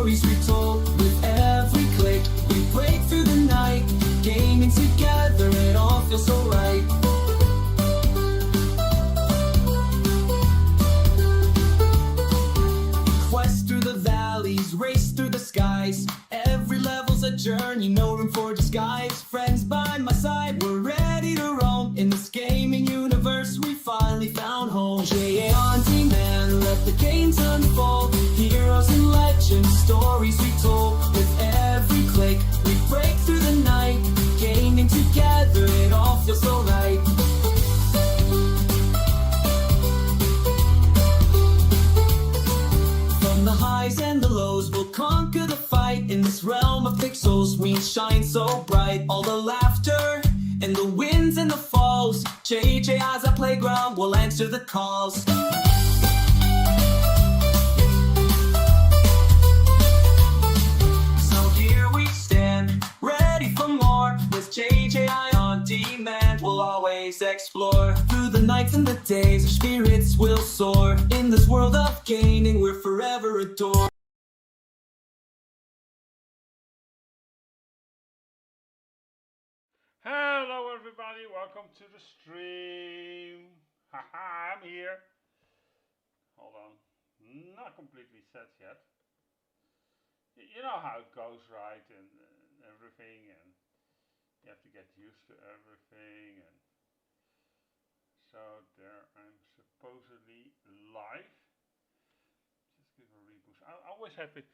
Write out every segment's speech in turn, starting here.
stories retold. With every click, we break through the night. Gaming together, it all feels so right. Quest through the valleys, race through the skies. Every level's a journey, no room for disguise. Friends by my side, we're ready to roam. In this gaming universe, we finally found home. JJA On Demand, let the games unfold. Heroes and legends, stories we told. With every click, we break through the night. Gaming together, it all feels so right. From the highs and the lows, we'll conquer the fight. In this realm of pixels, we shine so bright. All the laughter and the wins and the falls. JJA's our playground, we'll answer the calls. So here we stand, ready for more. With JJA On Demand, we'll always explore. Through the nights and the days, our spirits will soar. In this world of gaming, we're forever adored. Hello everybody, welcome to the stream. Haha, I'm here. Hold on, not completely set yet. You know how it goes, right? And everything, and you have to get used to everything. And so there I'm supposedly live. Just give a reboost. I always have it,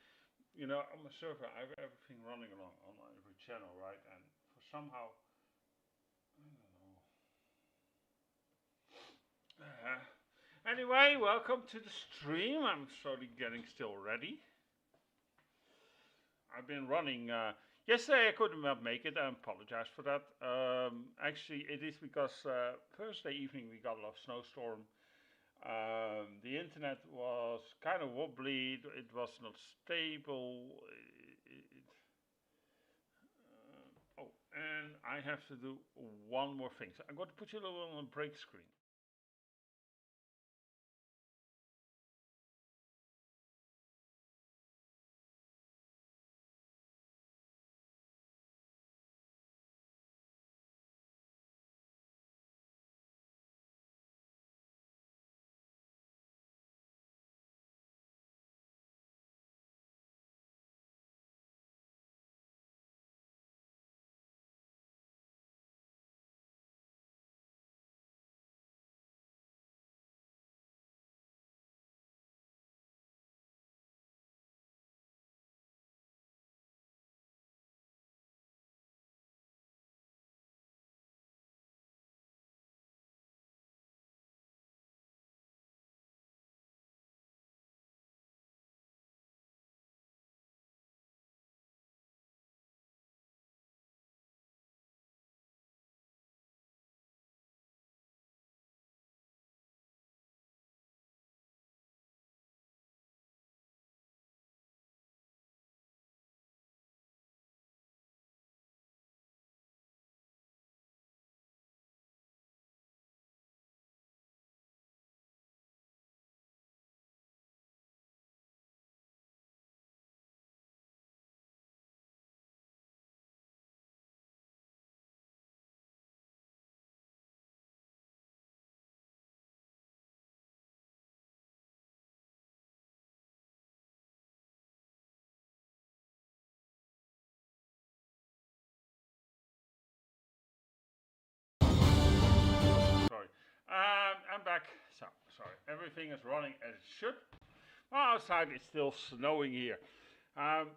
you know, on my server I have everything running along on every channel, right? And for somehow, I don't know. Anyway, welcome to the stream. I'm slowly getting still ready. I've been running. Yesterday I could not make it. I apologize for that. Actually, it is because Thursday evening we got a lot of snowstorm. The internet was kind of wobbly. It was not stable. Oh, and I have to do one more thing. So I'm going to put you a little on a break screen. Sorry. I'm back. So, sorry. Everything is running as it should. Well, outside it's still snowing here.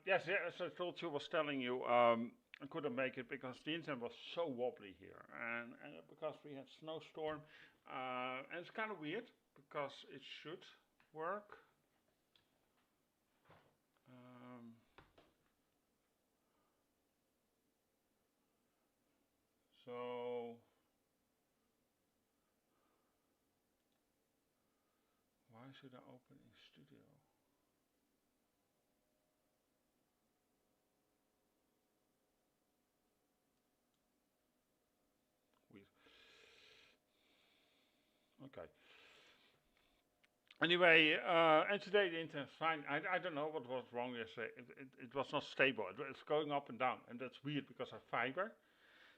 Yes, as I told you, was telling you, I couldn't make it because the internet was so wobbly here, and because we had snowstorm, and it's kind of weird because it should work. So why should I open in studio? Weird. Okay. Anyway, and today the internet's fine. I don't know what was wrong yesterday. It was not stable. It's going up and down, and that's weird because I have fiber.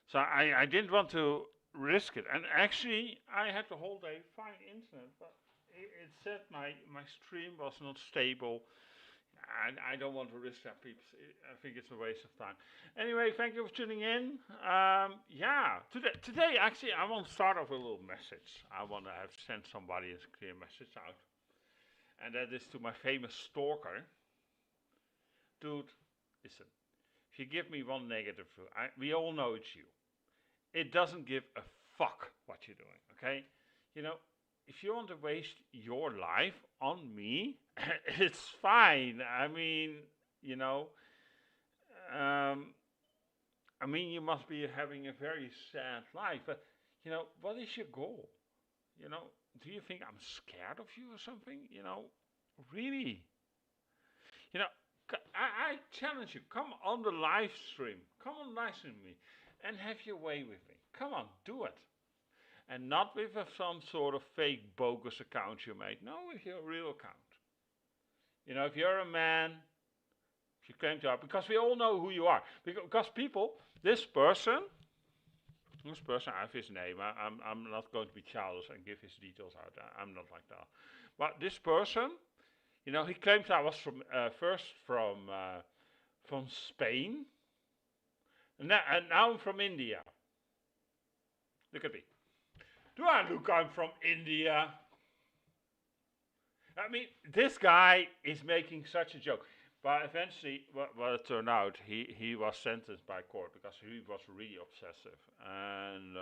So I didn't want to risk it. And actually, I had the whole day fine internet, but it said my stream was not stable. And I don't want to risk that, peeps. I think it's a waste of time. Anyway, thank you for tuning in. Yeah, today actually I want to start off with a little message. I want to have sent somebody a clear message out, and that is to my famous stalker, dude. Listen, if you give me one negative review, we all know it's you. It doesn't give a fuck what you're doing, okay? You know, if you want to waste your life on me, it's fine. I mean, you know, I mean, you must be having a very sad life. But, you know, what is your goal? You know, do you think I'm scared of you or something? You know, really? You know, I challenge you. Come on the live stream. Come on live stream me and have your way with me. Come on, do it. And not with some sort of fake bogus account you made. No, with your real account. You know, if you're a man, if you claim to have, because we all know who you are. Because people, this person, I have his name. I'm not going to be childish and give his details out. I'm not like that. But this person, you know, he claimed I was first from Spain, and now I'm from India. Look at me. Do I look I'm from India? I mean, this guy is making such a joke. But eventually, what it turned out, he was sentenced by court because he was really obsessive. And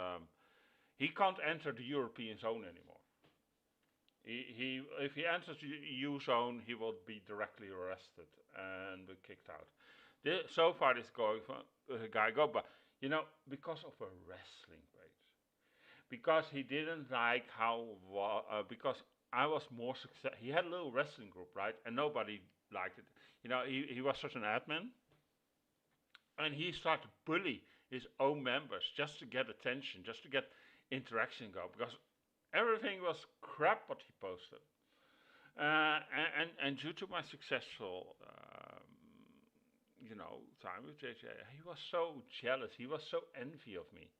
he can't enter the European zone anymore. If he enters the EU zone, he will be directly arrested and kicked out. So far, this guy go, but, you know, because of a wrestling page. Because he didn't like because I was more successful. He had a little wrestling group, right? And nobody liked it. You know, he was such an admin. And he started to bully his own members just to get attention, just to get interaction going. Because everything was crap what he posted. And due to my successful, you know, time with JJA, he was so jealous. He was so envious of me.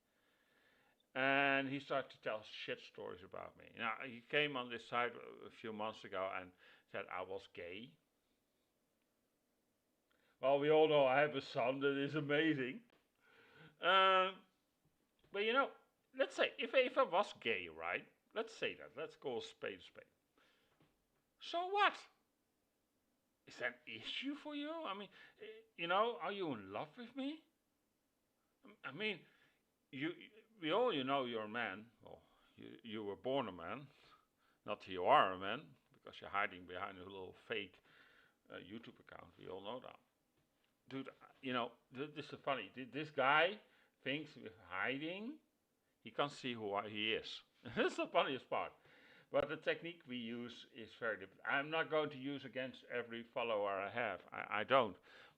And he started to tell shit stories about me. Now, he came on this site a few months ago and said I was gay. Well, we all know I have a son that is amazing. But, you know, let's say, if I was gay, right? Let's say that. Let's call a spade a spade. So what? Is that an issue for you? I mean, you know, are you in love with me? I mean, we all, you know, you're a man. Well, you were born a man. Not you are a man, because you're hiding behind a little fake YouTube account. We all know that. Dude, you know, this is funny. This guy thinks with hiding, he can't see who he is. That's the funniest part. But the technique we use is very different. I'm not going to use against every follower I have. I don't.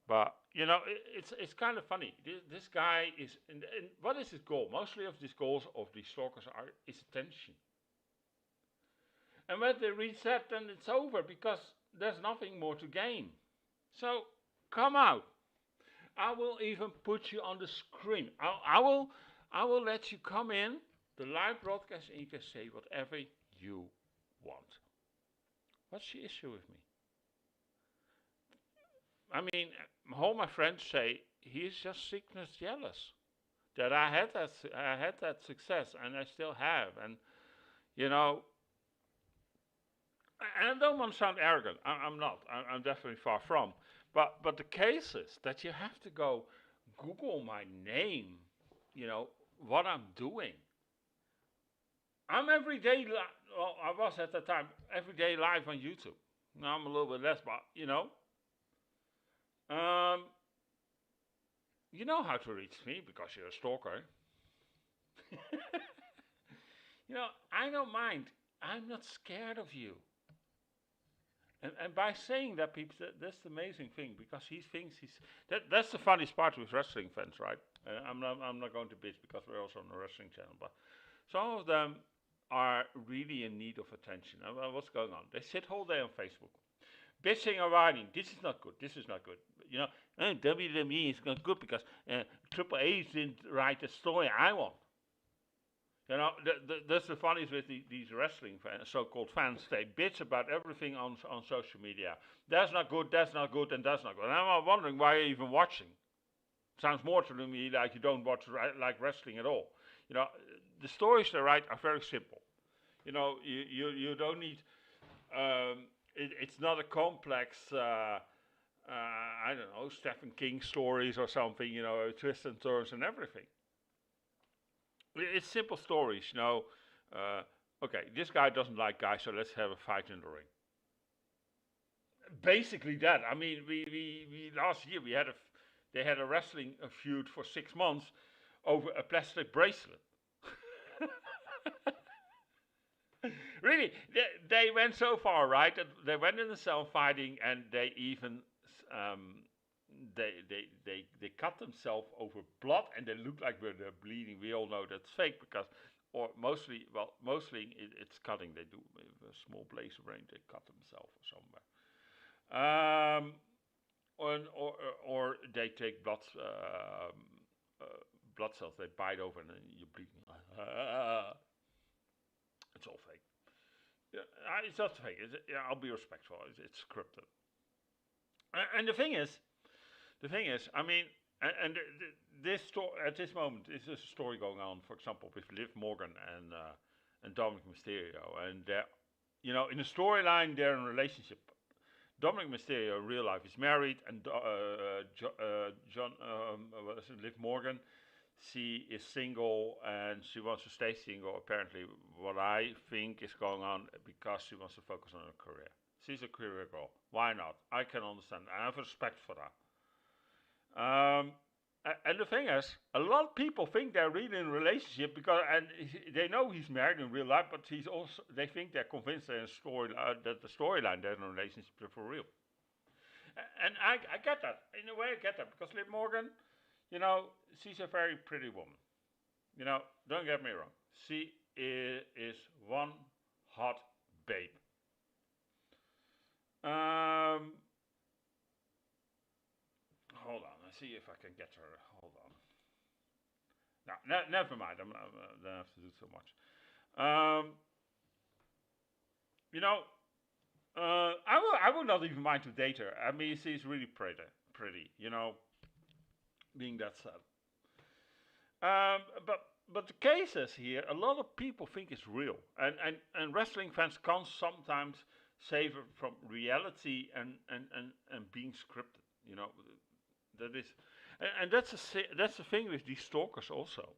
But, you know, it's kind of funny. This guy is, and what is his goal? Mostly of these goals of these stalkers is attention. And when they reach that, then it's over because there's nothing more to gain. So, come out. I will even put you on the screen. I will let you come in the live broadcast and you can say whatever you want. What's the issue with me? I mean, all my friends say he's just sickness jealous that I had that success and I still have, and you know, and I don't want to sound arrogant. I'm not. I'm definitely far from. But the case is that you have to go Google my name. You know what I'm doing. I'm every day. Well, I was at the time every day live on YouTube. Now I'm a little bit less, but you know. You know how to reach me because you're a stalker. You know, I don't mind. I'm not scared of you. And by saying that, people, that's the amazing thing because he thinks that's the funniest part with wrestling fans, right? I'm not going to bitch because we're also on a wrestling channel, but some of them are really in need of attention. What's going on? They sit whole day on Facebook, bitching and whining. This is not good. This is not good. You know, WWE is not good because Triple H didn't write the story I want. You know, that's the funniest with these wrestling fans, so-called fans. They bitch about everything on social media. That's not good, and that's not good. And I'm wondering why you're even watching. Sounds more to me like you don't watch like wrestling at all. You know, the stories they write are very simple. You know, you don't need. It's not a complex. I don't know, Stephen King stories or something. You know, twists and turns and everything. It's simple stories, you know. Okay, this guy doesn't like guys, so let's have a fight in the ring. Basically that. I mean, we last year they had a wrestling feud for 6 months over a plastic bracelet. Really, they went so far, right? That they went in the cell fighting, and they even they cut themselves over blood, and they look like they're bleeding. We all know that's fake because, or mostly it's cutting. They do with a small laser brain. They cut themselves somewhere. Or they take blood cells. They bite over, and then you're bleeding. It's all fake. Yeah, it's not fake. I'll be respectful. It's scripted. And the thing is, I mean, this at this moment is a story going on. For example, with Liv Morgan and Dominic Mysterio, and you know, in the storyline, they're in a relationship. Dominic Mysterio in real life is married, and Liv Morgan, she is single and she wants to stay single. Apparently, what I think is going on because she wants to focus on her career. She's a career girl. Why not? I can understand. I have respect for that. And the thing is, a lot of people think they're really in a relationship and they know he's married in real life, but they think they're convinced that the storyline they're in a relationship for real. And I get that. In a way, I get that because Liv Morgan, you know, she's a very pretty woman. You know, don't get me wrong. She is one hot babe. Hold on. Let's see if I can get her. Hold on. No, never mind. I don't have to do so much. You know, I would not even mind to date her. I mean, she's really pretty. You know, being that said. But the case is here, a lot of people think it's real, and wrestling fans can't sometimes savor from reality and being scripted. You know, that is, and that's the thing with these stalkers also.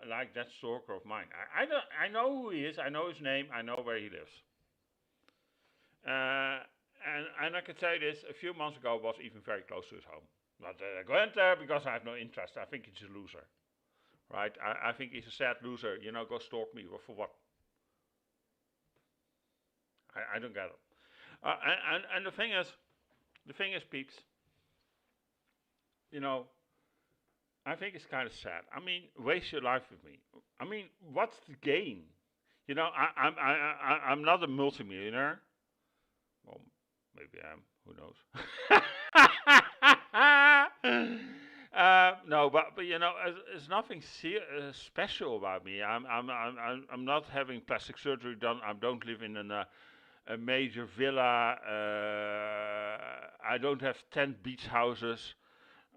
Like that stalker of mine, I know who he is, I know his name, I know where he lives. And I can say this: a few months ago, I was even very close to his home. But I went there because I have no interest. I think he's a loser, right? I think he's a sad loser. You know, go stalk me for what? I don't get it. And the thing is, peeps. You know, I think it's kind of sad. I mean, waste your life with me. I mean, what's the gain? You know, I'm not a multimillionaire. Well, maybe I am. Who knows? No, but you know, there's nothing special about me. I'm not having plastic surgery done. I don't live in a major villa. I don't have 10 beach houses.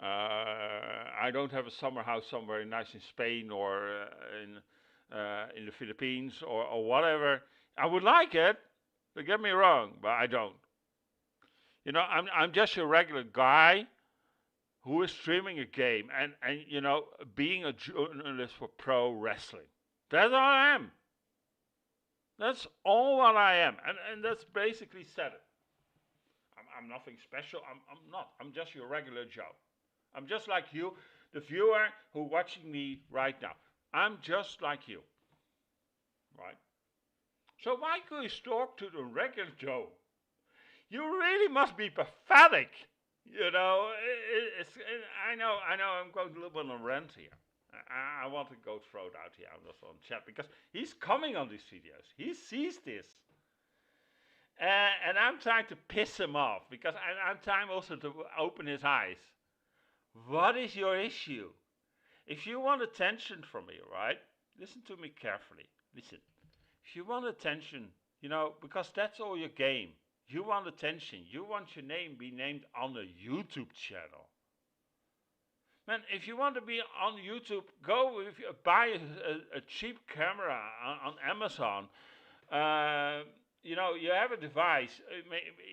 I don't have a summer house somewhere nice in Spain or in the Philippines or whatever. I would like it. Don't get me wrong, but I don't. You know, I'm just a regular guy who is streaming a game and you know, being a journalist for pro wrestling. That's all I am. That's all what I am, and that's basically said it. I'm nothing special. I'm not. I'm just your regular Joe. I'm just like you, the viewer who watching me right now. I'm just like you, right? So why could you talk to the regular Joe? You really must be pathetic. You know, I know I'm going a little bit on a rant here. I want to go throw it out here on chat because he's coming on these videos. He sees this. And I'm trying to piss him off because I'm trying also to open his eyes. What is your issue? If you want attention from me, right? Listen to me carefully. Listen. If you want attention, because that's all your game. You want attention. You want your name be named on a YouTube channel. Man, if you want to be on YouTube, go buy a cheap camera on Amazon. You have a device.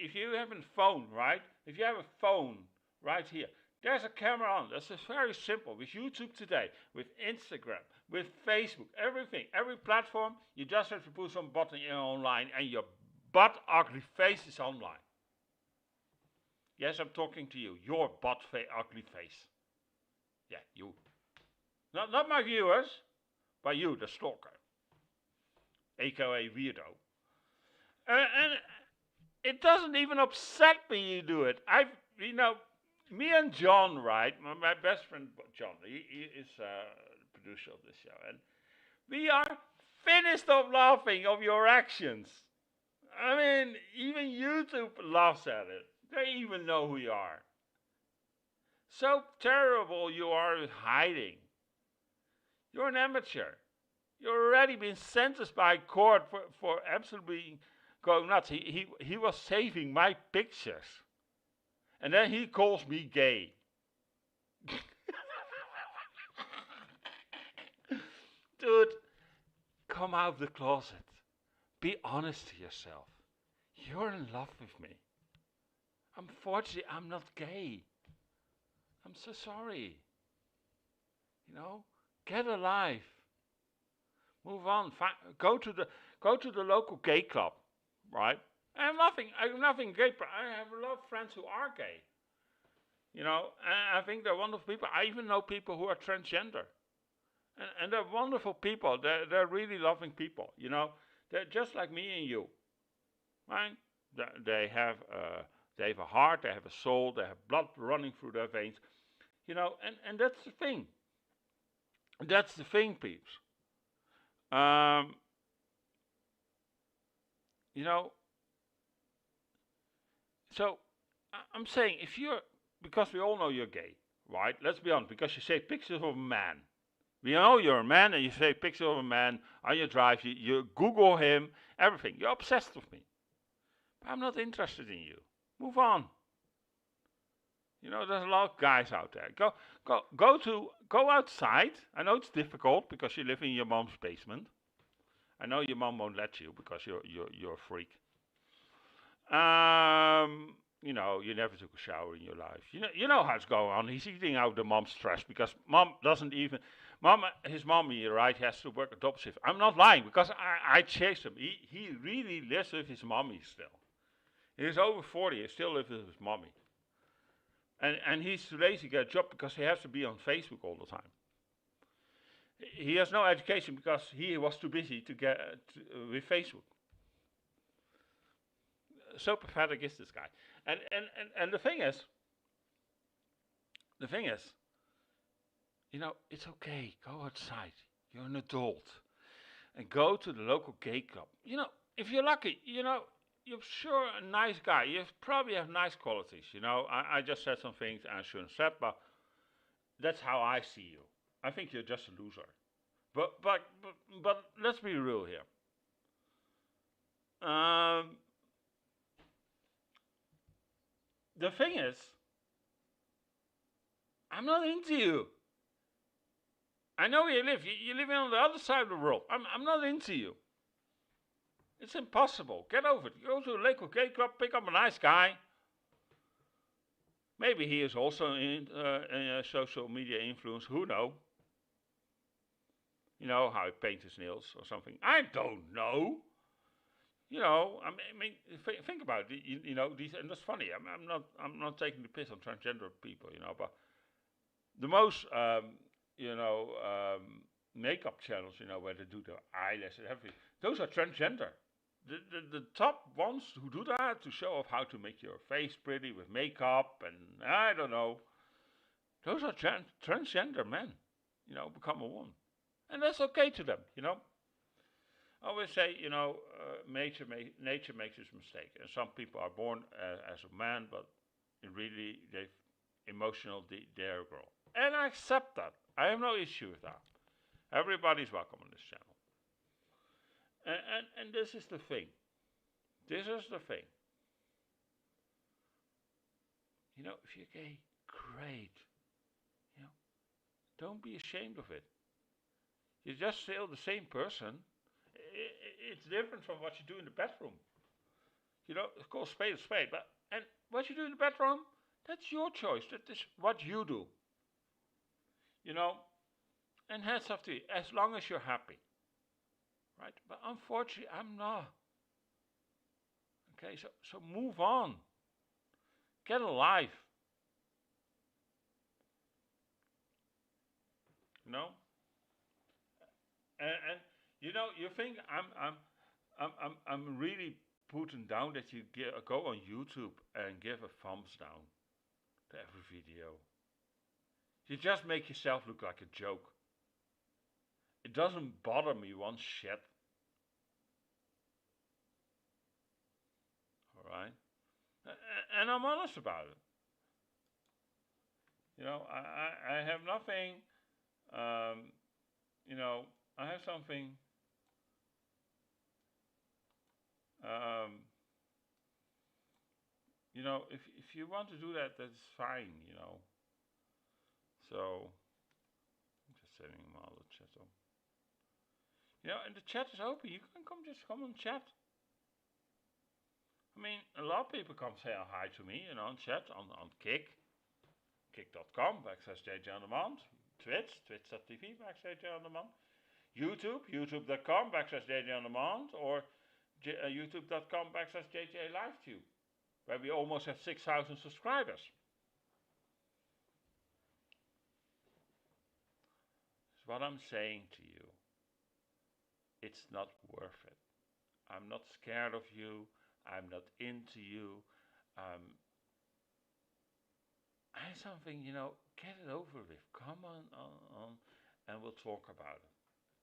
If you have a phone, right? If you have a phone right here, there's a camera on. That's very simple. With YouTube today, with Instagram, with Facebook, everything, every platform, you just have to put some button in online and your butt ugly face is online. Yes, I'm talking to you. Your butt ugly face. Yeah, you. Not my viewers, but you, the stalker. AKA weirdo. And it doesn't even upset me you do it. Me and John, right? My best friend John, he is the producer of this show, and we are finished of laughing of your actions. I mean, even YouTube laughs at it. They even know who you are. So terrible you are with hiding. You're an amateur. You're already been sentenced by court for absolutely going nuts. He was saving my pictures. And then he calls me gay. Dude, come out of the closet. Be honest to yourself. You're in love with me. Unfortunately, I'm not gay. I'm so sorry. Get a life. Move on. Go to the local gay club, right? I have nothing gay. I have a lot of friends who are gay. And I think they're wonderful people. I even know people who are transgender. And they're wonderful people. They're really loving people. They're just like me and you. Right? They have a heart, they have a soul, they have blood running through their veins. And that's the thing. That's the thing, peeps. So I'm saying because we all know you're gay, right? Let's be honest, because you say pictures of a man. We know you're a man and you say picture of a man on your drive, you Google him, everything. You're obsessed with me. But I'm not interested in you. Move on. There's a lot of guys out there. Go outside. I know it's difficult because you live in your mom's basement. I know your mom won't let you because you're a freak. You never took a shower in your life. You know how it's going on. He's eating out the mom's trash because his mommy, right, has to work a double shift. I'm not lying because I chased him. He really lives with his mommy still. He's over 40. He still lives with his mommy. And he's too lazy to get a job because he has to be on Facebook all the time. He has no education because he was too busy to get with Facebook. So pathetic is this guy. And the thing is, it's okay. Go outside. You're an adult. And go to the local gay club. If you're lucky, you're sure a nice guy. You probably have nice qualities. I just said some things I shouldn't have said, but that's how I see you. I think you're just a loser. But let's be real here. The thing is, I'm not into you. I know where you live. You live on the other side of the world. I'm not into you. It's impossible. Get over it. Go to a local gay club, pick up a nice guy. Maybe he is also in social media influence. Who knows? How he paints his nails or something. I don't know. Think about it. These, and that's funny. I'm not taking the piss on transgender people. But the most, makeup channels, where they do their eyelashes and everything, those are transgender. The top ones who do that to show off how to make your face pretty with makeup and I don't know. Those are transgender men. become a one. And that's okay to them, I always say, nature makes its mistake. And some people are born as a man, but really they've they're a girl. And I accept that. I have no issue with that. Everybody's welcome on this channel. And this is the thing. This is the thing. If you're gay, great. Don't be ashamed of it. You're just still the same person. It's different from what you do in the bedroom. Of course, spade is spade. And what you do in the bedroom, that's your choice. That is what you do. And hands off to you, as long as you're happy. Right? But unfortunately, I'm not. Okay, so move on. Get a life. And you think I'm really putting down that you go on YouTube and give a thumbs down to every video. You just make yourself look like a joke. It doesn't bother me one shit. Alright? And I'm honest about it. I have nothing, I have something, if you want to do that, that's fine, So, I'm just setting my other chat up. And the chat is open. You can just come and chat. I mean, a lot of people come say hi to me, on chat, on Kick. Kick.com/JJA On Demand, Twitch, twitch.tv/JJA On Demand, YouTube, youtube.com/JJA On Demand, or youtube.com/JJA LiveTube, where we almost have 6,000 subscribers. That's what I'm saying to you. It's not worth it. I'm not scared of you. I'm not into you. I have something, get it over with. Come on, and we'll talk about it.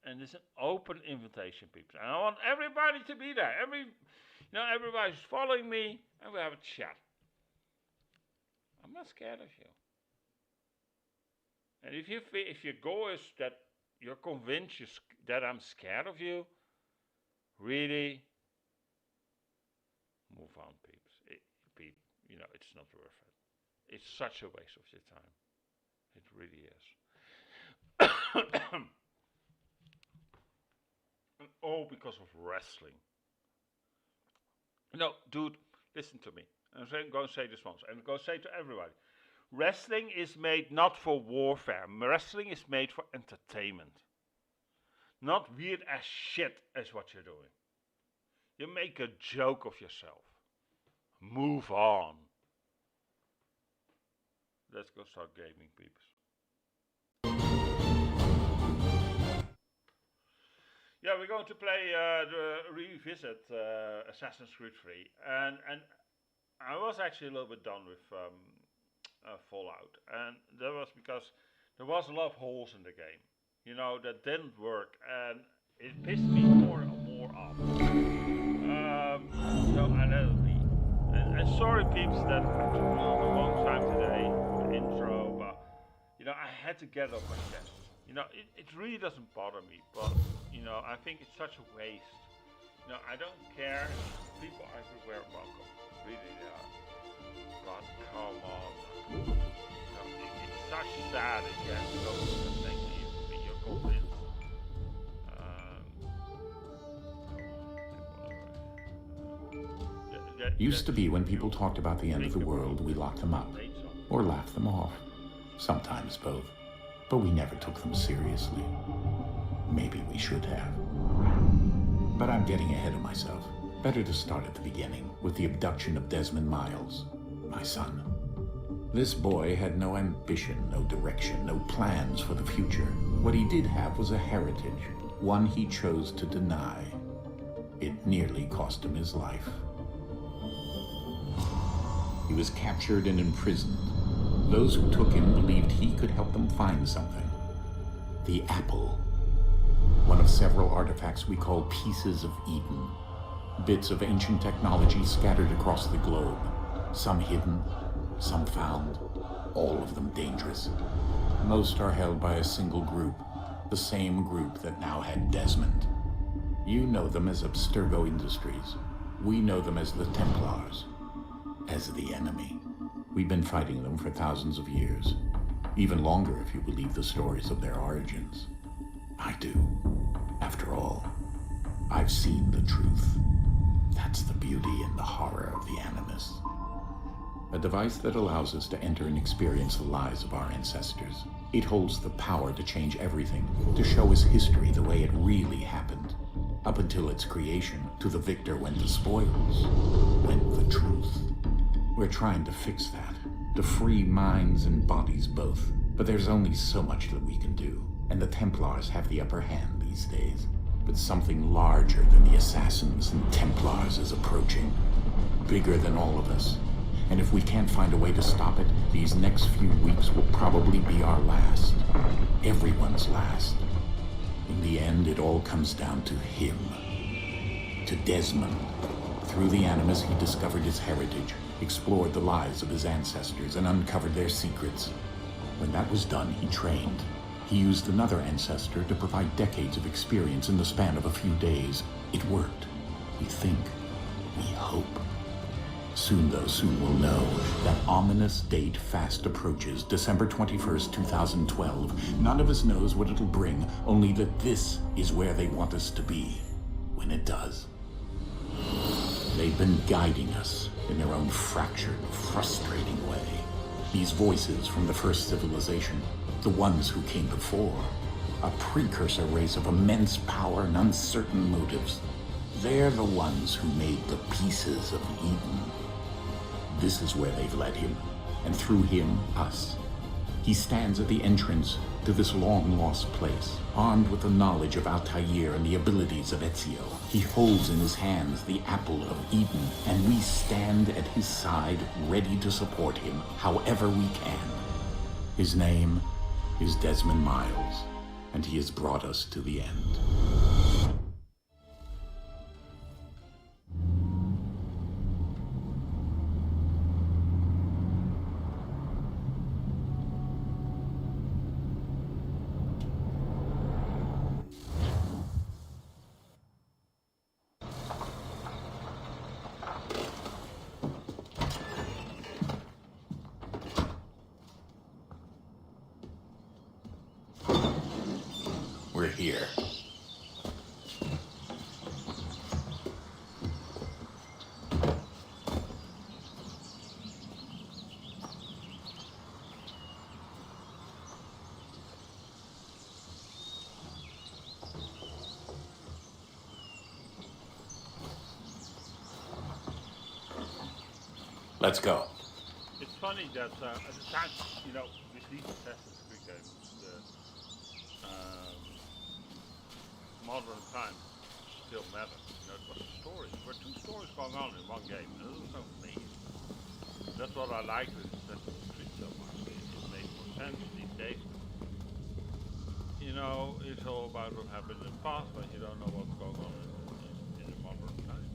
And it's an open invitation, people. And I want everybody to be there. Everybody's following me, and we'll have a chat. I'm not scared of you. And if your goal is that you're convinced that I'm scared of you, really, move on, peeps. It's not worth it. It's such a waste of your time. It really is. And all because of wrestling. Dude, listen to me. I'm going to say this once. I'm going to say to everybody. Wrestling is made not for warfare. Wrestling is made for entertainment. Not weird as shit as what you're doing. You make a joke of yourself. Move on. Let's go start gaming, peeps. Yeah, we're going to play revisit Assassin's Creed 3, and I was actually a little bit done with Fallout, and that was because there was a lot of holes in the game, that didn't work, and it pissed me more and more off. So I let it be. And sorry, peeps, that I took a long time today. Intro, but I had to get it off my chest. It really doesn't bother me, but I think it's such a waste. I don't care. People everywhere welcome. Really, they are. But come on. It's such sad that you have to go through the thing that you're convinced. Used to be when people talked about the end of the world, we locked them up. Or laughed them off. Sometimes both. But we never took them seriously. Maybe we should have. But I'm getting ahead of myself. Better to start at the beginning, with the abduction of Desmond Miles, my son. This boy had no ambition, no direction, no plans for the future. What he did have was a heritage, one he chose to deny. It nearly cost him his life. He was captured and imprisoned. Those who took him believed he could help them find something. The apple. One of several artifacts we call pieces of Eden. Bits of ancient technology scattered across the globe. Some hidden, some found, all of them dangerous. Most are held by a single group, the same group that now had Desmond. You know them as Abstergo Industries. We know them as the Templars, as the enemy. We've been fighting them for thousands of years, even longer if you believe the stories of their origins. I do. After all, I've seen the truth. That's the beauty and the horror of the Animus. A device that allows us to enter and experience the lives of our ancestors. It holds the power to change everything, to show us history the way it really happened. Up until its creation, to the victor went the spoils, went the truth. We're trying to fix that, to free minds and bodies both. But there's only so much that we can do, and the Templars have the upper hand these days. But something larger than the Assassins and Templars is approaching, bigger than all of us. And if we can't find a way to stop it, these next few weeks will probably be our last. Everyone's last. In the end, it all comes down to him. To Desmond. Through the Animus, he discovered his heritage, explored the lives of his ancestors, and uncovered their secrets. When that was done, he trained. He used another ancestor to provide decades of experience in the span of a few days. It worked. We think. We hope. Soon, though, soon we'll know. That ominous date fast approaches, December 21st, 2012. None of us knows what it'll bring, only that this is where they want us to be, when it does. They've been guiding us in their own fractured, frustrating way. These voices from the first civilization, the ones who came before, a precursor race of immense power and uncertain motives. They're the ones who made the pieces of Eden. This is where they've led him, and through him, us. He stands at the entrance to this long-lost place, armed with the knowledge of Altair and the abilities of Ezio. He holds in his hands the apple of Eden, and we stand at his side, ready to support him however we can. His name is Desmond Miles, and he has brought us to the end. We're here. Let's go. It's funny that at the time, you know, with these Assassin's Creed games, the modern times still matter. You know, it was the stories. There were two stories going on in one game, and it was so amazing. That's what I like with Assassin's Creed so much. It makes more sense these days. You know, it's all about what happened in the past, but you don't know what's going on in the modern time.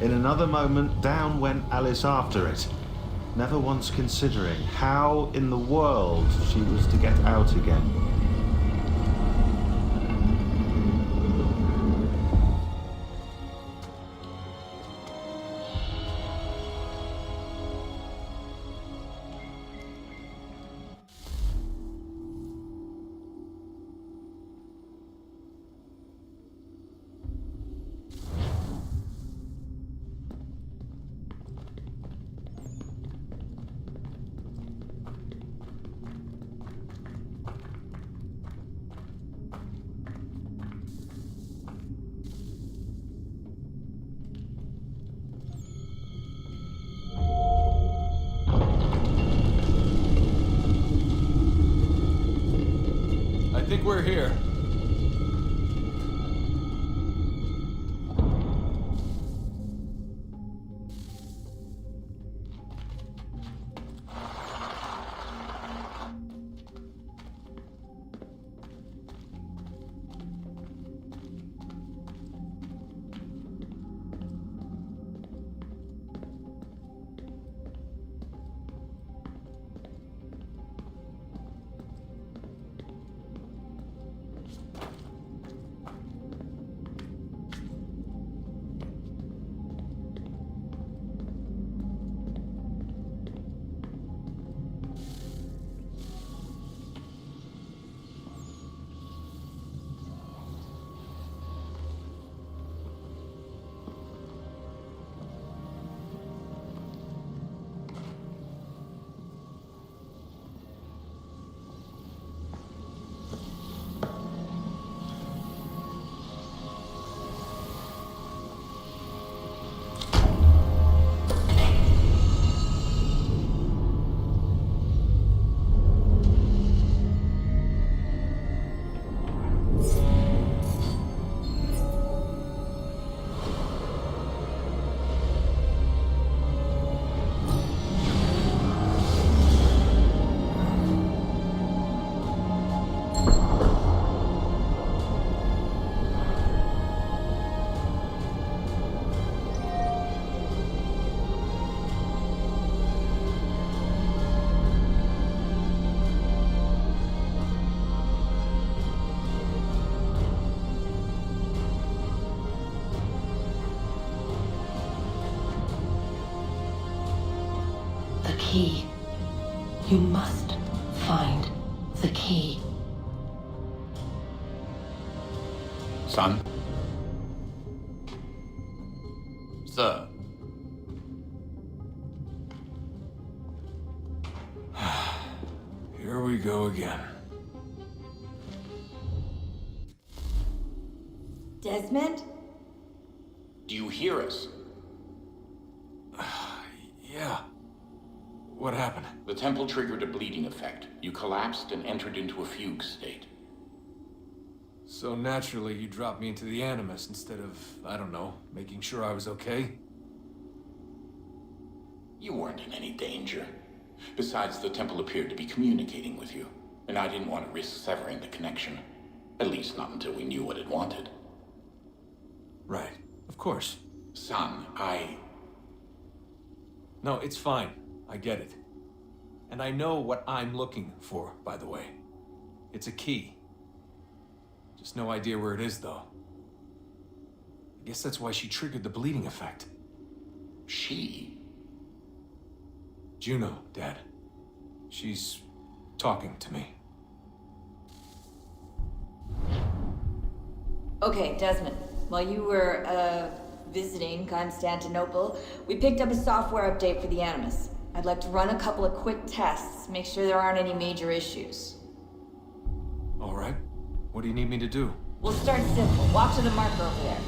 In another moment, down went Alice after it, never once considering how in the world she was to get out again. we're here. The key. You must find the key. Son? Sir. Here we go again. Desmond? Do you hear us? Yeah. What happened? The temple triggered a bleeding effect. You collapsed and entered into a fugue state. So naturally, you dropped me into the Animus instead of, I don't know, making sure I was okay? You weren't in any danger. Besides, the temple appeared to be communicating with you, and I didn't want to risk severing the connection. At least not until we knew what it wanted. Right. Of course. Son, No, it's fine. I get it. And I know what I'm looking for, by the way. It's a key. Just no idea where it is, though. I guess that's why she triggered the bleeding effect. She? Juno, Dad. She's talking to me. Okay, Desmond. While you were, visiting Constantinople, we picked up a software update for the Animus. I'd like to run a couple of quick tests, make sure there aren't any major issues. All right. What do you need me to do? We'll start simple. Walk to the marker over there.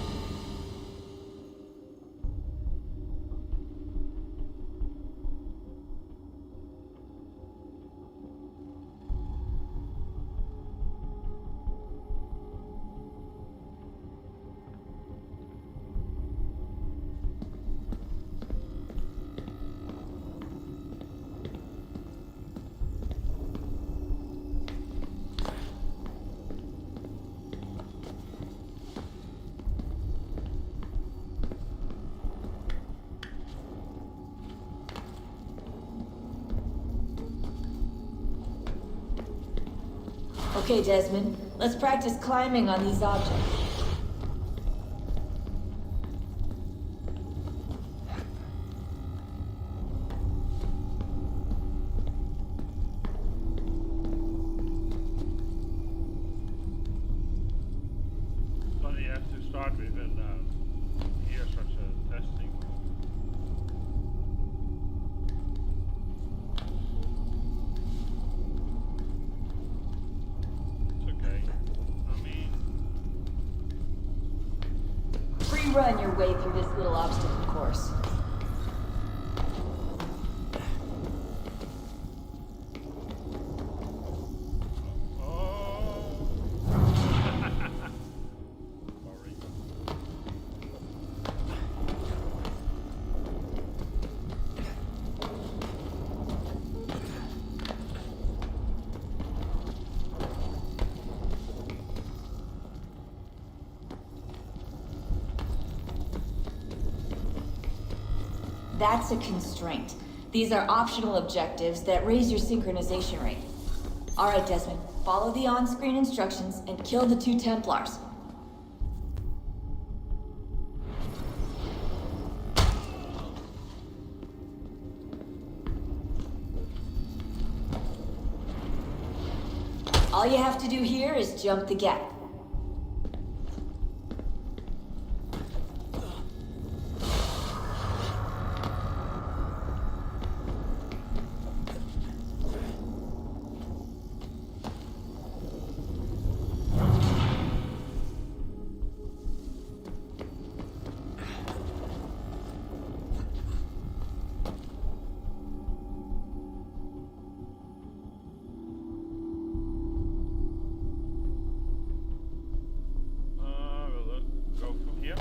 Okay, Desmond. Let's practice climbing on these objects. What do you have to start with and hear such a testing? It's okay. I mean, Free run your way through this little obstacle course. oh, That's a constraint. These are optional objectives that raise your synchronization rate. Alright, Desmond, follow the on-screen instructions and kill the 2 Templars. All you have to do here is jump the gap. We'll go from here.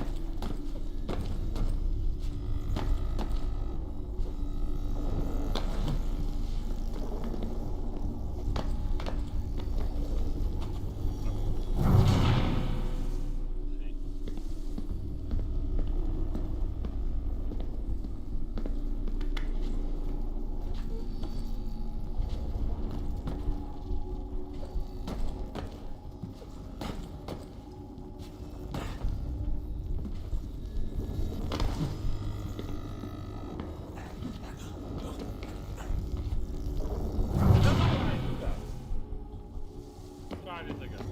Try this again.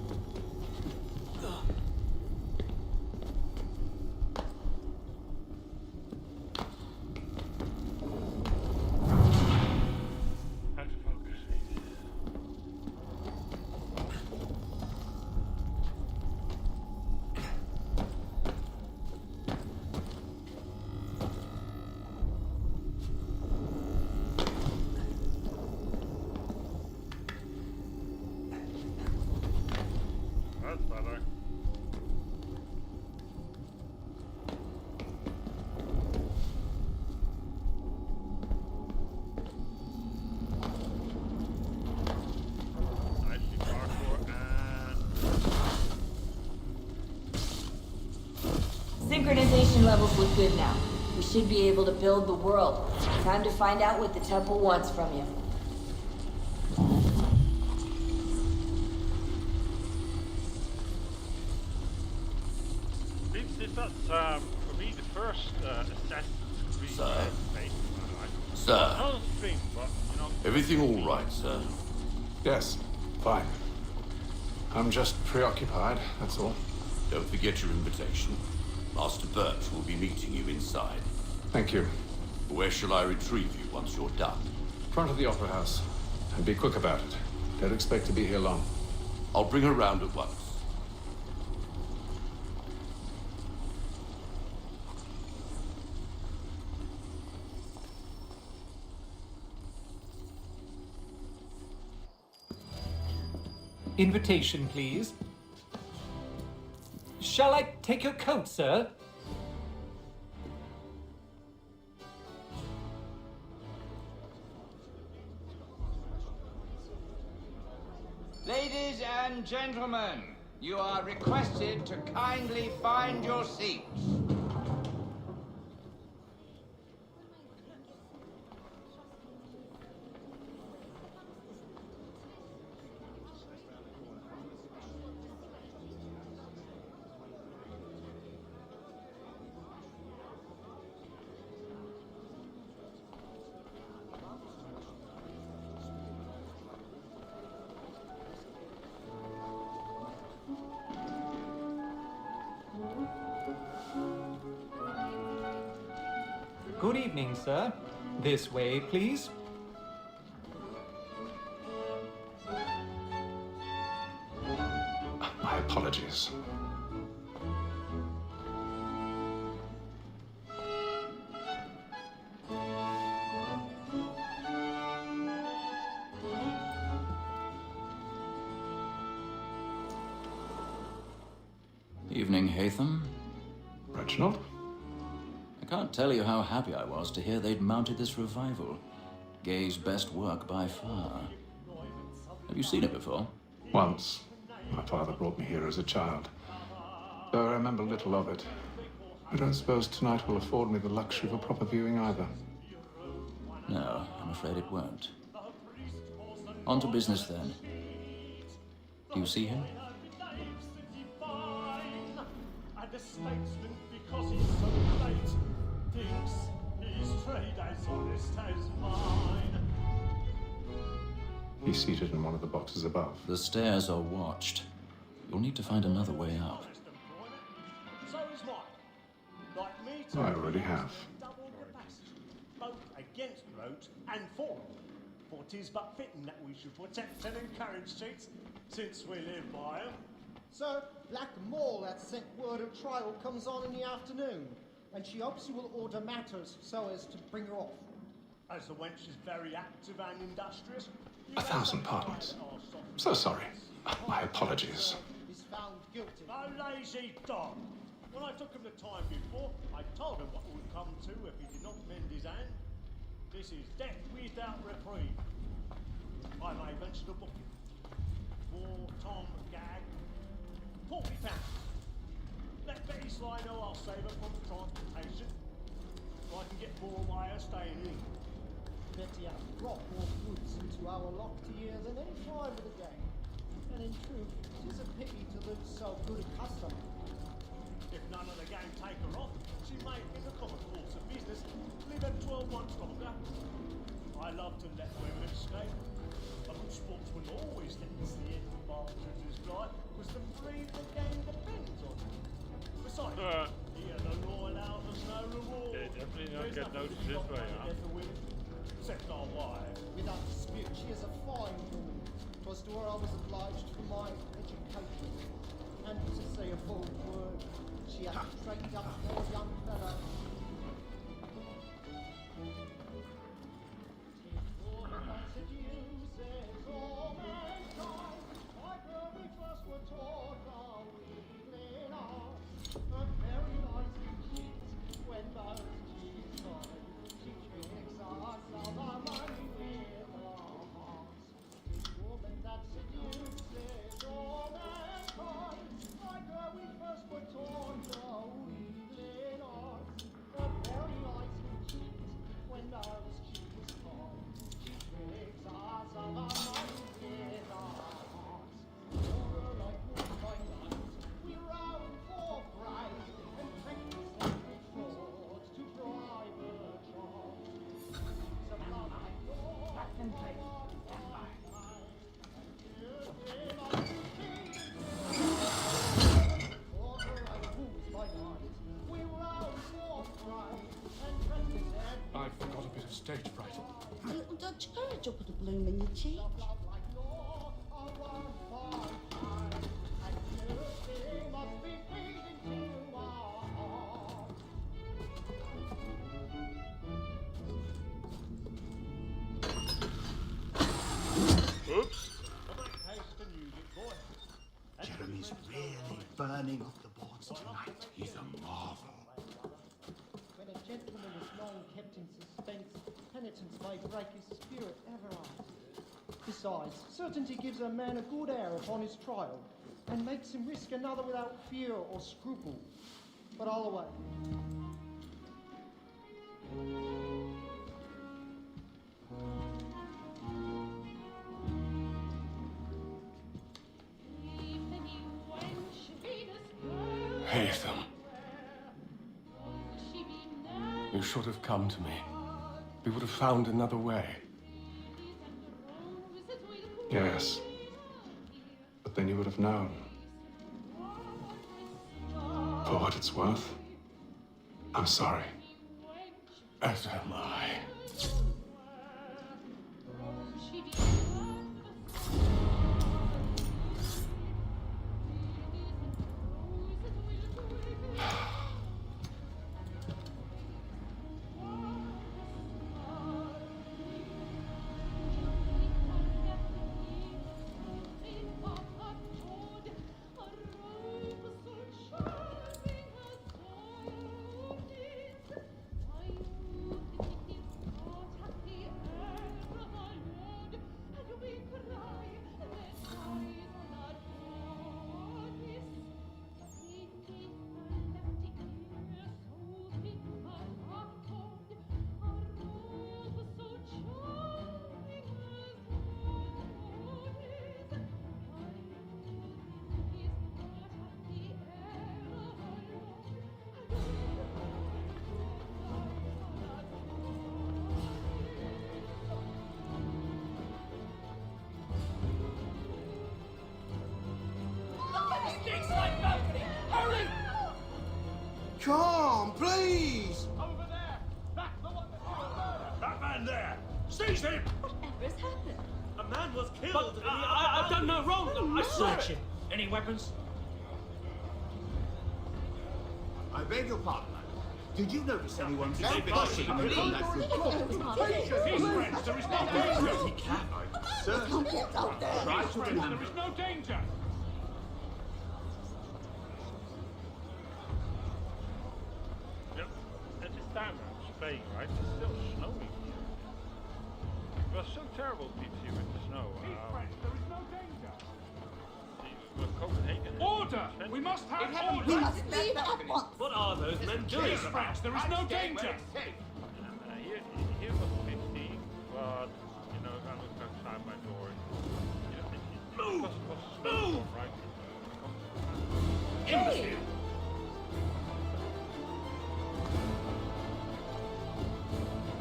Have to focus. That's better. Nicely parkour and Synchronization levels look good now. We should be able to build the world. Time to find out what the temple wants from you. this is not for me the first Assassin's Creed Sir? based in my life. Sir, Not on stream, but you know. everything all right, sir? Yes, fine. I'm just preoccupied, that's all. Don't forget your invitation. Master Birch will be meeting you inside. Thank you. Where shall I retrieve you once you're done? Front of the Opera House. And be quick about it. Don't expect to be here long. I'll bring her round at once. Invitation, please. Shall I take your coat, sir? Ladies and gentlemen, you are requested to kindly find your seats. Good evening, sir. This way, please. My apologies. Evening, Hatham. Reginald? I can't tell you how happy I was to hear they'd mounted this revival. Gay's best work by far. Have you seen it before? Once. My father brought me here as a child. Though I remember little of it. I don't suppose tonight will afford me the luxury of a proper viewing either. No, I'm afraid it won't. On to business then. Do you see him? And the statesman, because he's so late, thinks his trade as honest as mine. He's seated in one of the boxes above. The stairs are watched. You'll need to find another way up. So is mine. Like me too. I already have. Double capacity, both against roads and for them. For 'tis but fitting that we should protect and encourage cheats, since we live by 'em. Sir, Black Mall has sent word of trial comes on in the afternoon, and she hopes you will order matters so as to bring her off. As the wench is very active and industrious. 1,000 pardons. I'm so sorry. My apologies. Is found guilty. A lazy dog. When I took him the time before, I told him what it would come to if he did not mend his hand. This is death without reprieve. I may venture to book him. For Tom Gag, £40. Let Betty Sly know I'll save her from transportation. So I can get more by her staying in. Betty has brought more goods into our locked year than any time of the day. And in truth, it is a pity to lose so good a customer. If none of the gang take her off, she may, in the common course of business, live at 12 months longer. I love to let women escape. A good sportsman always thinks the end of partridge's fly, because the breed of the game depends on it. Besides, here the law allows us no reward. Okay, definitely not There's get nothing noticed to be this got way, out of huh? death of women, except our wives. Without dispute, she is a fine woman. 'Twas to her I was obliged for my education. And to say a full word, she has trained up more young fellows. I forgot a bit of stage fright. A little Dutch courage will put a bloom in your cheek. Oops. Jeremy's really burning off the boards tonight. He's a marvel. When a gentleman is long kept in suspense, penitence may break his spirit ever after. Besides, certainty gives a man a good air upon his trial, and makes him risk another without fear or scruple. But I'll away. Haytham. You should have come to me. We would have found another way. Yes. But then you would have known. For what it's worth, I'm sorry. As am I. Calm, please! Over there! That's the one that did the murder! That man there! Seize him! Whatever has happened? A man was killed. But I've done no wrong. I swear Search it. him. Any weapons? I beg your pardon, madam. Did you notice anyone Don't flashing believe. from that It was my His friends, there is no danger. He can. Sir, Don't get out there. try to Friends, remember. there is no danger! Yep, it is time I'm playing, right? It's still snowing here. It was so terrible, Peachy, with the snow. Friends, there is no danger! Copenhagen. Order! We must have order! We must leave at once. What are those men doing? Please, friends, there is no danger! Here was 50, but, you know, I looked outside my door. You know, it was a snowstorm, right? Hey!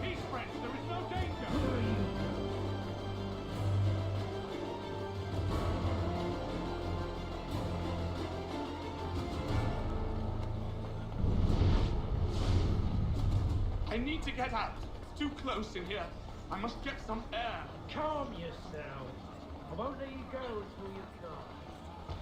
Peace, friends, there is no danger! I need to get out. It's too close in here. I must get some air. Calm yourself. I won't let you go until you calm.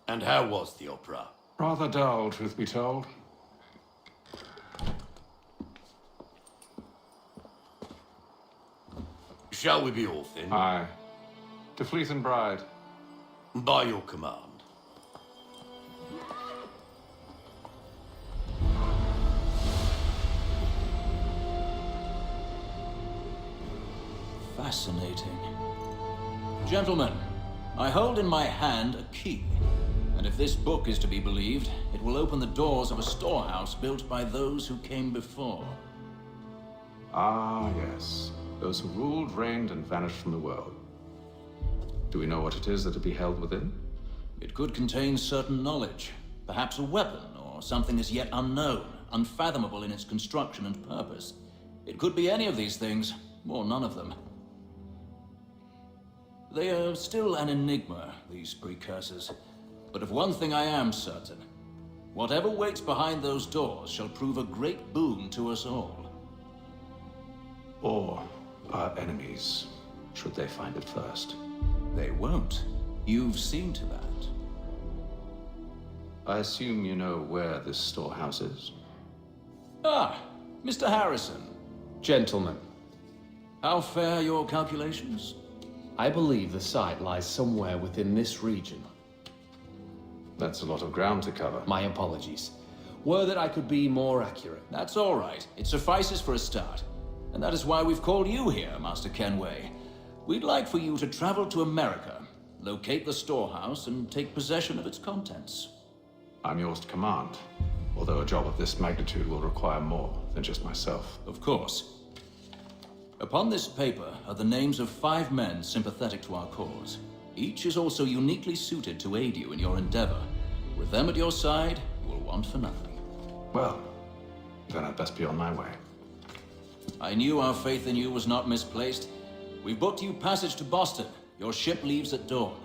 And how was the opera? Rather dull, truth be told. Shall we be off then? Aye. To Fleet and Bride. By your command. Fascinating. Gentlemen, I hold in my hand a key. And if this book is to be believed, it will open the doors of a storehouse built by those who came before. Ah, yes. Those who ruled, reigned, and vanished from the world. Do we know what it is that to be held within? It could contain certain knowledge, perhaps a weapon, or something as yet unknown, unfathomable in its construction and purpose. It could be any of these things, or none of them. They are still an enigma, these precursors. But of one thing I am certain. Whatever waits behind those doors shall prove a great boon to us all. Or our enemies, should they find it first. They won't. You've seen to that. I assume you know where this storehouse is? Ah, Mr. Harrison. Gentlemen, How fare your calculations? I believe the site lies somewhere within this region. That's a lot of ground to cover. My apologies. Were that I could be more accurate. That's all right. It suffices for a start. And that is why we've called you here, Master Kenway. We'd like for you to travel to America, locate the storehouse, and take possession of its contents. I'm yours to command, although a job of this magnitude will require more than just myself. Of course. Upon this paper are the names of 5 men sympathetic to our cause. Each is also uniquely suited to aid you in your endeavor. With them at your side, you will want for nothing. Well, then I'd best be on my way. I knew our faith in you was not misplaced. We've booked you passage to Boston. Your ship leaves at dawn.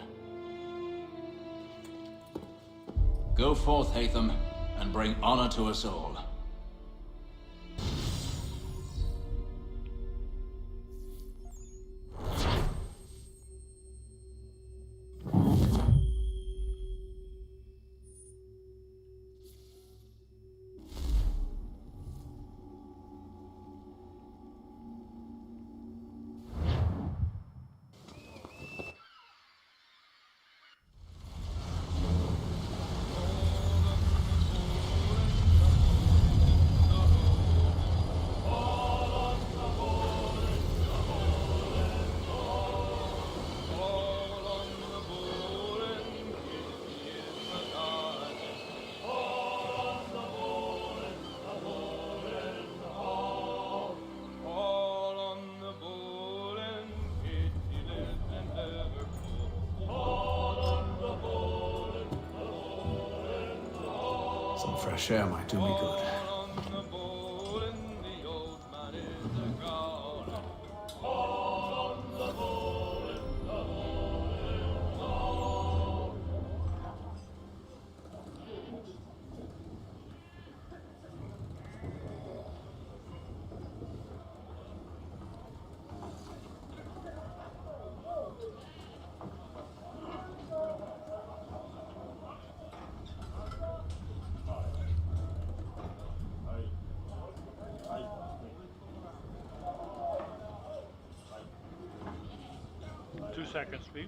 Go forth, Hatham, and bring honor to us all. Some fresh air might do me good. Seconds, please.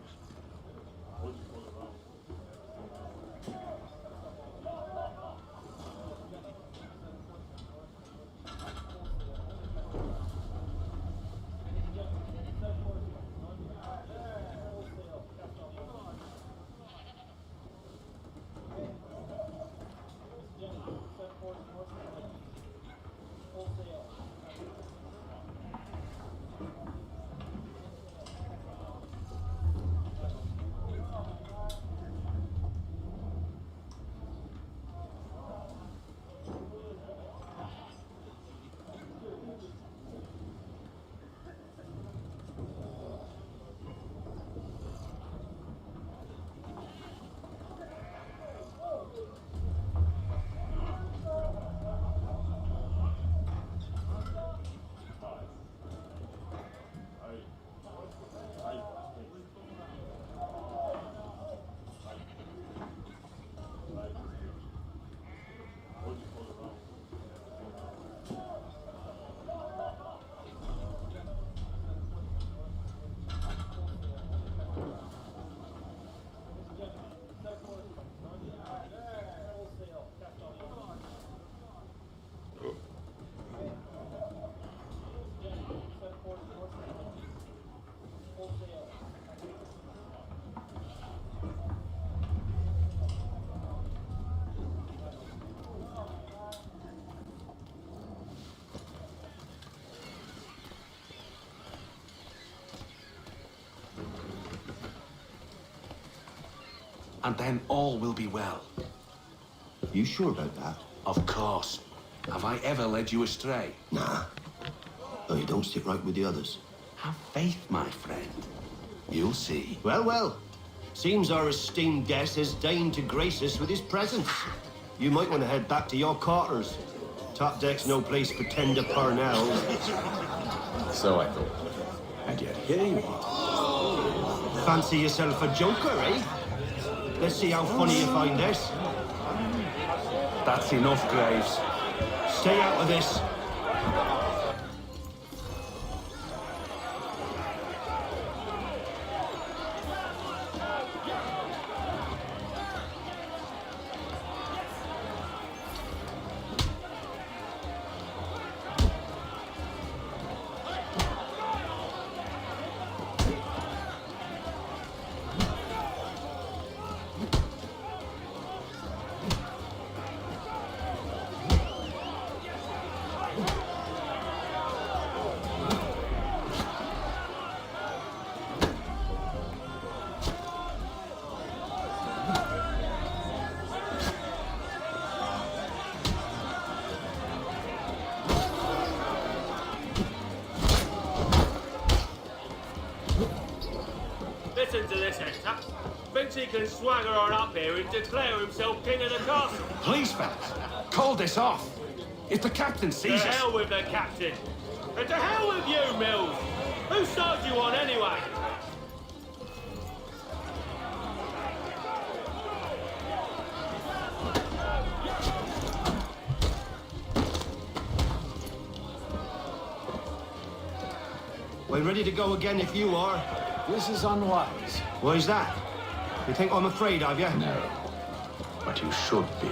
And then all will be well. You sure about that? Of course. Have I ever led you astray? Nah. Oh, you don't stick right with the others. Have faith, my friend. You'll see. Well, well. Seems our esteemed guest has deigned to grace us with his presence. You might want to head back to your quarters. Top deck's no place for tender parnell. So I thought. And yet here you are. Fancy yourself a joker, eh? Let's see how funny you find this. That's enough, Graves. Stay out of this. Listen to this, Hector. Thinks he can swagger on up here and declare himself king of the castle. Please, fellas, call this off. If the captain sees To us... hell with the captain. And to hell with you, Mills. Whose side you on, anyway? We're ready to go again if you are. This is unwise. Why's that? You think I'm afraid of you? No. But you should be.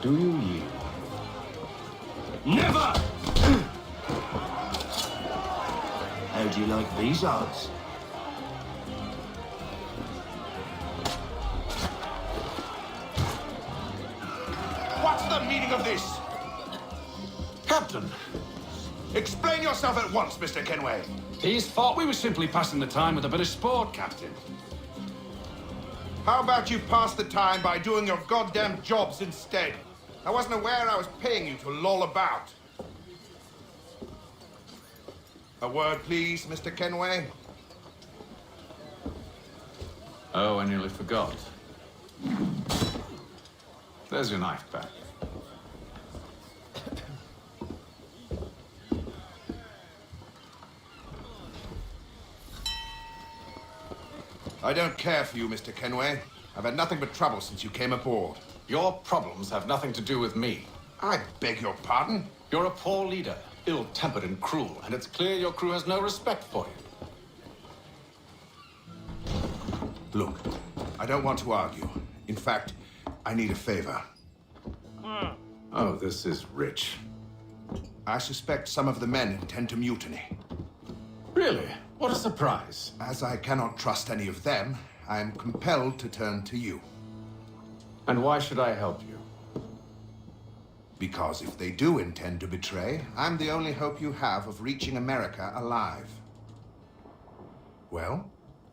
Do you yield? Never! How do you like these odds? What's the meaning of this? Captain, Explain yourself at once, Mr. Kenway. He's thought we were simply passing the time with a bit of sport, Captain. How about you pass the time by doing your goddamn jobs instead? I wasn't aware I was paying you to loll about. A word, please, Mr. Kenway. Oh, I nearly forgot. There's your knife back. I don't care for you, Mr. Kenway. I've had nothing but trouble since you came aboard. Your problems have nothing to do with me. I beg your pardon? You're a poor leader, ill-tempered and cruel, and it's clear your crew has no respect for you. Look, I don't want to argue. In fact, I need a favor. Oh, this is rich. I suspect some of the men intend to mutiny. Really? What a surprise. As I cannot trust any of them, I am compelled to turn to you. And why should I help you? Because if they do intend to betray, I'm the only hope you have of reaching America alive. Well,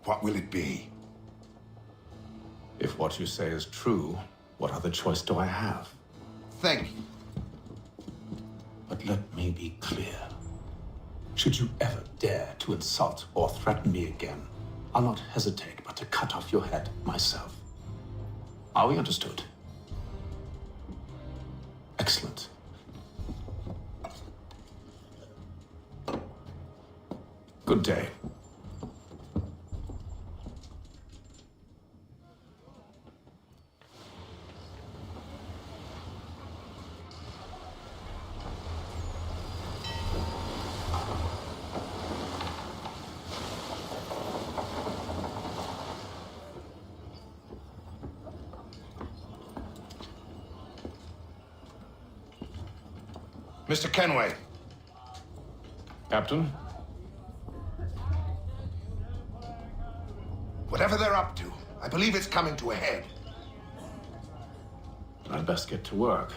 what will it be? If what you say is true, what other choice do I have? Thank you. But let me be clear. Should you ever dare to insult or threaten me again, I'll not hesitate but to cut off your head myself. Are we understood? Excellent. Good day. Mr. Kenway. Captain? Whatever they're up to, I believe it's coming to a head. I'd best get to work.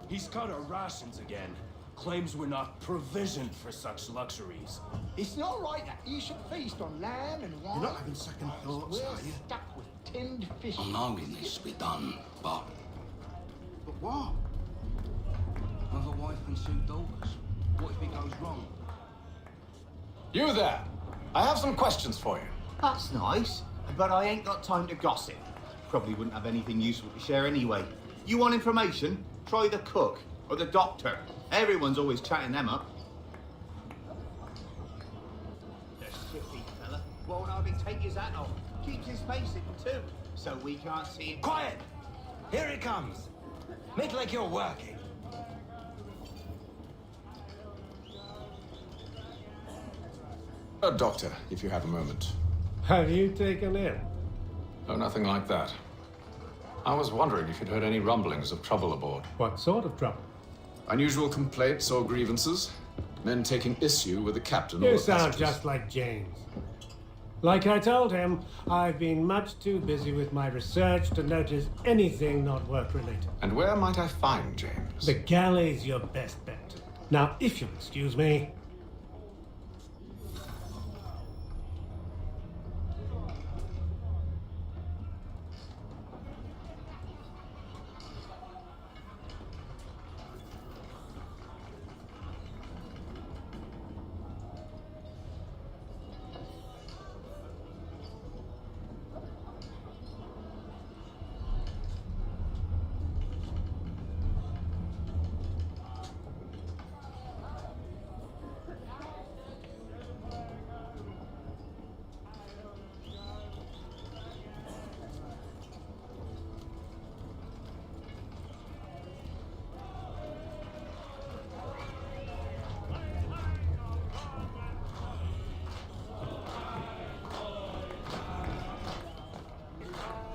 He's cut our rations again. Claims we're not provisioned for such luxuries. It's not right that you should feast on lamb and wine. You're not having second thoughts, We're are you? stuck with tinned fish. I know it needs to be done, but But what? I've a wife and 2 daughters. What if it goes wrong? You there! I have some questions for you. That's nice, but I ain't got time to gossip. Probably wouldn't have anything useful to share anyway. You want information? Try the cook or the doctor. Everyone's always chatting them up. The shifty fella won't hardly take his hat off. Keeps his face hidden too, so we can't see it. Quiet! Here it comes. Make like you're working. Doctor, if you have a moment. Have you taken in? Oh, nothing like that. I was wondering if you'd heard any rumblings of trouble aboard. What sort of trouble? Unusual complaints or grievances? Men taking issue with the captain or You the sound passengers? just like James. Like I told him, I've been much too busy with my research to notice anything not work-related. And where might I find James? The galley's your best bet. Now, if you'll excuse me.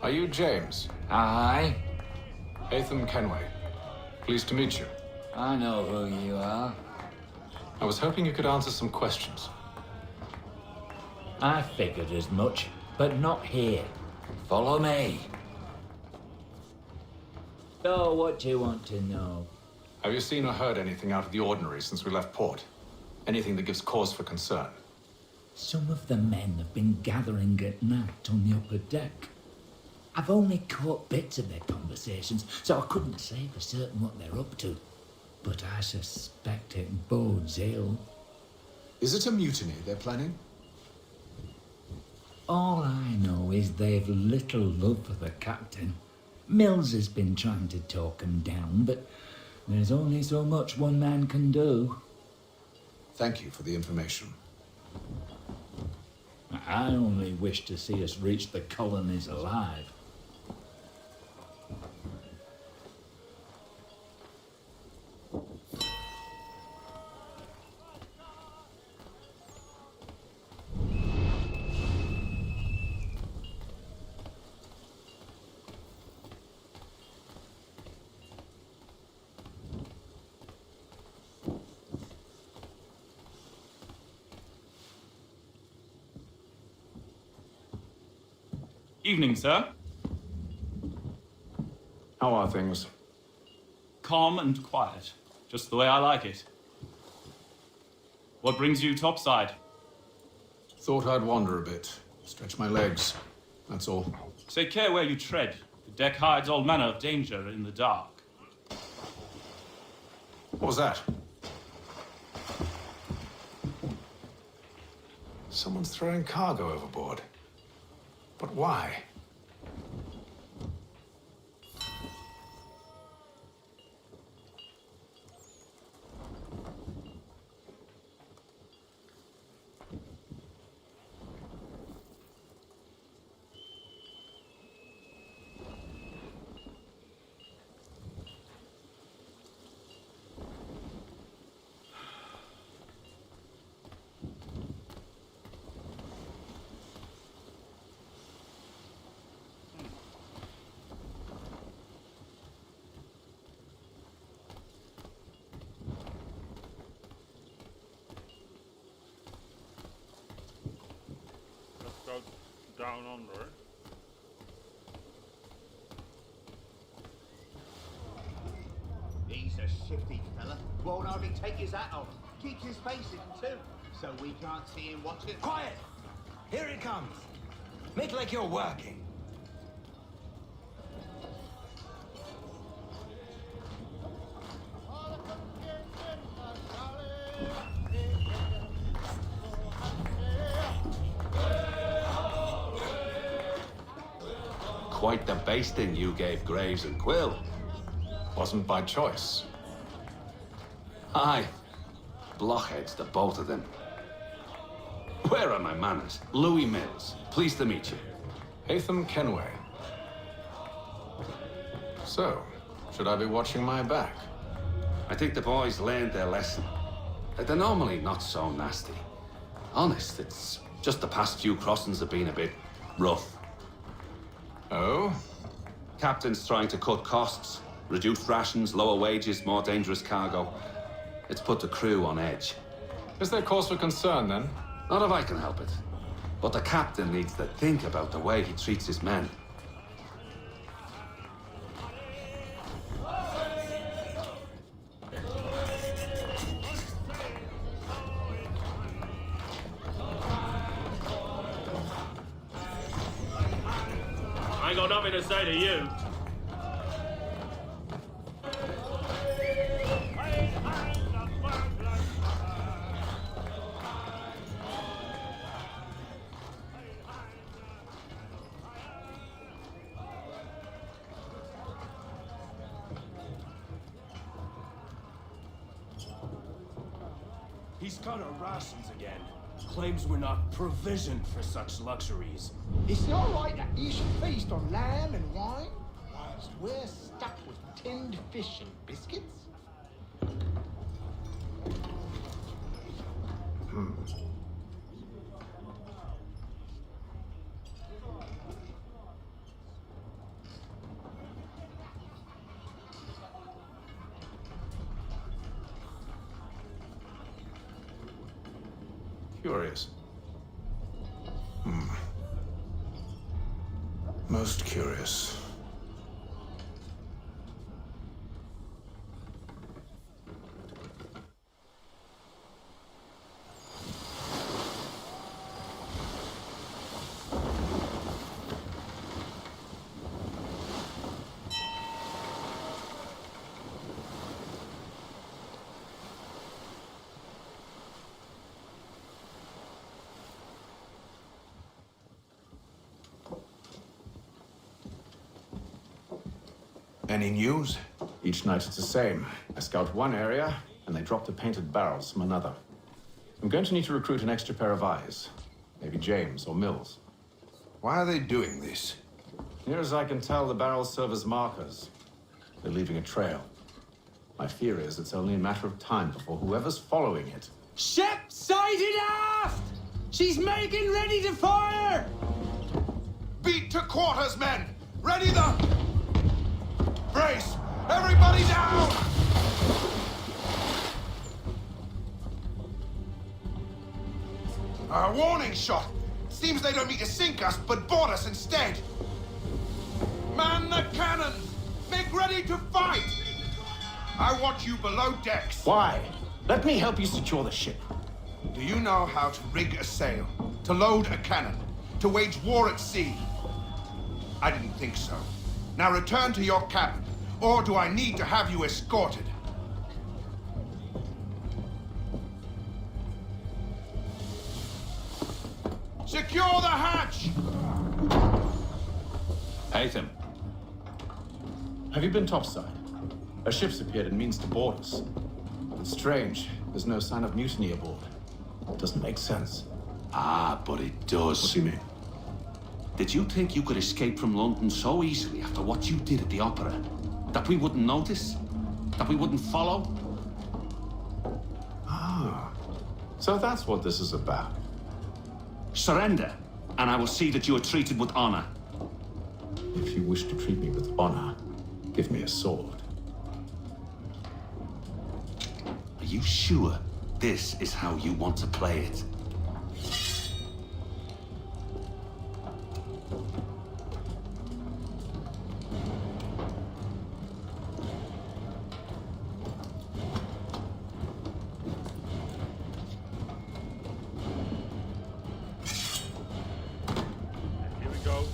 Are you James? Aye. Atham Kenway. Pleased to meet you. I know who you are. I was hoping you could answer some questions. I figured as much, but not here. Follow me. So, what do you want to know? Have you seen or heard anything out of the ordinary since we left port? Anything that gives cause for concern? Some of the men have been gathering at night on the upper deck. I've only caught bits of their conversations, so I couldn't say for certain what they're up to. But I suspect it bodes ill. Is it a mutiny they're planning? All I know is they've little love for the captain. Mills has been trying to talk him down, but there's only so much one man can do. Thank you for the information. I only wish to see us reach the colonies alive. Evening, sir. How are things? Calm and quiet. Just the way I like it. What brings you topside? Thought I'd wander a bit. Stretch my legs. That's all. Take care where you tread. The deck hides all manner of danger in the dark. What was that? Someone's throwing cargo overboard. But why? Down under. He's a shifty fella. Won't hardly take his hat off. Keeps his face hidden too, so we can't see him watching. Quiet! Here he comes. Make like you're working. Quite the basting you gave Graves and Quill. Wasn't by choice. Aye. Blockheads, the both of them. Where are my manners? Louis Mills. Pleased to meet you. Hatham Kenway. So, should I be watching my back? I think the boys learned their lesson. They're normally not so nasty. Honest, it's just the past few crossings have been a bit rough. Oh? Captain's trying to cut costs. Reduced rations, lower wages, more dangerous cargo. It's put the crew on edge. Is there cause for concern, then? Not if I can help it. But the captain needs to think about the way he treats his men. I ain't got nothing to say to you. He's cut our rations again. Claims we're not provisioned for such luxuries. It's not right that you should feast on lamb and wine, whilst we're stuck with tinned fish and biscuits. Curious. Most curious. Any news? Each night it's the same. I scout one area, and they drop the painted barrels from another. I'm going to need to recruit an extra pair of eyes. Maybe James or Mills. Why are they doing this? Near as I can tell, the barrels serve as markers. They're leaving a trail. My fear is it's only a matter of time before whoever's following it. Ship sighted aft! She's making ready to fire! Beat to quarters, men! Ready the... Brace! Everybody down! A warning shot! Seems they don't mean to sink us, but board us instead! Man the cannons! Make ready to fight! I want you below decks. Why? Let me help you secure the ship. Do you know how to rig a sail? To load a cannon? To wage war at sea? I didn't think so. Now return to your cabin, or do I need to have you escorted? Secure the hatch! Haytham. Have you been topside? A ship's appeared and means to board us. It's strange. There's no sign of mutiny aboard. It doesn't make sense. Ah, but it does. What do you mean? Did you think you could escape from London so easily after what you did at the opera? That we wouldn't notice? That we wouldn't follow? Ah. So that's what this is about. Surrender, and I will see that you are treated with honor. If you wish to treat me with honor, give me a sword. Are you sure this is how you want to play it? Here we go.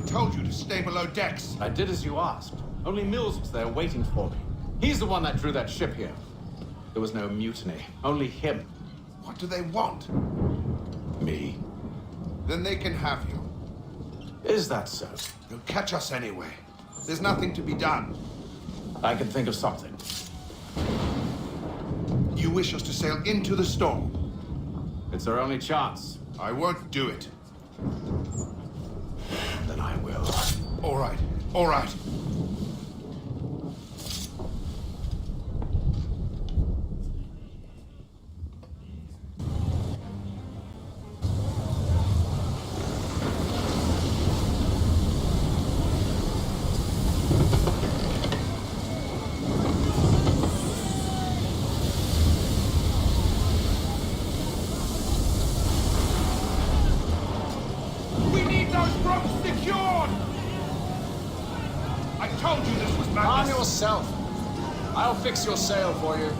Told you to stay below decks. I did as you asked. Only Mills was there waiting for me. He's the one that drew that ship here. There was no mutiny, only him. What do they want? Me. Then they can have you. Is that so? They'll catch us anyway. There's nothing to be done. I can think of something. You wish us to sail into the storm? It's our only chance. I won't do it. Then I will. All right, all right. We need those ropes secured! told you this was Calm madness. yourself. I'll fix your sail for you.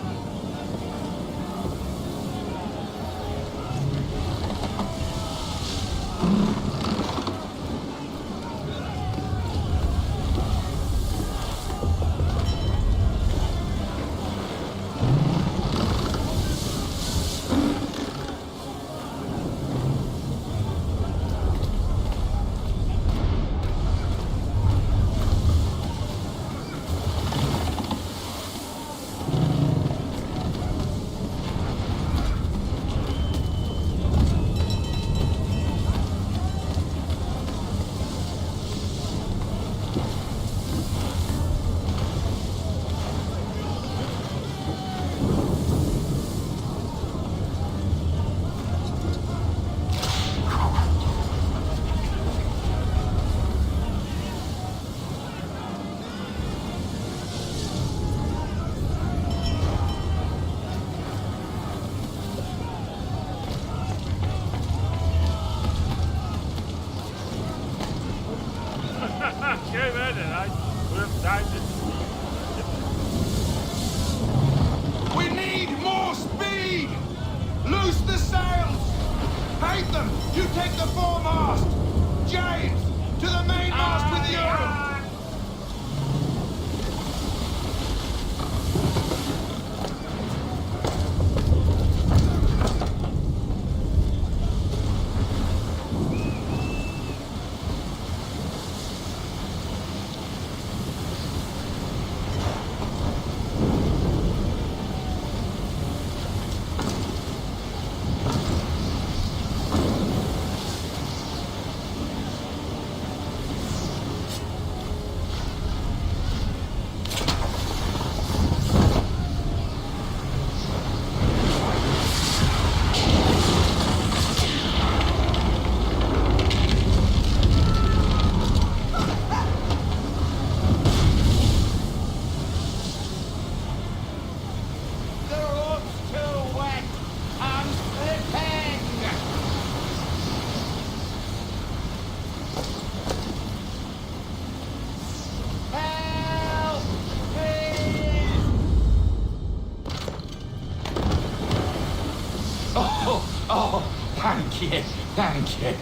Came in and I would have died We need more speed! Loose the sails! Paint them! You take the foremast! James, to the mainmast with you! Oh, thank you, thank you.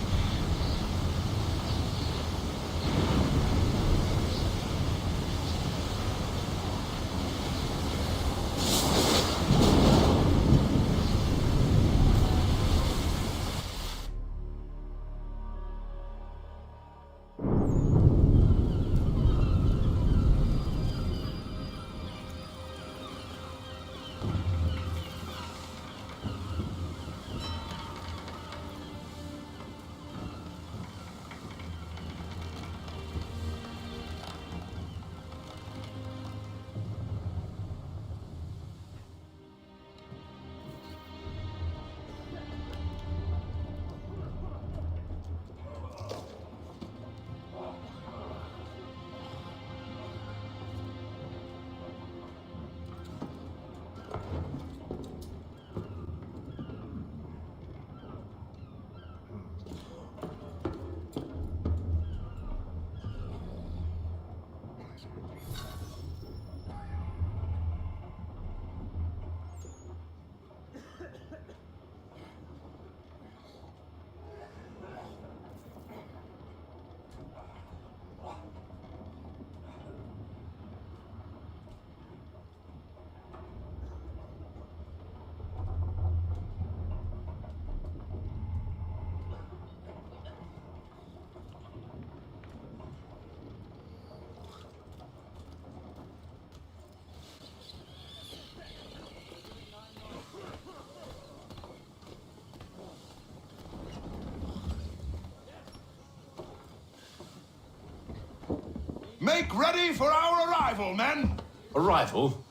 Make ready for our arrival, men! Arrival?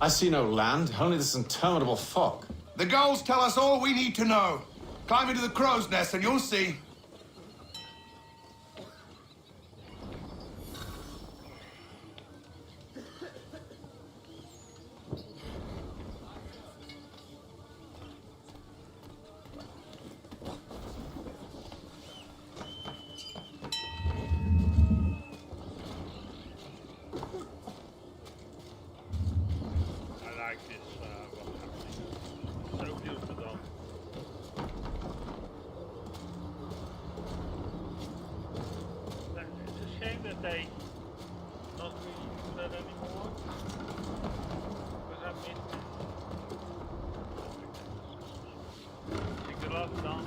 I see no land, only this interminable fog. The gulls tell us all we need to know. Climb into the crow's nest and you'll see. that they not really do that anymore. Because I missed it. The glove down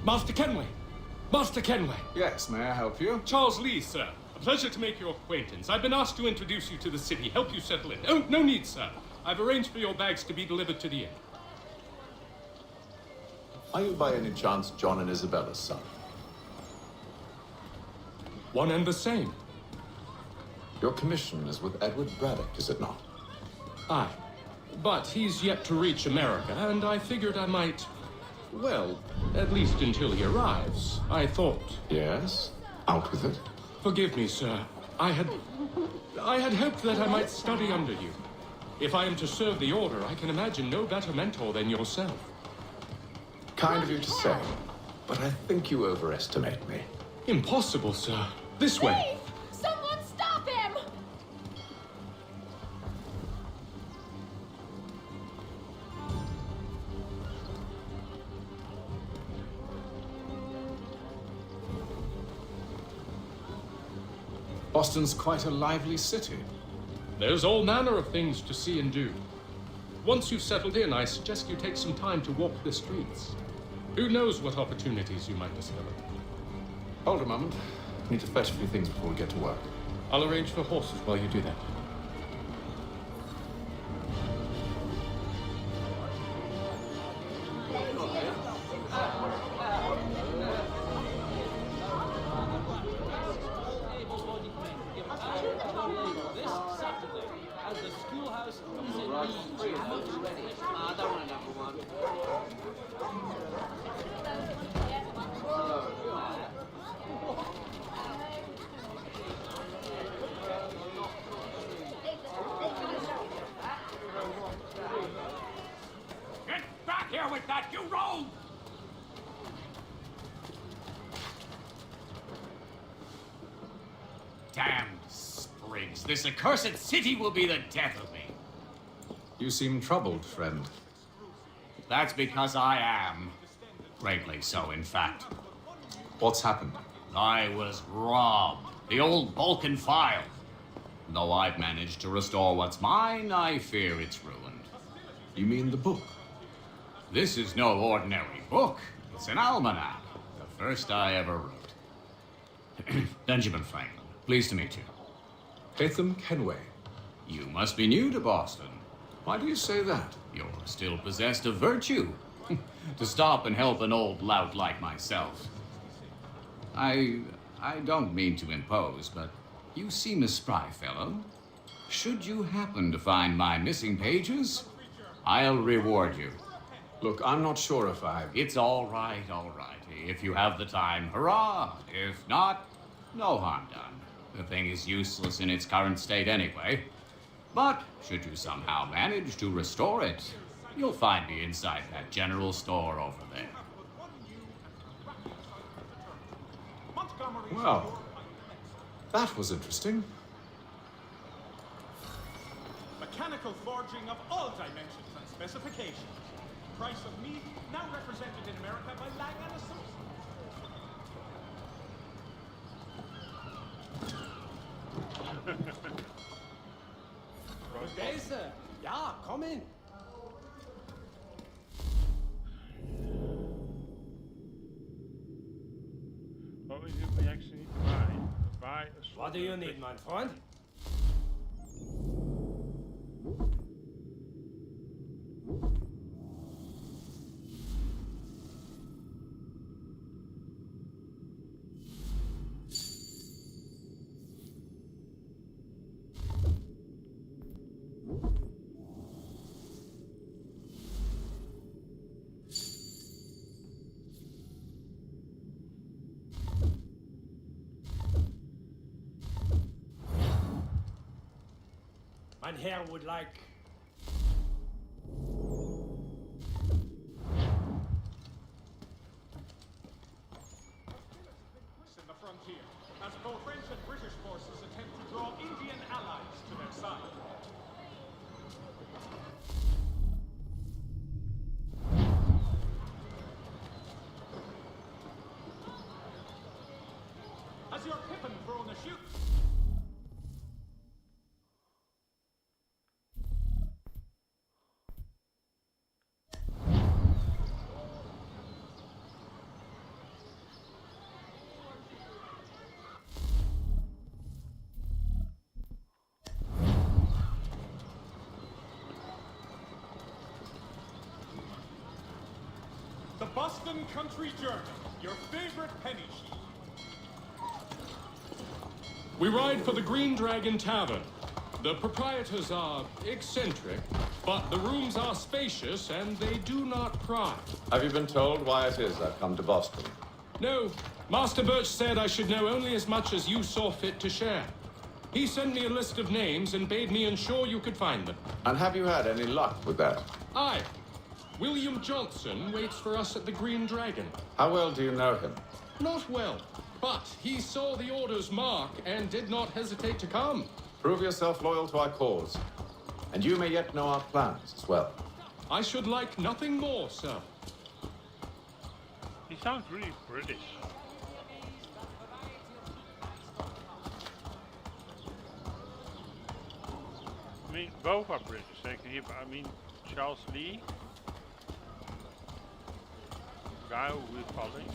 Master Kenway! Master Kenway! Yes, may I help you? Charles Lee, sir. A pleasure to make your acquaintance. I've been asked to introduce you to the city, help you settle in. Oh, no need, sir. I've arranged for your bags to be delivered to the inn. Are you by any chance John and Isabella's son? One and the same. Your commission is with Edward Braddock, is it not? Aye. But he's yet to reach America, and I figured I might... Well, at least until he arrives, I thought. Yes? Out with it. Forgive me, sir. I had hoped that I might study under you. If I am to serve the Order, I can imagine no better mentor than yourself. Kind of you to say, but I think you overestimate me. Impossible, sir. This way. Someone stop him! Boston's quite a lively city. There's all manner of things to see and do. Once you've settled in, I suggest you take some time to walk the streets. Who knows what opportunities you might discover. Hold a moment. I need to fetch a few things before we get to work. I'll arrange for horses while you do that. Get back here with that, you rogue! Damned sprigs. This accursed city will be the death of me. You seem troubled, friend. That's because I am. Greatly so, in fact. What's happened? I was robbed. The old Balkan file. Though I've managed to restore what's mine, I fear it's ruined. You mean the book? This is no ordinary book. It's an almanac. The first I ever wrote. Benjamin Franklin, pleased to meet you. Hatham Kenway. You must be new to Boston. Why do you say that? You're still possessed of virtue. To stop and help an old lout like myself. I don't mean to impose, but you seem a spry fellow. Should you happen to find my missing pages, I'll reward you. Look, I'm not sure if It's all right, all right. If you have the time, hurrah! If not, no harm done. The thing is useless in its current state anyway. But should you somehow manage to restore it, you'll find me inside that general store over there. Well, that was interesting. Mechanical forging of all dimensions and specifications. Price of meat now represented in America by Lang & Associates. Good day, sir. Ja, komm in. What do we actually need to buy? Buy a sword. What do you need, my friend? Mein Herr would like... In the frontier, as both French and British forces attempt to draw Indian allies to their side. Has your Pippin thrown a shoot? The Boston Country Journal, your favorite penny sheet. We ride for the Green Dragon Tavern. The proprietors are eccentric, but the rooms are spacious and they do not pry. Have you been told why it is I've come to Boston? No, Master Birch said I should know only as much as you saw fit to share. He sent me a list of names and bade me ensure you could find them. And have you had any luck with that? Aye. William Johnson waits for us at the Green Dragon. How well do you know him? Not well, but he saw the order's mark and did not hesitate to come. Prove yourself loyal to our cause. And you may yet know our plans as well. I should like nothing more, sir. He sounds really British. I mean, both are British. I mean, Charles Lee, guy who we're following.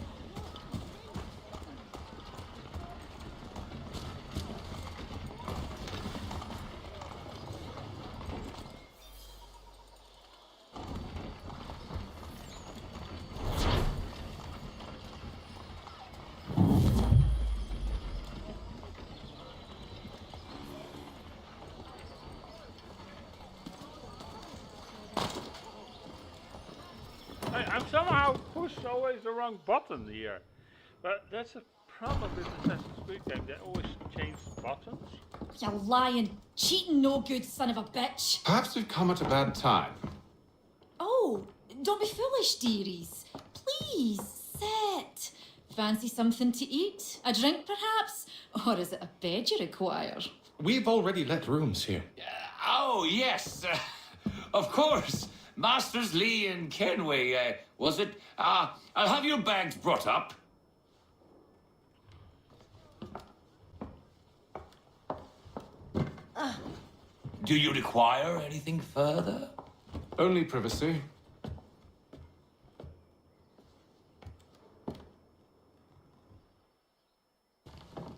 I'm somehow pushed always the wrong button here. But that's a problem with Assassin's Creed game. They always change buttons. You lying, cheating, no good son of a bitch. Perhaps we've come at a bad time. Oh, don't be foolish, dearies. Please, sit. Fancy something to eat? A drink, perhaps? Or is it a bed you require? We've already let rooms here. Oh, yes. Of course. Masters Lee and Kenway, was it? I'll have your bags brought up. Do you require anything further? Only privacy.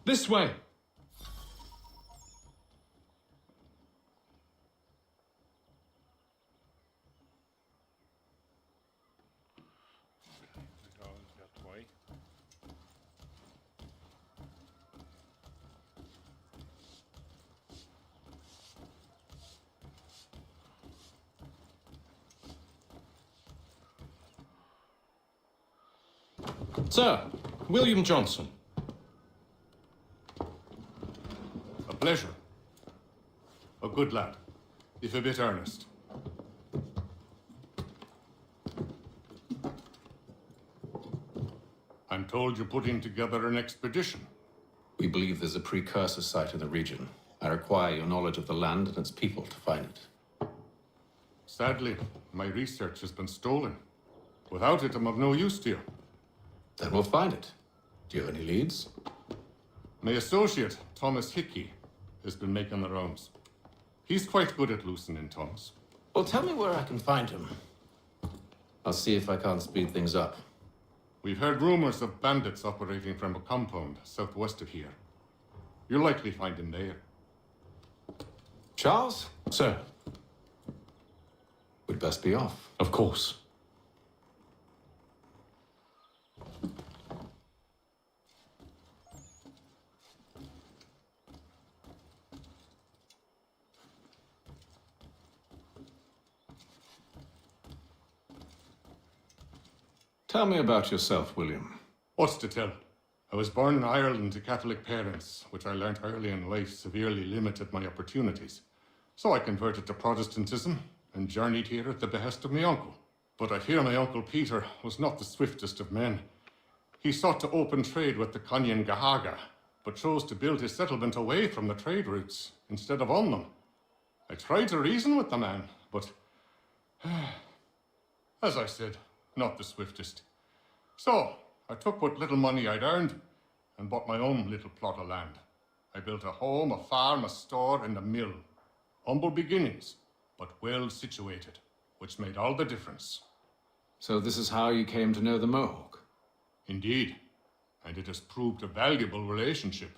This way. Sir, William Johnson. A pleasure. A good lad, if a bit earnest. I'm told you're putting together an expedition. We believe there's a precursor site in the region. I require your knowledge of the land and its people to find it. Sadly, my research has been stolen. Without it, I'm of no use to you. Then we'll find it. Do you have any leads? My associate, Thomas Hickey, has been making the rounds. He's quite good at loosening tongues. Well, tell me where I can find him. I'll see if I can't speed things up. We've heard rumors of bandits operating from a compound southwest of here. You'll likely find him there. Charles? Sir. We'd best be off. Of course. Tell me about yourself, William. What's to tell? I was born in Ireland to Catholic parents, which I learnt early in life severely limited my opportunities. So I converted to Protestantism and journeyed here at the behest of my uncle. But I fear my uncle Peter was not the swiftest of men. He sought to open trade with the Conyan Gahaga, but chose to build his settlement away from the trade routes instead of on them. I tried to reason with the man, but as I said, not the swiftest. So I took what little money I'd earned and bought my own little plot of land. I built a home, a farm, a store, and a mill. Humble beginnings, but well situated, which made all the difference. So this is how you came to know the Mohawk? Indeed, and it has proved a valuable relationship.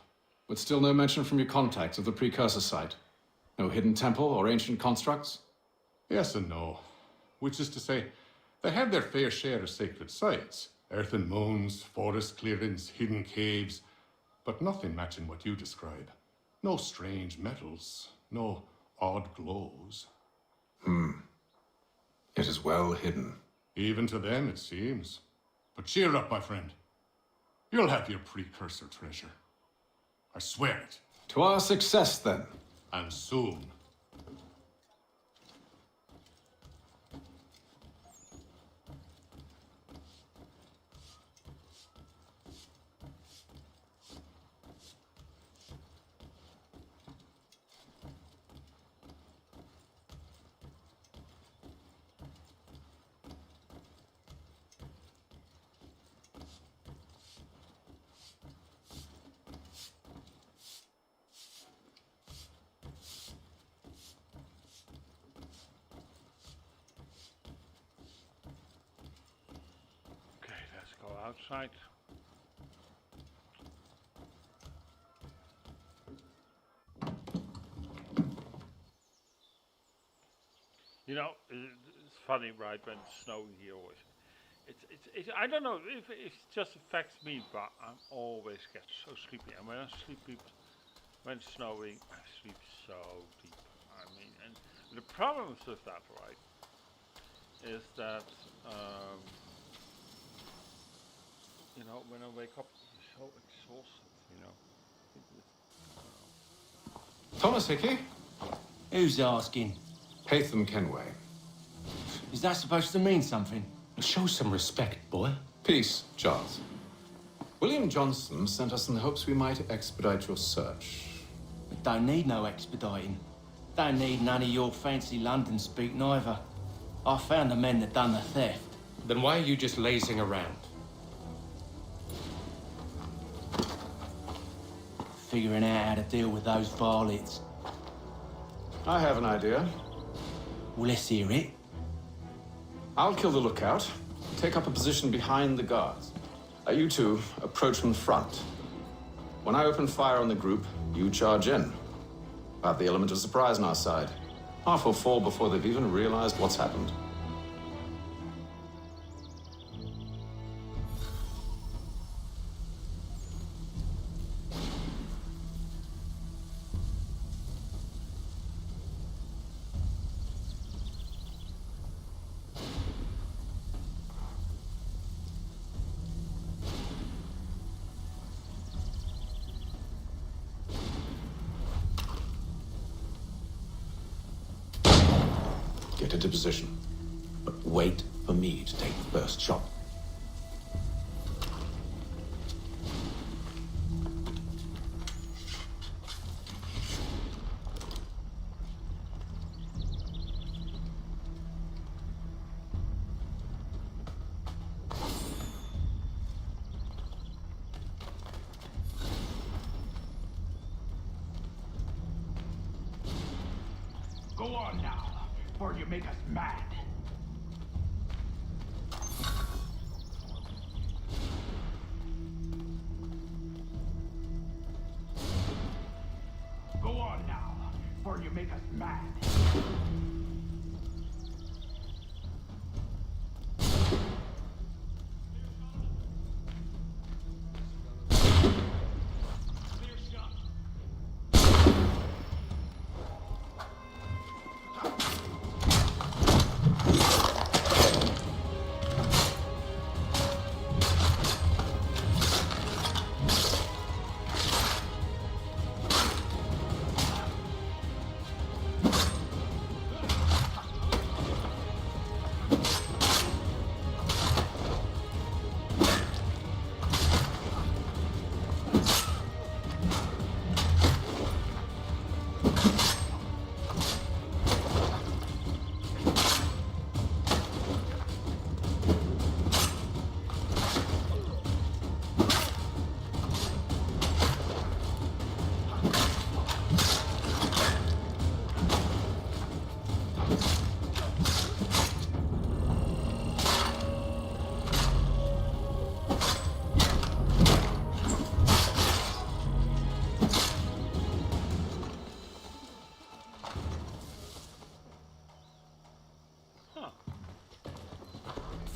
But still no mention from your contacts of the precursor site? No hidden temple or ancient constructs? Yes and no. Which is to say, they have their fair share of sacred sites. Earthen mounds, forest clearings, hidden caves, but nothing matching what you describe. No strange metals, no odd glows. It is well hidden. Even to them, it seems. But cheer up, my friend. You'll have your precursor treasure. I swear it. To our success, then. And soon. Outside. You know, it's funny, right? When it's snowing here, always. It's I don't know if it just affects me, but I always get so sleepy. And when I sleep, when it's snowing, I sleep so deep. I mean, and the problem with that, right, is that. You know, when I wake up, I'm so exhausted, you know. Thomas Hickey? Who's asking? Haytham Kenway. Is that supposed to mean something? Show some respect, boy. Peace, Charles. William Johnson sent us in the hopes we might expedite your search. We don't need no expediting. Don't need none of your fancy London speak neither. I found the men that done the theft. Then why are you just lazing around? Figuring out how to deal with those varlets. I have an idea. Well, let's hear it. I'll kill the lookout, take up a position behind the guards. You two approach from the front. When I open fire on the group, you charge in. Have the element of surprise on our side. Half will fall before they've even realized what's happened. Get into position, but wait for me to take the first shot. Go on now, before you make us mad.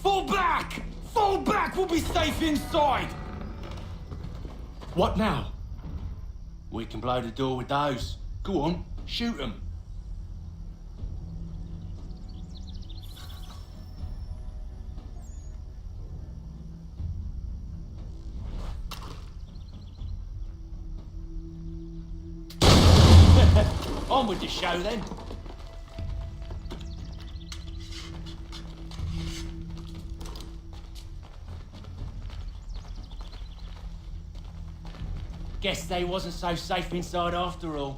Fall back! Fall back! We'll be safe inside! What now? We can blow the door with those. Go on, shoot them. On with the show then. Guess they wasn't so safe inside after all.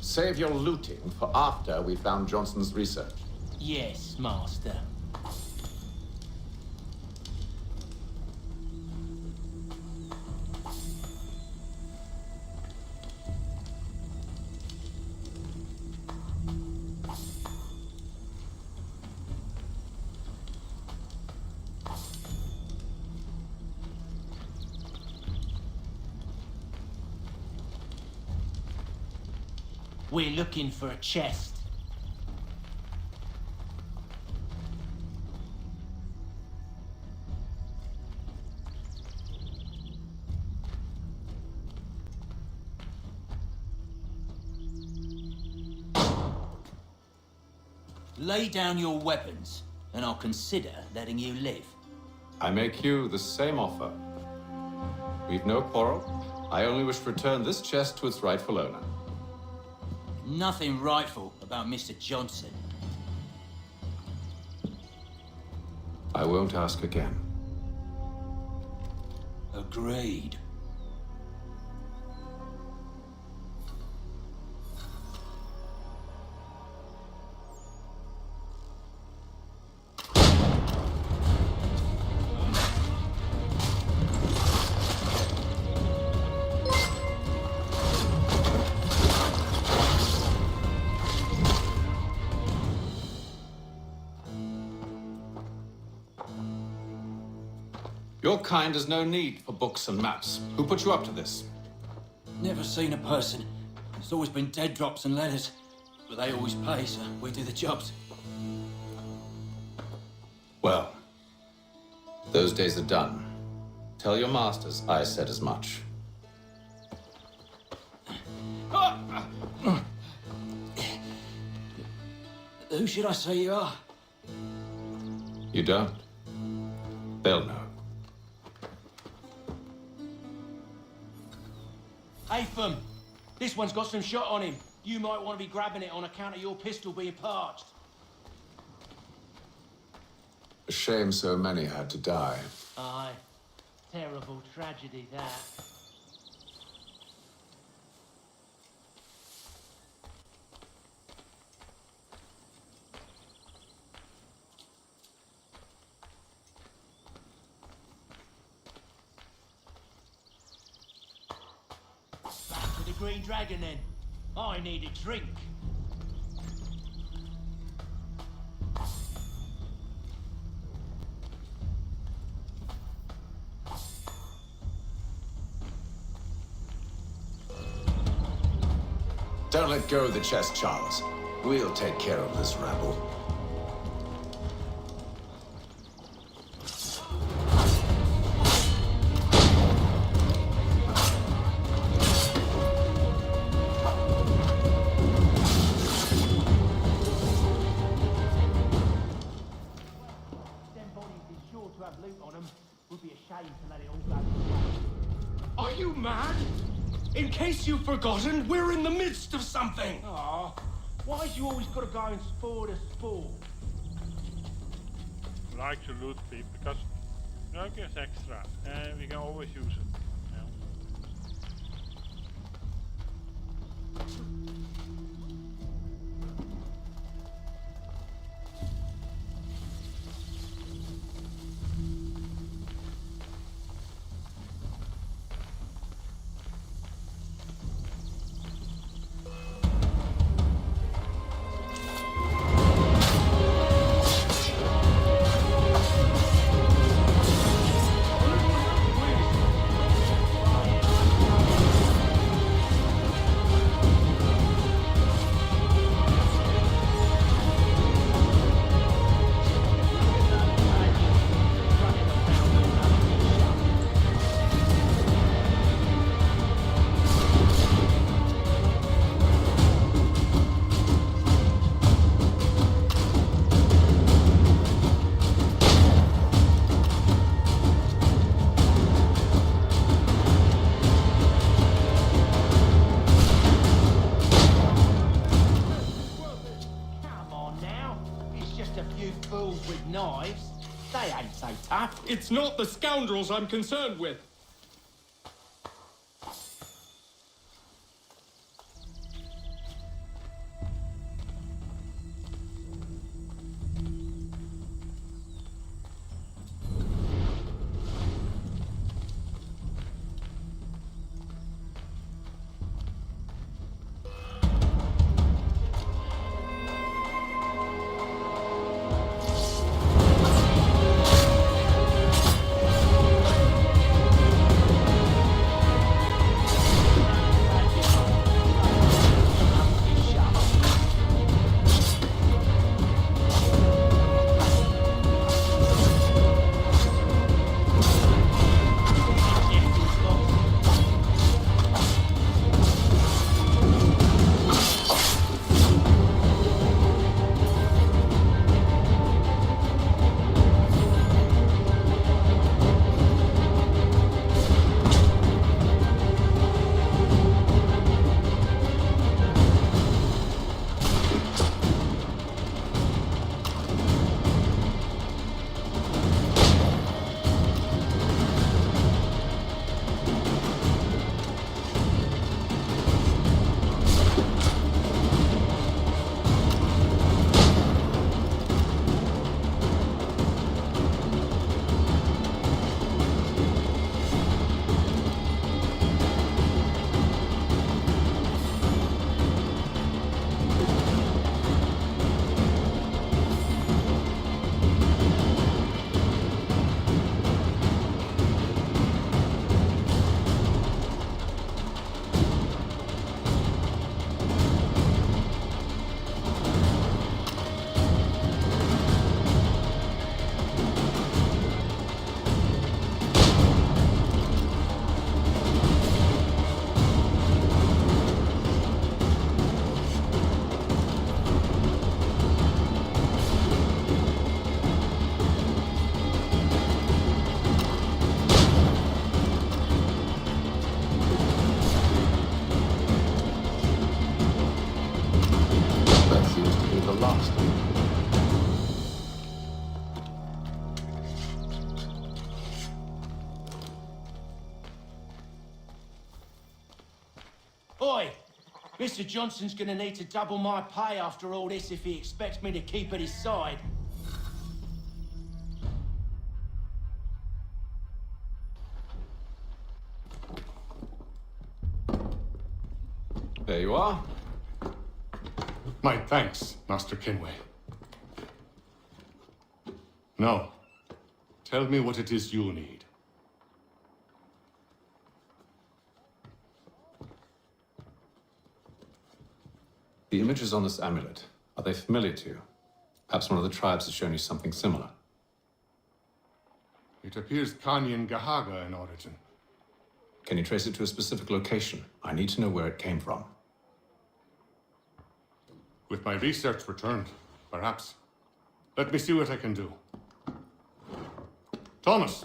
Save your looting for after we found Johnson's research. Yes, Master. We're looking for a chest. Lay down your weapons, and I'll consider letting you live. I make you the same offer. We've no quarrel. I only wish to return this chest to its rightful owner. Nothing rightful about Mr. Johnson. I won't ask again. Agreed. Your kind has no need for books and maps. Who put you up to this? Never seen a person. It's always been dead drops and letters. But they always pay, so we do the jobs. Well, those days are done. Tell your masters I said as much. Who should I say you are? You don't. They'll know. Atham, this one's got some shot on him. You might want to be grabbing it on account of your pistol being parched. A shame so many had to die. Aye. Terrible tragedy, that. Back to the Green Dragon, then. I need a drink. Don't let go of the chest, Charles. We'll take care of this rabble. Are you mad? In case you've forgotten, we're in the midst of something! Aw, why's you always gotta go and spoil the sport? Like to loot people because it gets extra and we can always use it. With knives, they ain't so tough. It's not the scoundrels I'm concerned with. Oi! Mr. Johnson's gonna need to double my pay after all this if he expects me to keep at his side. There you are. My thanks, Master Kenway. Now, tell me what it is you need. The images on this amulet, are they familiar to you? Perhaps one of the tribes has shown you something similar. It appears Kanyan Gahaga in origin. Can you trace it to a specific location? I need to know where it came from. With my research returned, perhaps. Let me see what I can do. Thomas!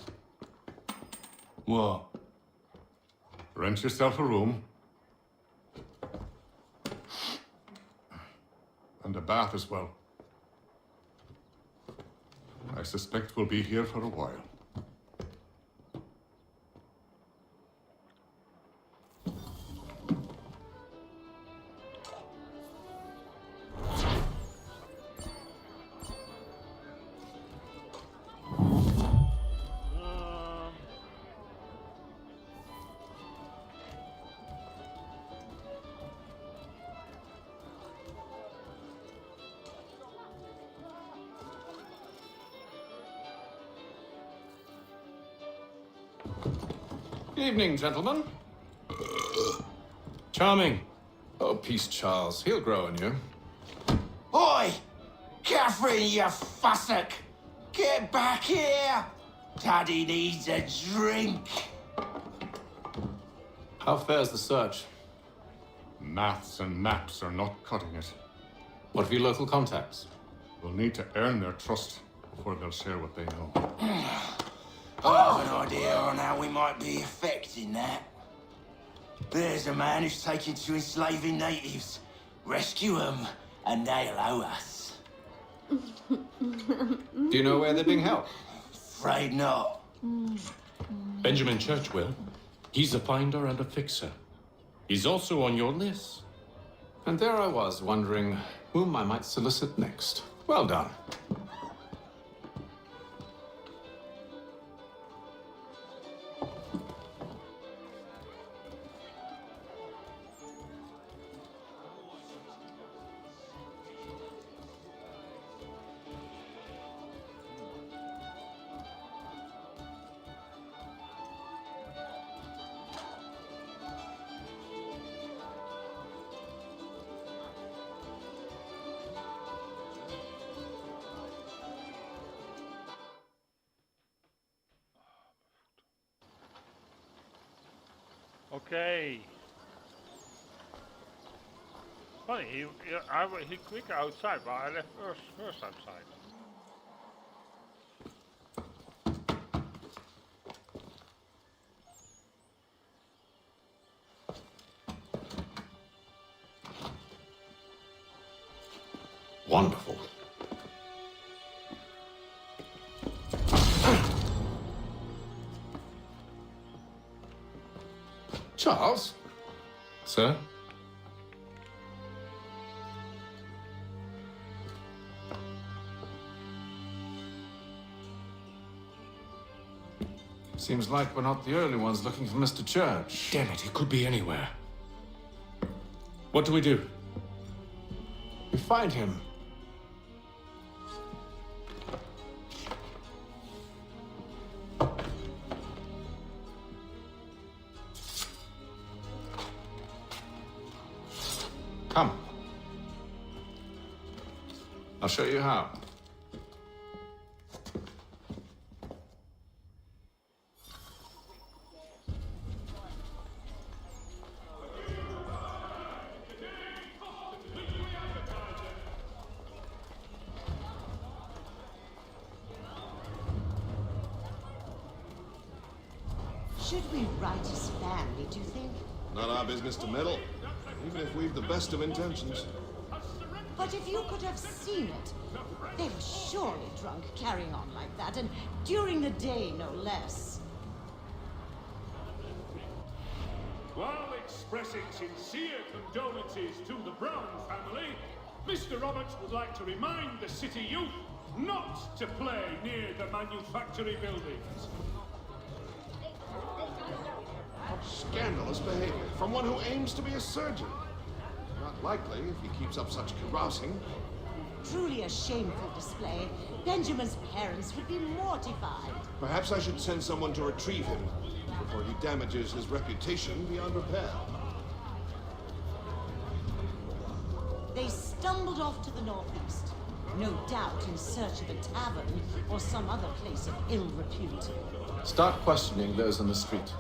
What? Rent yourself a room. And a bath as well. I suspect we'll be here for a while. Evening, gentlemen. Charming. Oh, peace, Charles. He'll grow on you. Oi! Catherine, you fussock! Get back here! Daddy needs a drink! How fares the search? Maths and maps are not cutting it. What of your local contacts? We'll need to earn their trust before they'll share what they know. I have an idea on how we might be affecting that. There's a man who's taken to enslaving natives. Rescue them, and they'll owe us. Do you know where they're being held? Afraid not. Benjamin Churchwell. He's a finder and a fixer. He's also on your list. And there I was, wondering whom I might solicit next. Well done. Okay. Funny, he quicker outside, but I left first outside. Wonderful. Charles? Sir? Seems like we're not the only ones looking for Mr. Church. Damn it, he could be anywhere. What do we do? We find him. Come. I'll show you how. Should we write his family, do you think? Not our business to meddle, even if we've the best of intentions. But if you could have seen it, they were surely drunk carrying on like that, and during the day, no less. While expressing sincere condolences to the Brown family, Mr. Roberts would like to remind the city youth not to play near the manufactory buildings. Scandalous behavior from one who aims to be a surgeon. Not likely if he keeps up such carousing. Truly a shameful display. Benjamin's parents would be mortified. Perhaps I should send someone to retrieve him before he damages his reputation beyond repair. They stumbled off to the northeast. No doubt in search of a tavern or some other place of ill repute. Start questioning those on the street.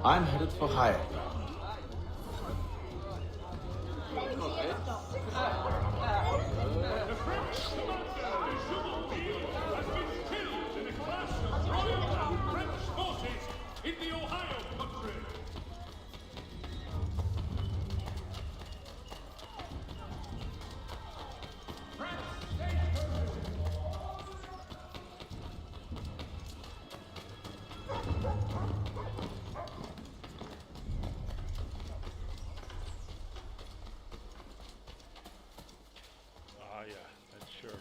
I'm headed for hire. In the Ohio country. Ah, yeah, that church.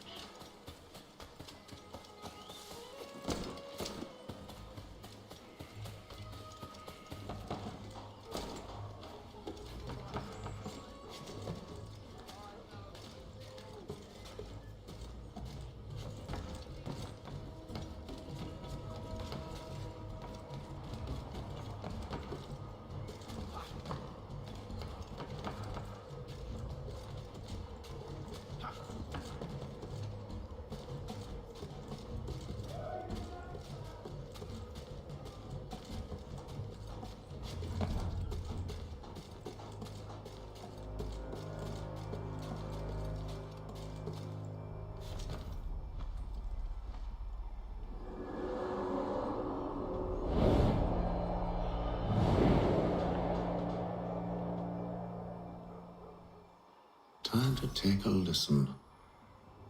Time to take a listen.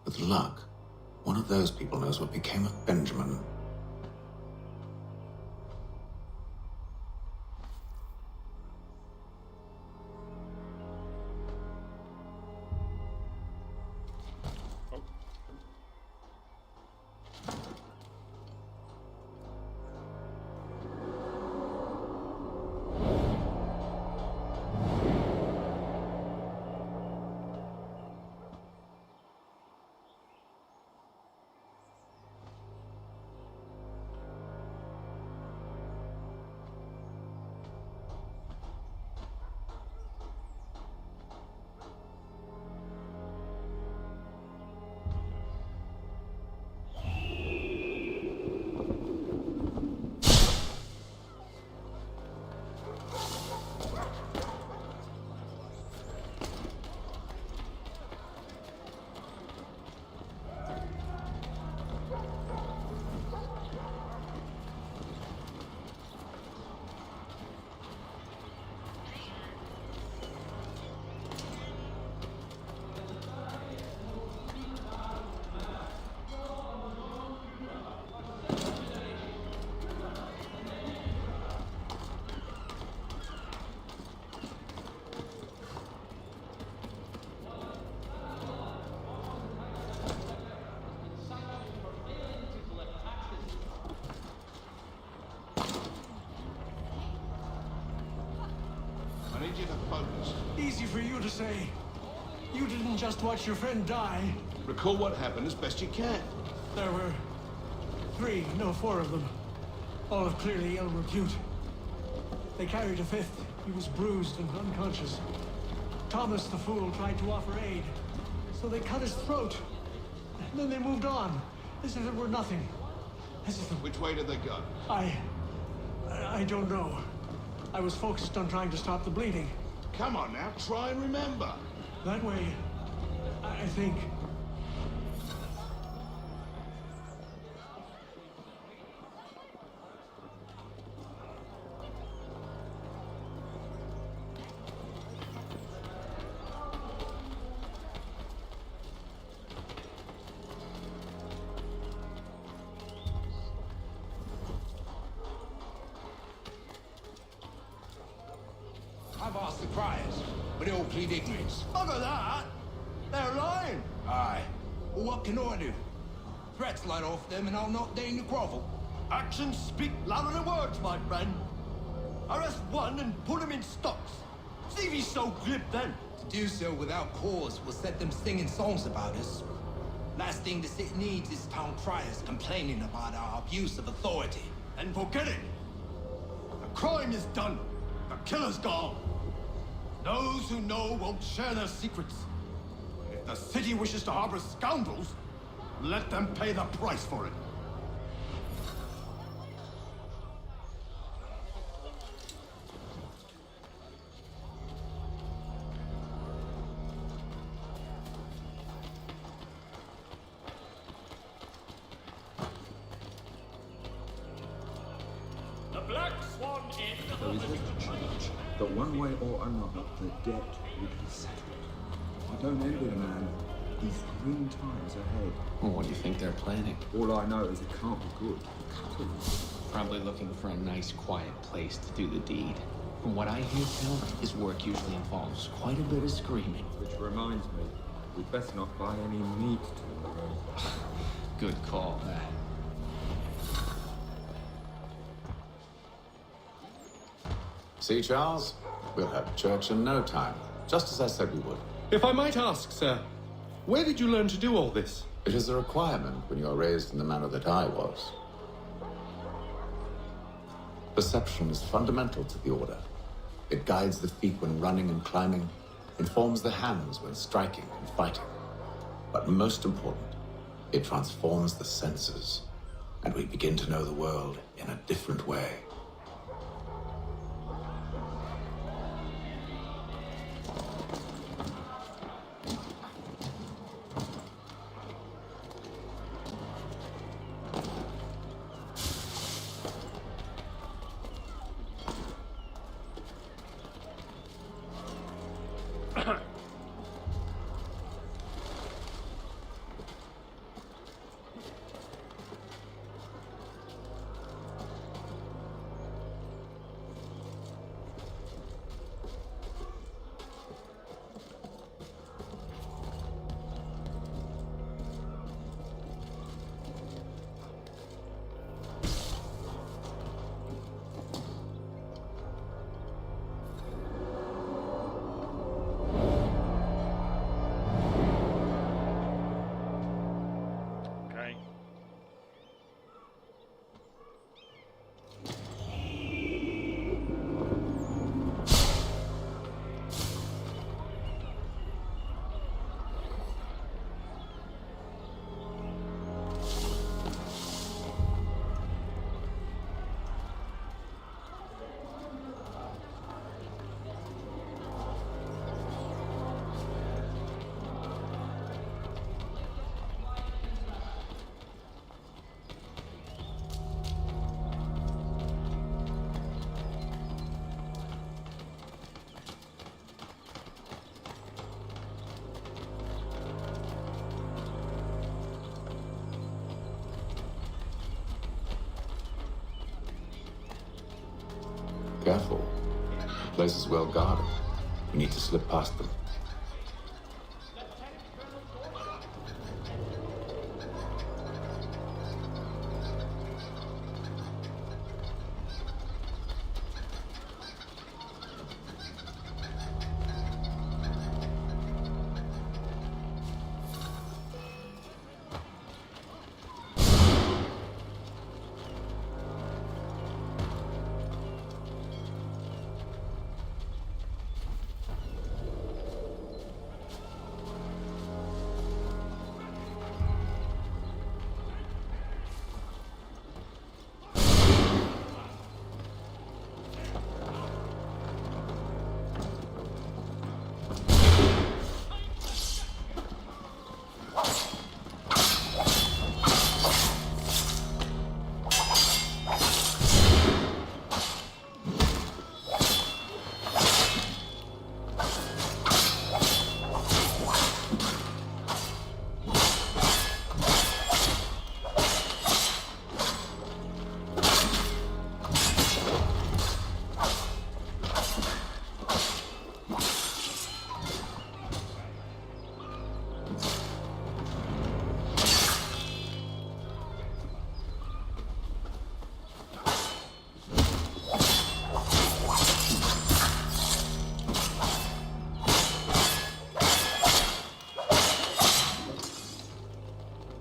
With luck, one of those people knows what became of Benjamin. I need you to focus. Easy for you to say. You didn't just watch your friend die. Recall what happened as best you can. There were 4 of them. All of clearly ill repute. They carried a 5th. He was bruised and unconscious. Thomas the Fool tried to offer aid, so they cut his throat. And then they moved on, as if it were nothing. As if... Which way did they go? I don't know. I was focused on trying to stop the bleeding. Come on now, try and remember. That way, I think... I've asked the criers, but they all plead ignorance. Bugger that! They're lying! Aye. Well, what can I do? Threats light off them and I'll not deign to grovel. Actions speak louder than words, my friend. Arrest one and put him in stocks. See if he's so glib then. To do so without cause will set them singing songs about us. Last thing the city needs is town criers complaining about our abuse of authority. And forget it. The crime is done. The killer's gone. Those who know won't share their secrets. If The city wishes to harbor scoundrels. Let them pay the price for it. The Black Swan Inn. There is little change, but one way or another, the debt will be settled. I don't envy the man. He's grim times ahead. Well, what do you think they're planning? All I know is it can't be good. Probably looking for a nice, quiet place to do the deed. From what I hear, Phil, his work usually involves quite a bit of screaming. Which reminds me, we'd better not buy any meat tomorrow. Good call, that. See, Charles? We'll have church in no time, just as I said we would. If I might ask, sir, where did you learn to do all this? It is a requirement when you are raised in the manner that I was. Perception is fundamental to the Order. It guides the feet when running and climbing, informs the hands when striking and fighting. But most important, it transforms the senses, and we begin to know the world in a different way. Careful. The place is well guarded. We need to slip past them.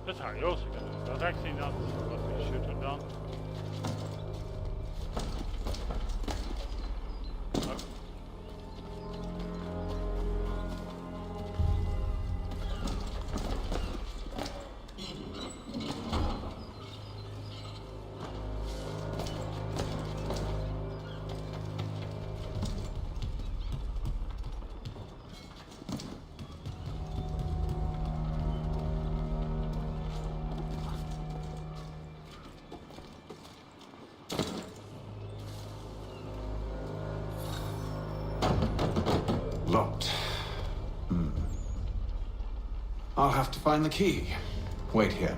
That's how you also can do it. That's actually not what we should have done. I'll have to find the key. Wait here.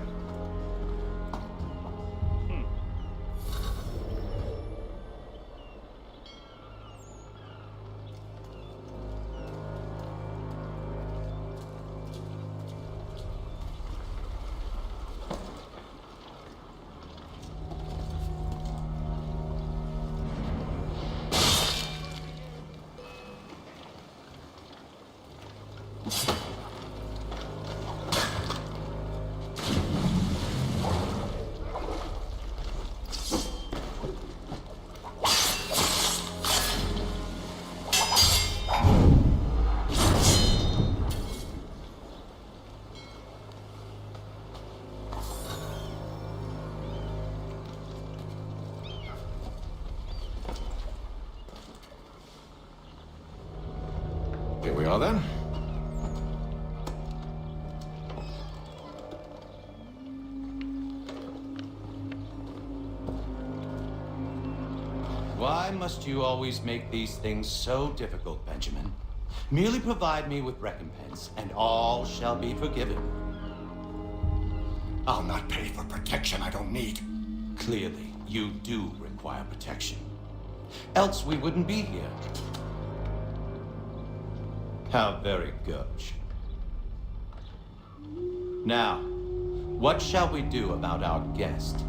Here we are then. Why must you always make these things so difficult, Benjamin? Merely provide me with recompense, and all shall be forgiven. I'll not pay for protection I don't need. Clearly, you do require protection. Else we wouldn't be here. How very gauche. Now, what shall we do about our guest?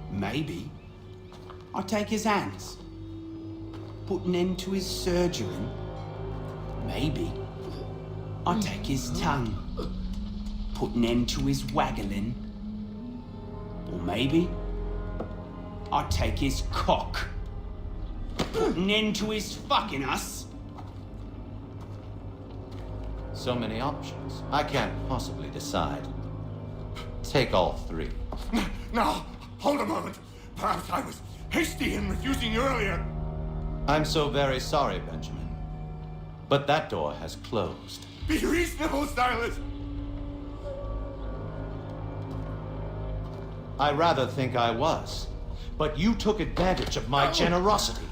Maybe I'll take his hands, put an end to his surgery. Maybe I'll take his tongue, put an end to his waggling. Or maybe I'll take his cock, put an end to his fucking us. So many options. I can't possibly decide. Take all three. No, hold a moment. Perhaps I was hasty in refusing you earlier. I'm so very sorry, Benjamin. But that door has closed. Be reasonable, Silas. I rather think I was. But you took advantage of my generosity.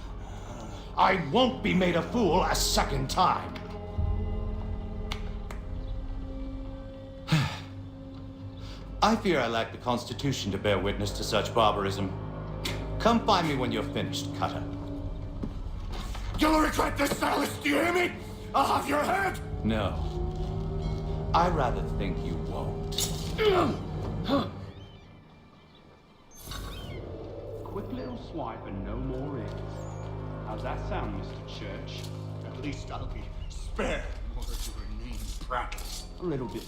I won't be made a fool a second time. I fear I lack the constitution to bear witness to such barbarism. Come find me when you're finished, Cutter. You'll regret this, Silas. Do you hear me? I'll have your head. No. I rather think you won't. Quick little swipe and no more is. How's that sound, Mr. Church? At least I'll be spared in order to remain prattle. A little bit.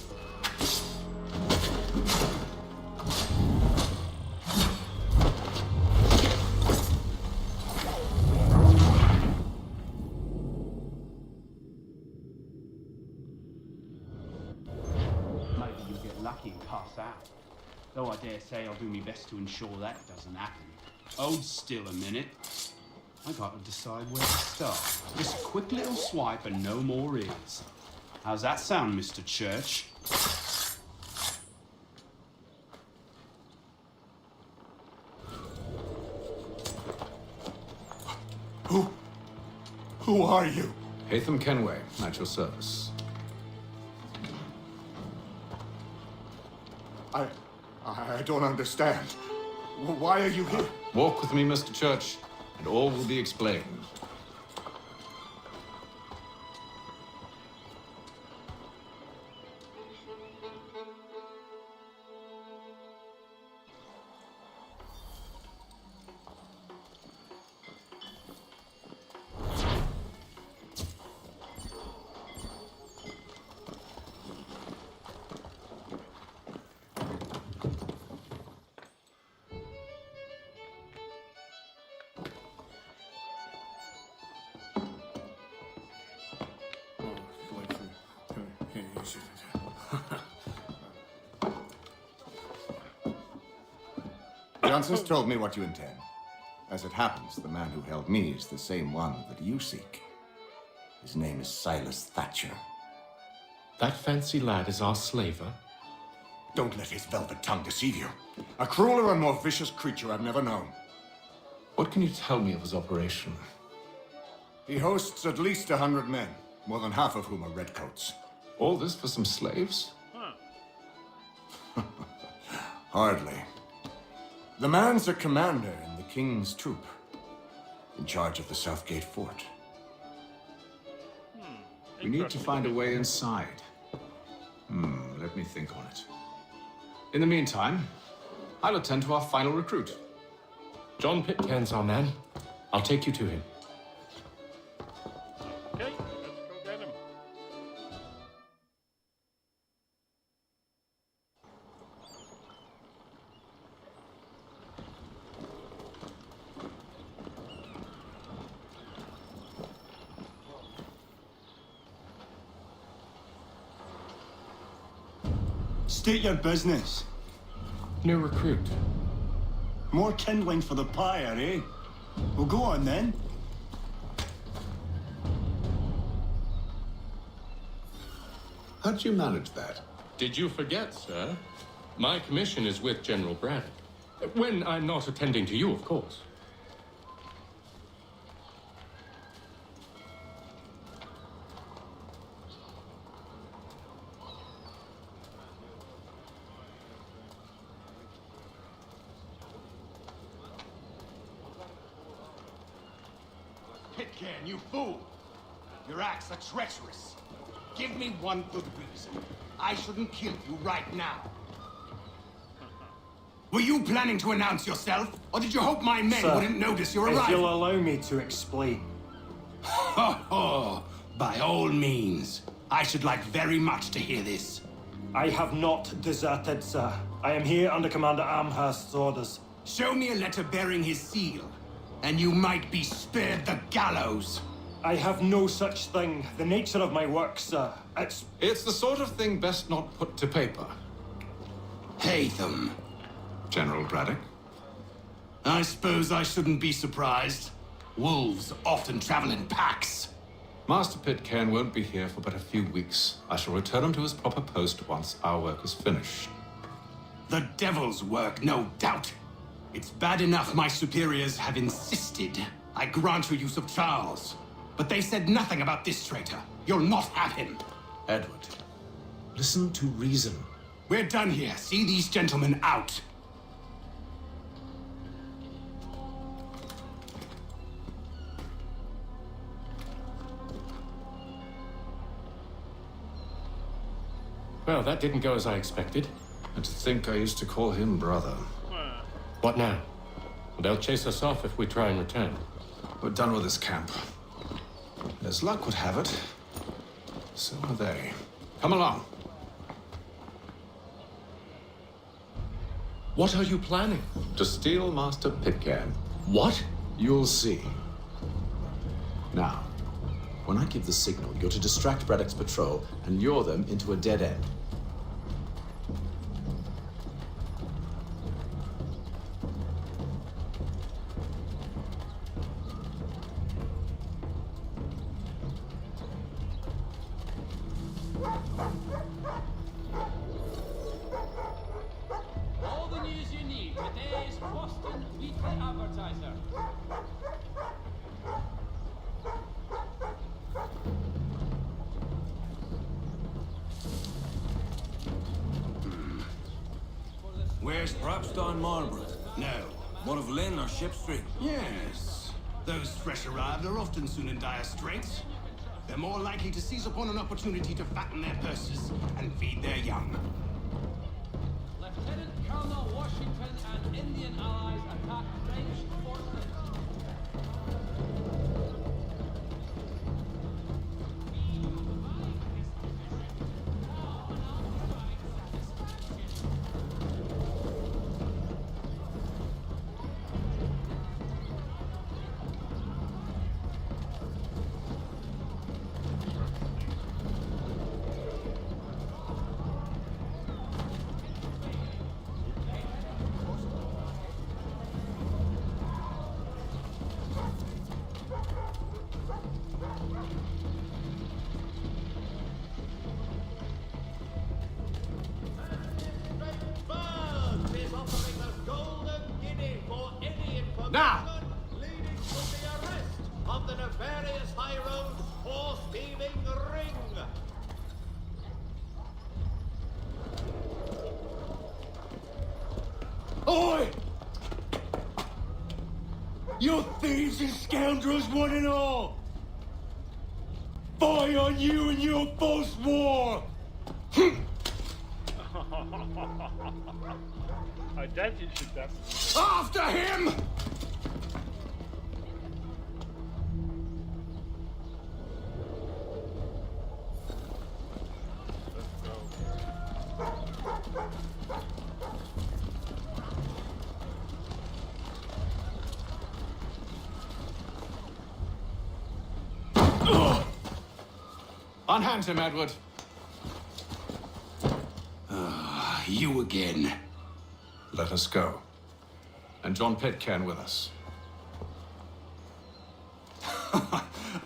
Maybe you'll get lucky and pass out. Though I dare say I'll do my best to ensure that doesn't happen. Hold still a minute. I got to decide where to start. Just a quick little swipe and no more is. How's that sound, Mr. Church? Who are you? Hatham Kenway, at your service. I don't understand. Why are you here? Walk with me, Mr. Church, and all will be explained. Johnson's told me what you intend. As it happens, the man who held me is the same one that you seek. His name is Silas Thatcher. That fancy lad is our slaver? Don't let his velvet tongue deceive you. A crueler and more vicious creature I've never known. What can you tell me of his operation? He hosts at least 100 men, more than half of whom are redcoats. All this for some slaves? Hardly. The man's a commander in the king's troop, in charge of the Southgate fort. We need to find a way inside. Let me think on it. In the meantime, I'll attend to our final recruit. John Pitcairn's our man. I'll take you to him. Okay, let's go get him. State your business. New recruit. More kindling for the pyre, eh? Well, go on then. How did you manage that? Did you forget, sir? My commission is with General Braddock. When I'm not attending to you, of course. Pitcairn, you fool! Your acts are treacherous. Give me one good reason. I shouldn't kill you right now. Were you planning to announce yourself, or did you hope my men wouldn't notice your arrival? If you'll allow me to explain. Ho ho! By all means. I should like very much to hear this. I have not deserted, sir. I am here under Commander Amherst's orders. Show me a letter bearing his seal, and you might be spared the gallows. I have no such thing. The nature of my work, sir, It's the sort of thing best not put to paper. Haytham. General Braddock? I suppose I shouldn't be surprised. Wolves often travel in packs. Master Pitcairn won't be here for but a few weeks. I shall return him to his proper post once our work is finished. The devil's work, no doubt. It's bad enough my superiors have insisted I grant you use of Charles. But they said nothing about this traitor. You'll not have him. Edward, listen to reason. We're done here. See these gentlemen out. Well, that didn't go as I expected. And to think I used to call him brother. What now? They'll chase us off if we try and return. We're done with this camp. As luck would have it, so are they. Come along. What are you planning? To steal Master Pitcairn. What? You'll see. Now, when I give the signal, you're to distract Braddock's patrol and lure them into a dead end. All the news you need. Today's Boston Weekly Advertiser. Where's Propstone Marlborough? No. One of Lynn or Ship Street? Yes. Those fresh arrived are often soon in dire straits. They're more likely to seize upon an opportunity to fatten their purses and feed their young. Lieutenant Colonel Washington and Indian allies attack French forces. Oi! You thieves and scoundrels, one and all! Fie on you and your false war! That you should have. After him! Unhand him, Edward. You again. Let us go. And John Pitcairn with us.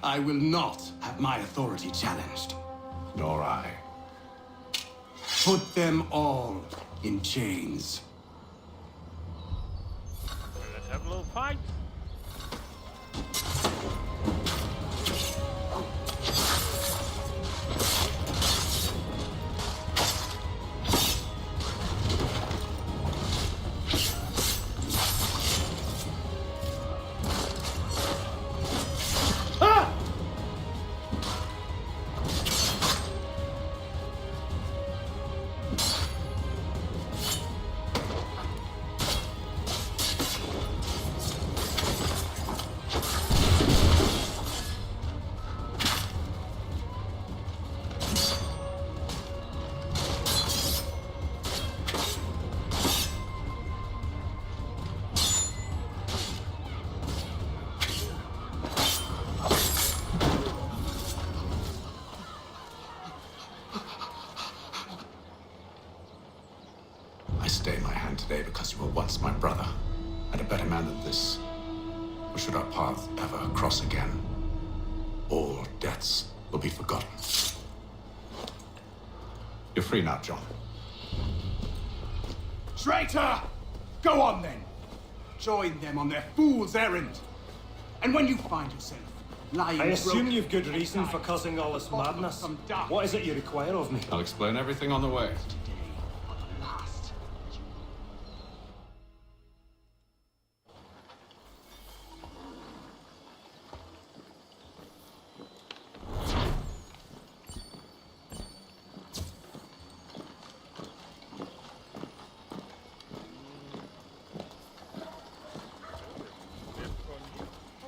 I will not have my authority challenged. Nor I. Put them all in chains. Let's have a little fight. I stay my hand today because you were once my brother, and a better man than this. Or should our paths ever cross again, all debts will be forgotten. You're free now, John. Traitor! Go on then. Join them on their fool's errand. And when you find yourself lying I assume broken you've good reason for causing all this madness. What is it you require of me? I'll explain everything on the way.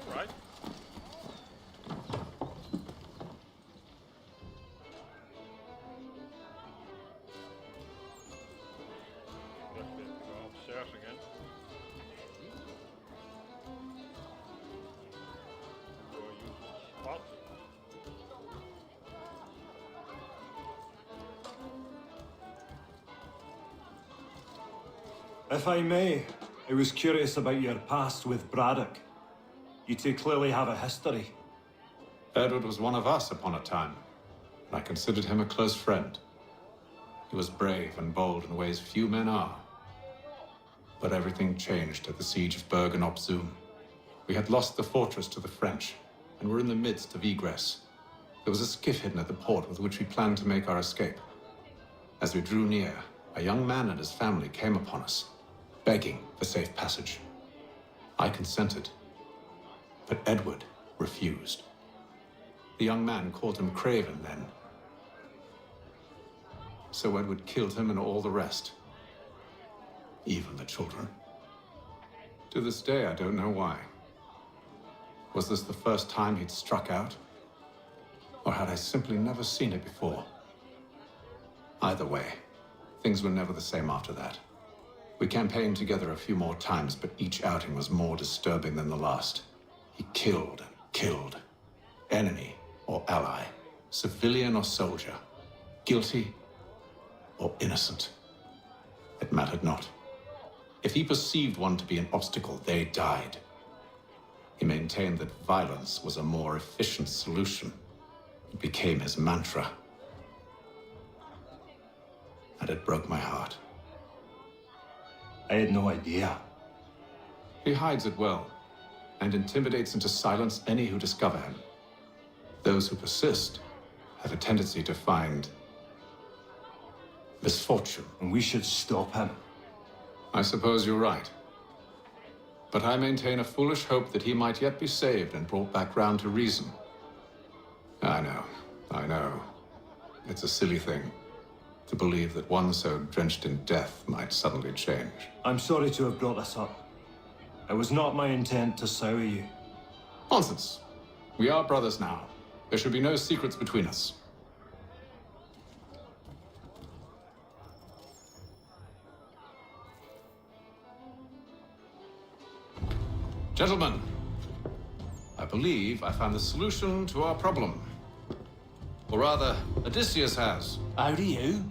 Alright. Guess we have to go upstairs again. Go usual spot. If I may, I was curious about your past with Braddock. You two clearly have a history. Edward was one of us upon a time, and I considered him a close friend. He was brave and bold in ways few men are. But everything changed at the siege of Bergen op Zoom. We had lost the fortress to the French, and were in the midst of egress. There was a skiff hidden at the port with which we planned to make our escape. As we drew near, a young man and his family came upon us, begging for safe passage. I consented, but Edward refused. The young man called him Craven then. So Edward killed him and all the rest, even the children. To this day, I don't know why. Was this the first time he'd struck out? Or had I simply never seen it before? Either way, things were never the same after that. We campaigned together a few more times, but each outing was more disturbing than the last. He killed and killed. Enemy or ally, civilian or soldier, guilty or innocent. It mattered not. If he perceived one to be an obstacle, they died. He maintained that violence was a more efficient solution. It became his mantra. And it broke my heart. I had no idea. He hides it well, and intimidates into silence any who discover him. Those who persist have a tendency to find misfortune. And we should stop him. I suppose you're right. But I maintain a foolish hope that he might yet be saved and brought back round to reason. I know. It's a silly thing to believe that one so drenched in death might suddenly change. I'm sorry to have brought this up. It was not my intent to sour you. Nonsense. We are brothers now. There should be no secrets between us. Gentlemen, I believe I found the solution to our problem. Or rather, Odysseus has. How do you?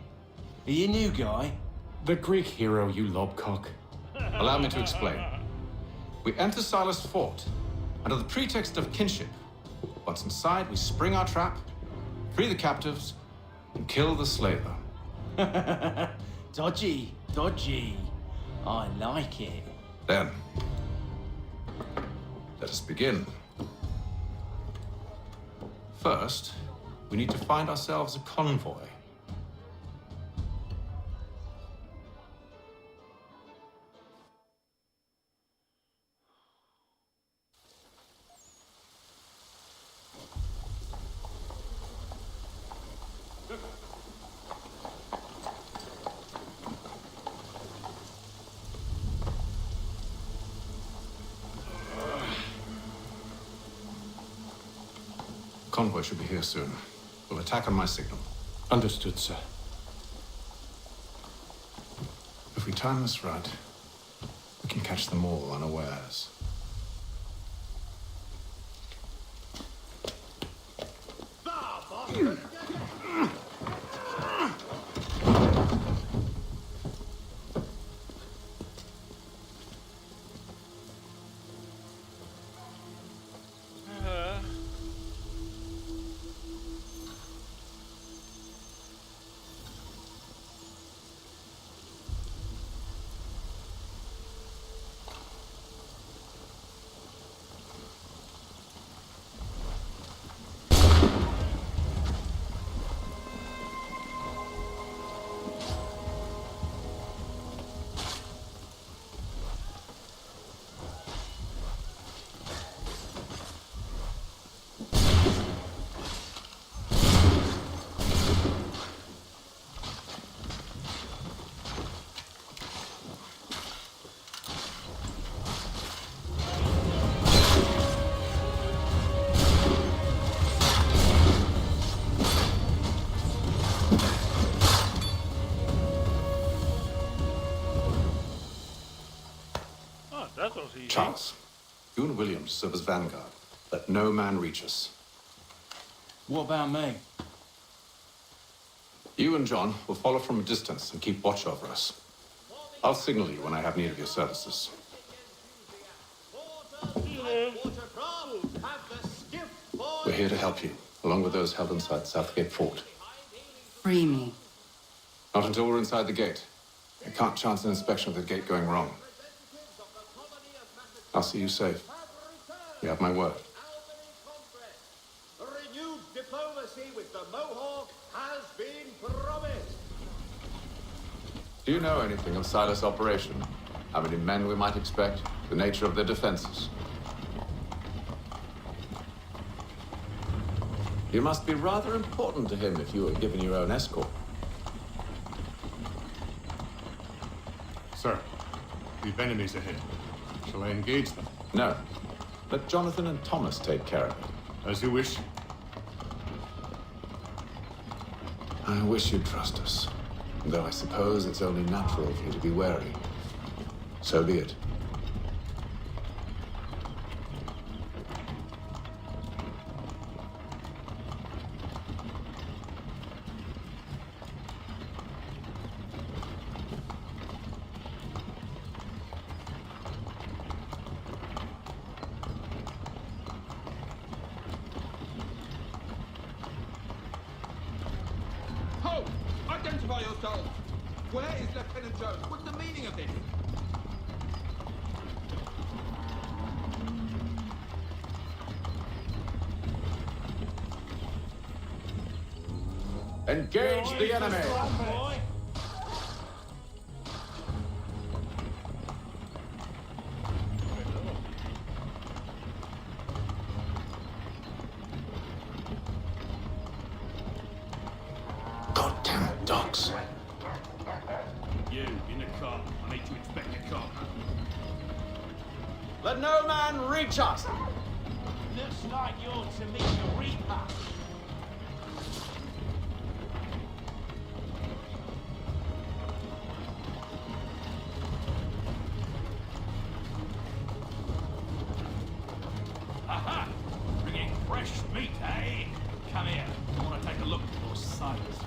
Are you a new guy? The Greek hero, you lobcock. Allow me to explain. We enter Silas' fort under the pretext of kinship. Once inside, we spring our trap, free the captives, and kill the slaver. Dodgy. I like it. Then, let us begin. First, we need to find ourselves a convoy. Convoy should be here soon. We'll attack on my signal. Understood, sir. If we time this right, we can catch them all unawares. Charles, you and William serve as vanguard. Let no man reach us. What about me? You and John will follow from a distance and keep watch over us. I'll signal you when I have need of your services. We're here to help you, along with those held inside Southgate Fort. Free me. Not until we're inside the gate. I can't chance an inspection of the gate going wrong. I'll see you safe. You have my word. A renewed diplomacy with the Mohawk has been promised. Do you know anything of Silas' operation? How many men we might expect? The nature of their defenses? You must be rather important to him if you were given your own escort. Sir, we've enemies ahead. Shall I engage them? No. Let Jonathan and Thomas take care of it. As you wish. I wish you'd trust us. Though I suppose it's only natural for you to be wary. So be it. Ho! Identify yourselves! Where is Lieutenant Jones? What's the meaning of this? Engage the enemy! docks. You, in the car. I need to inspect the car. Let no man reach us! Looks like you're to meet the Reaper. Aha! Bringing fresh meat, eh? Come here. I want to take a look at your Silas.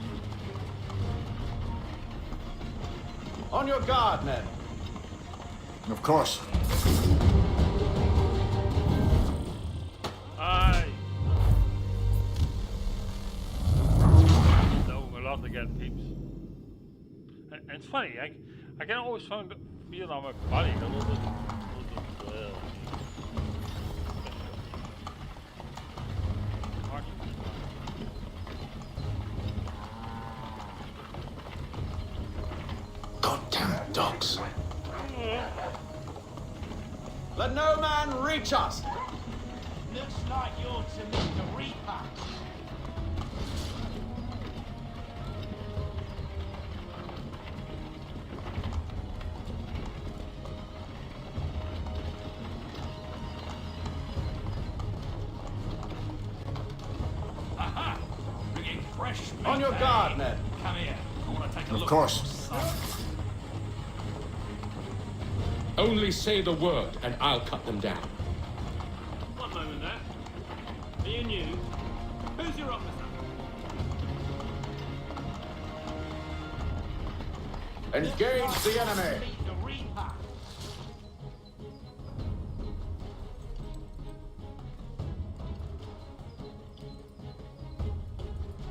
On your guard, men. Of course. Aye. No, a lot again, peeps. And it's funny, I can always feel on my body a little bit. Goddamn dogs. Let no man reach us! Looks like you're to meet the Reaper. Aha! Bringing fresh meat. On your guard, men. Come here. I want to take a look. Of course. Only say the word, and I'll cut them down. One moment there. Me and you. Who's your officer? Engage the enemy! Meet the Reaper.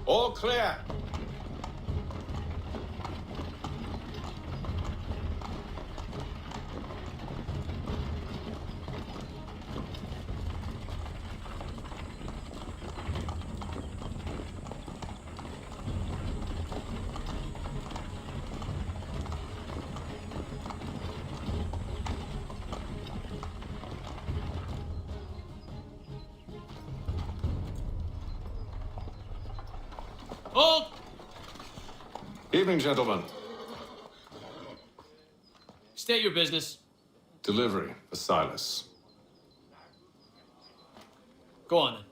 All clear! Hold! Evening, gentlemen. State your business. Delivery for Silas. Go on then.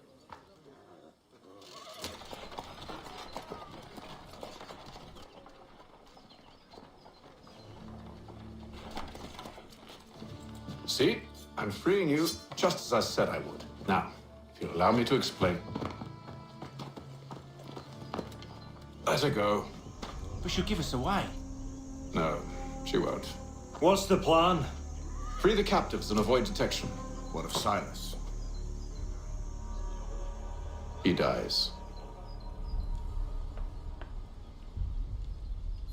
See? I'm freeing you just as I said I would. Now, if you'll allow me to explain. Let her go. But she'll give us away. No, she won't. What's the plan? Free the captives and avoid detection. What of Silas? He dies.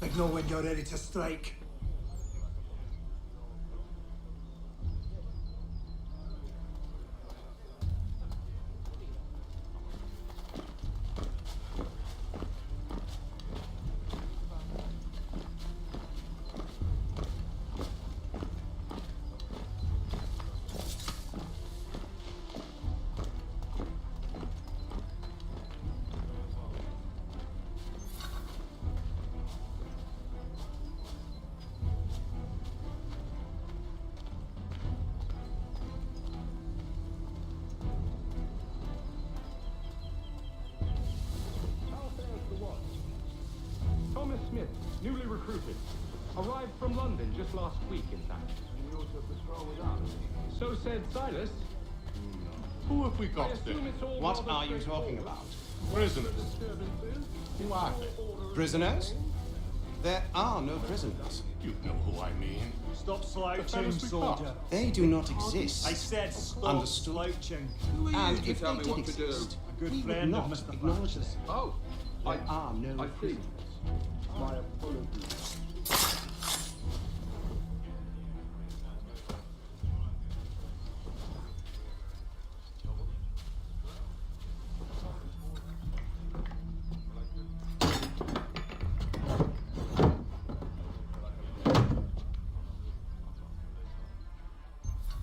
Like know when you're ready to strike. Thomas Smith, newly recruited. Arrived from London just last week, in fact. So said Silas. Who have we I got there? assume it's all What rather are you talking straightforward. about? Prisoners. Who are they? Prisoners? There are no prisoners. You know who I mean. Stop slouching, fellas we soldier. caught. They do not exist. I said stop Understood. slouching. And to if tell they me did what to do? exist, A good we would friend of not Mr. acknowledge Thatcher's. them. Oh, There are no I see. prisoners. My apologies.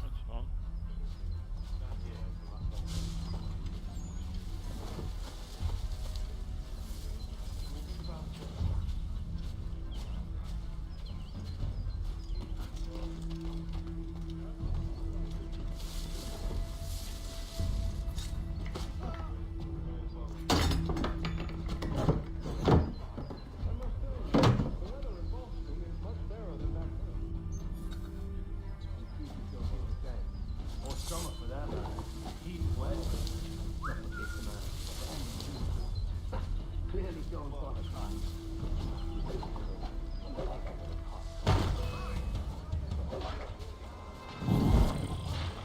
That's fun.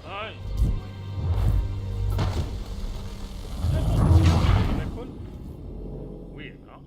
Nice. Weird, huh?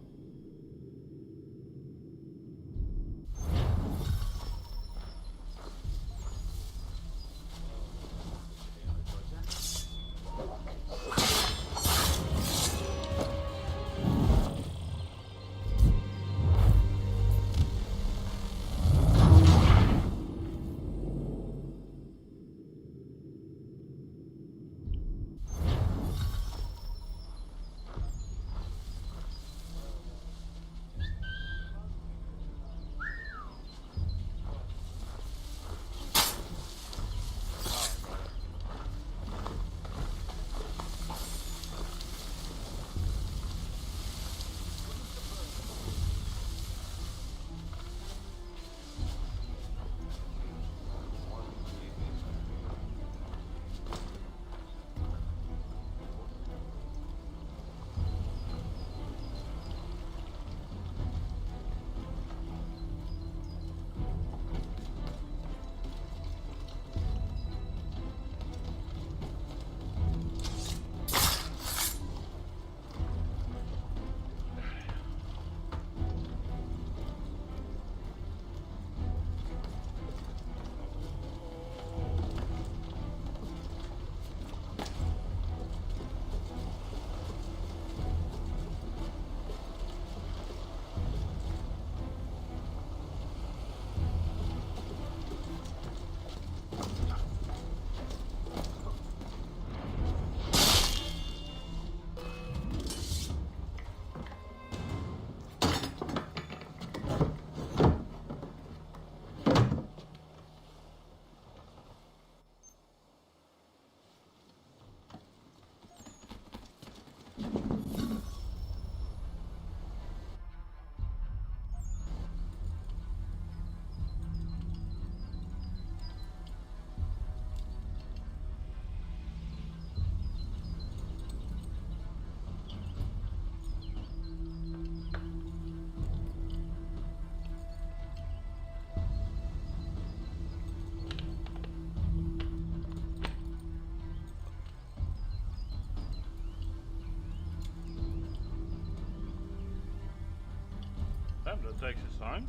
Damn, that takes its time.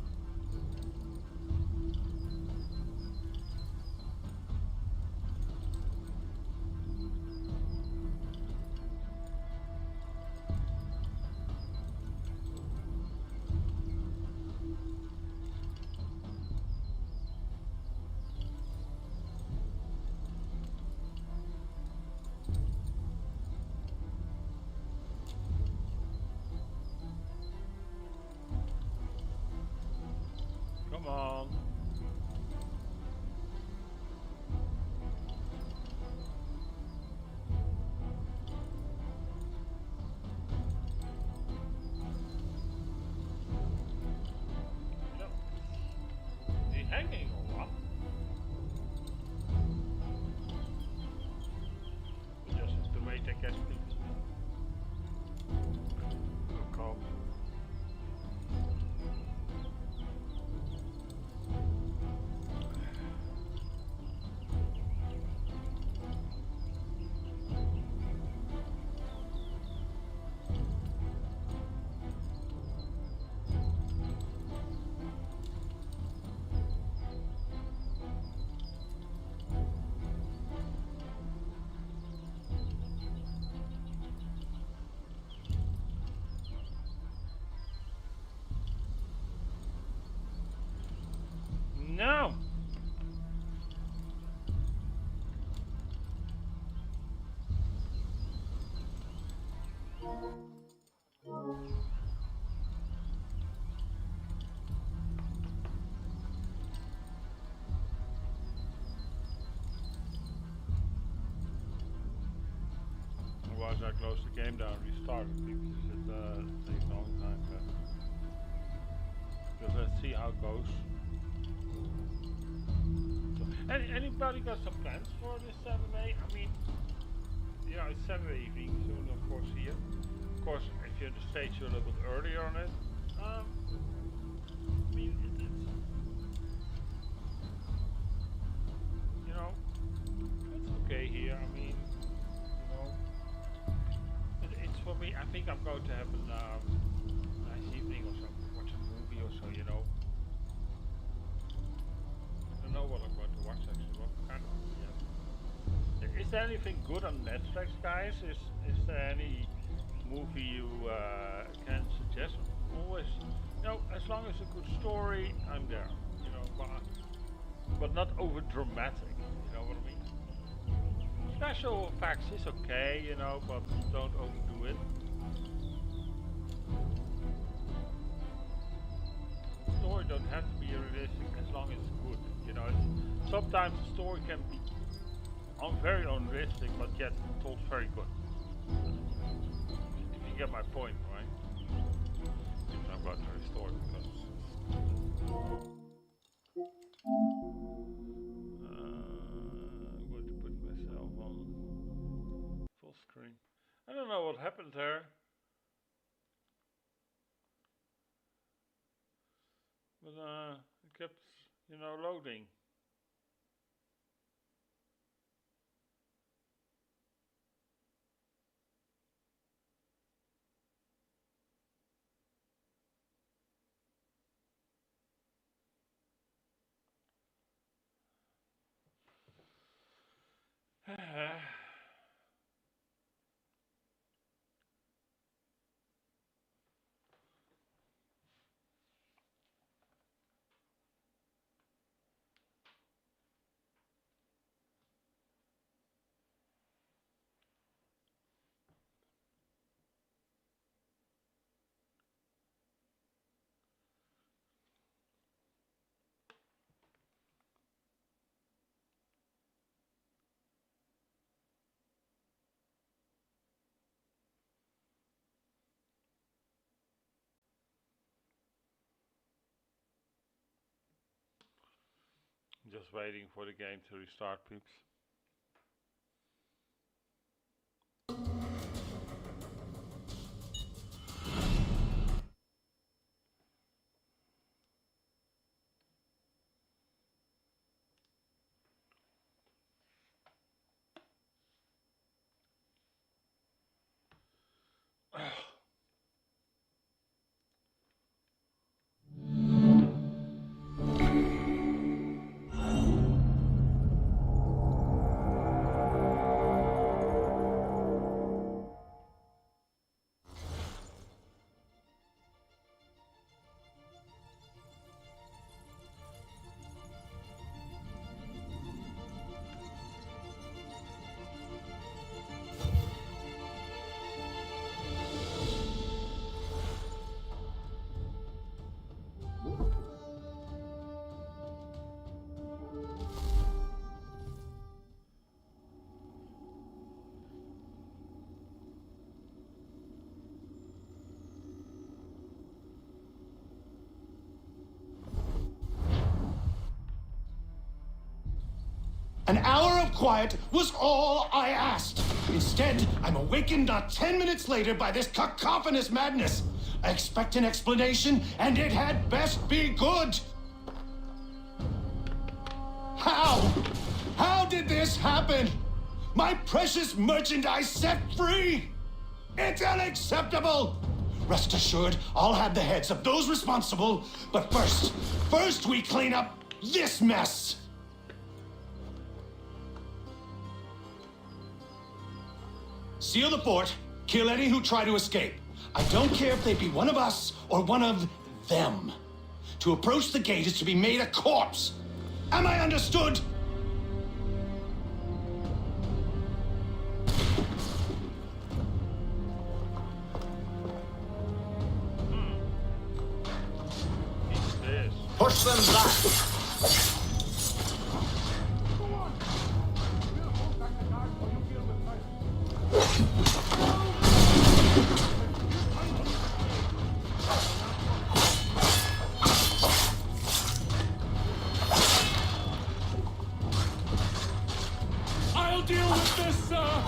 Come on. Yep. Is he hanging or what? We just have to wait, I guess, please. Oh, come. No. Otherwise I close the game down and restart it because it takes a long time. Just let's see how it goes. So, anybody got some plans for this Saturday? I mean, yeah, it's Saturday evening, so of course here. Of course, if you're in the States, you're a little bit earlier on it. I mean, it's you know, it's okay here. I mean, you know, it's for me. I think I'm going to have a nice evening or so, watch a movie or so. You know, I don't know what I'm going to watch actually. What kind of? Yeah. Is there anything good on Netflix, guys? Is there any movie you can suggest? Always, you know, as long as a good story, I'm there. You know, but not over dramatic. You know what I mean? Special effects is okay, you know, but don't overdo it. The story don't have to be realistic as long as it's good. You know, sometimes the story can be very unrealistic, but yet told very good. If you get my point, right? I'm going to restore it because I'm going to put myself on full screen. I don't know what happened there, but it kept, you know, loading. Just waiting for the game to restart, peeps. An hour of quiet was all I asked. Instead, I'm awakened not 10 minutes later by this cacophonous madness. I expect an explanation, and it had best be good. How? How did this happen? My precious merchandise set free? It's unacceptable! Rest assured, I'll have the heads of those responsible, but first we clean up this mess! Seal the fort, kill any who try to escape. I don't care if they be one of us or one of them. To approach the gate is to be made a corpse. Am I understood? Push them back! I'll deal with this, sir!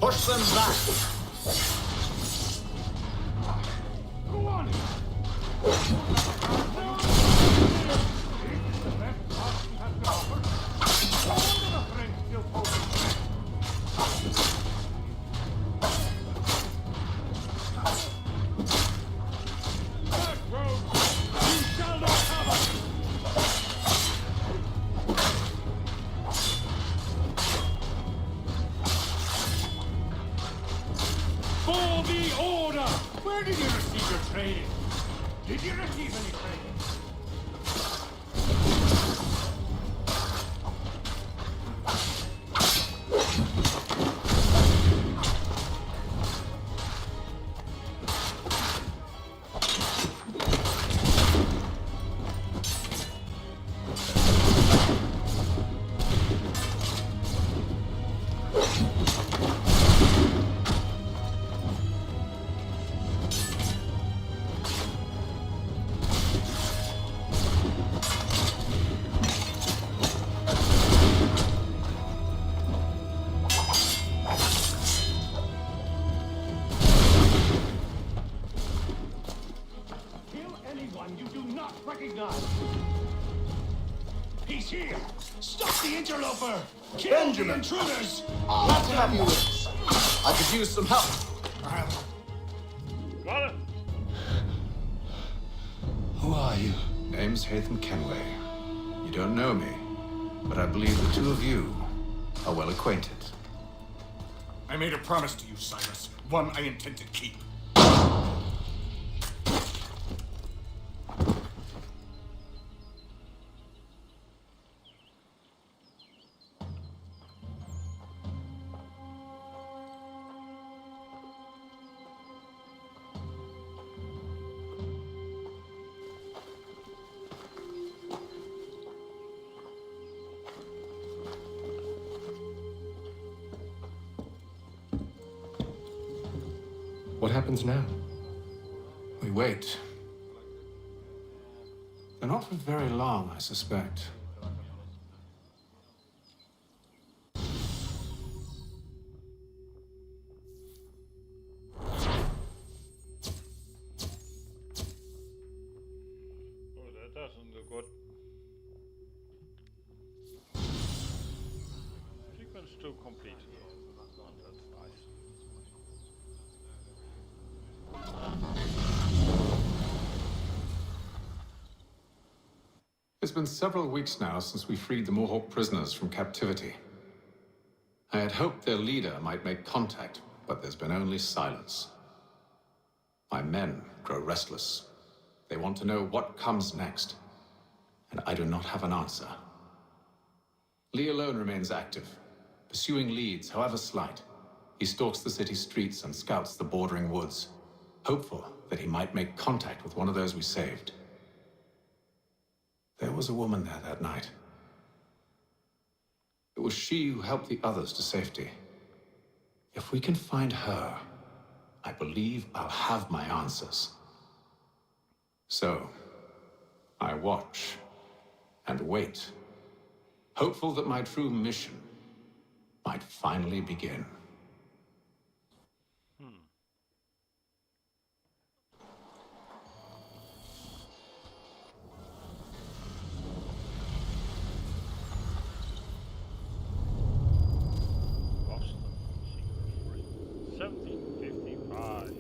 Push them back! Go on! For the order! Where did you receive your training? Did you receive any training? You do not recognize. He's here. Stop the interloper. Kill Benjamin. the intruders. Glad to have you with us. I could use some help. Got it. Who are you? Name's Hatham Kenway. You don't know me, but I believe the two of you are well acquainted. I made a promise to you, Cyrus. One I intend to keep. What happens now? We wait. They're not for very long, I suspect. Oh, that doesn't look good. Sequence 2 complete. That's nice. It's been several weeks now since we freed the Mohawk prisoners from captivity. I had hoped their leader might make contact, but there's been only silence. My men grow restless. They want to know what comes next, and I do not have an answer. Lee alone remains active, pursuing leads, however slight. He stalks the city streets and scouts the bordering woods, hopeful that he might make contact with one of those we saved. There was a woman there that night. It was she who helped the others to safety. If we can find her, I believe I'll have my answers. So, I watch and wait, hopeful that my true mission might finally begin. Boston, secret 1755.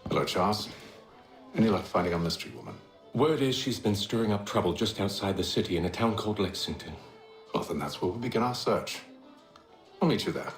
Hello, Charles. Any luck finding our mystery woman? Word is she's been stirring up trouble just outside the city in a town called Lexington. Well, then that's where we'll begin our search. I'll meet you there.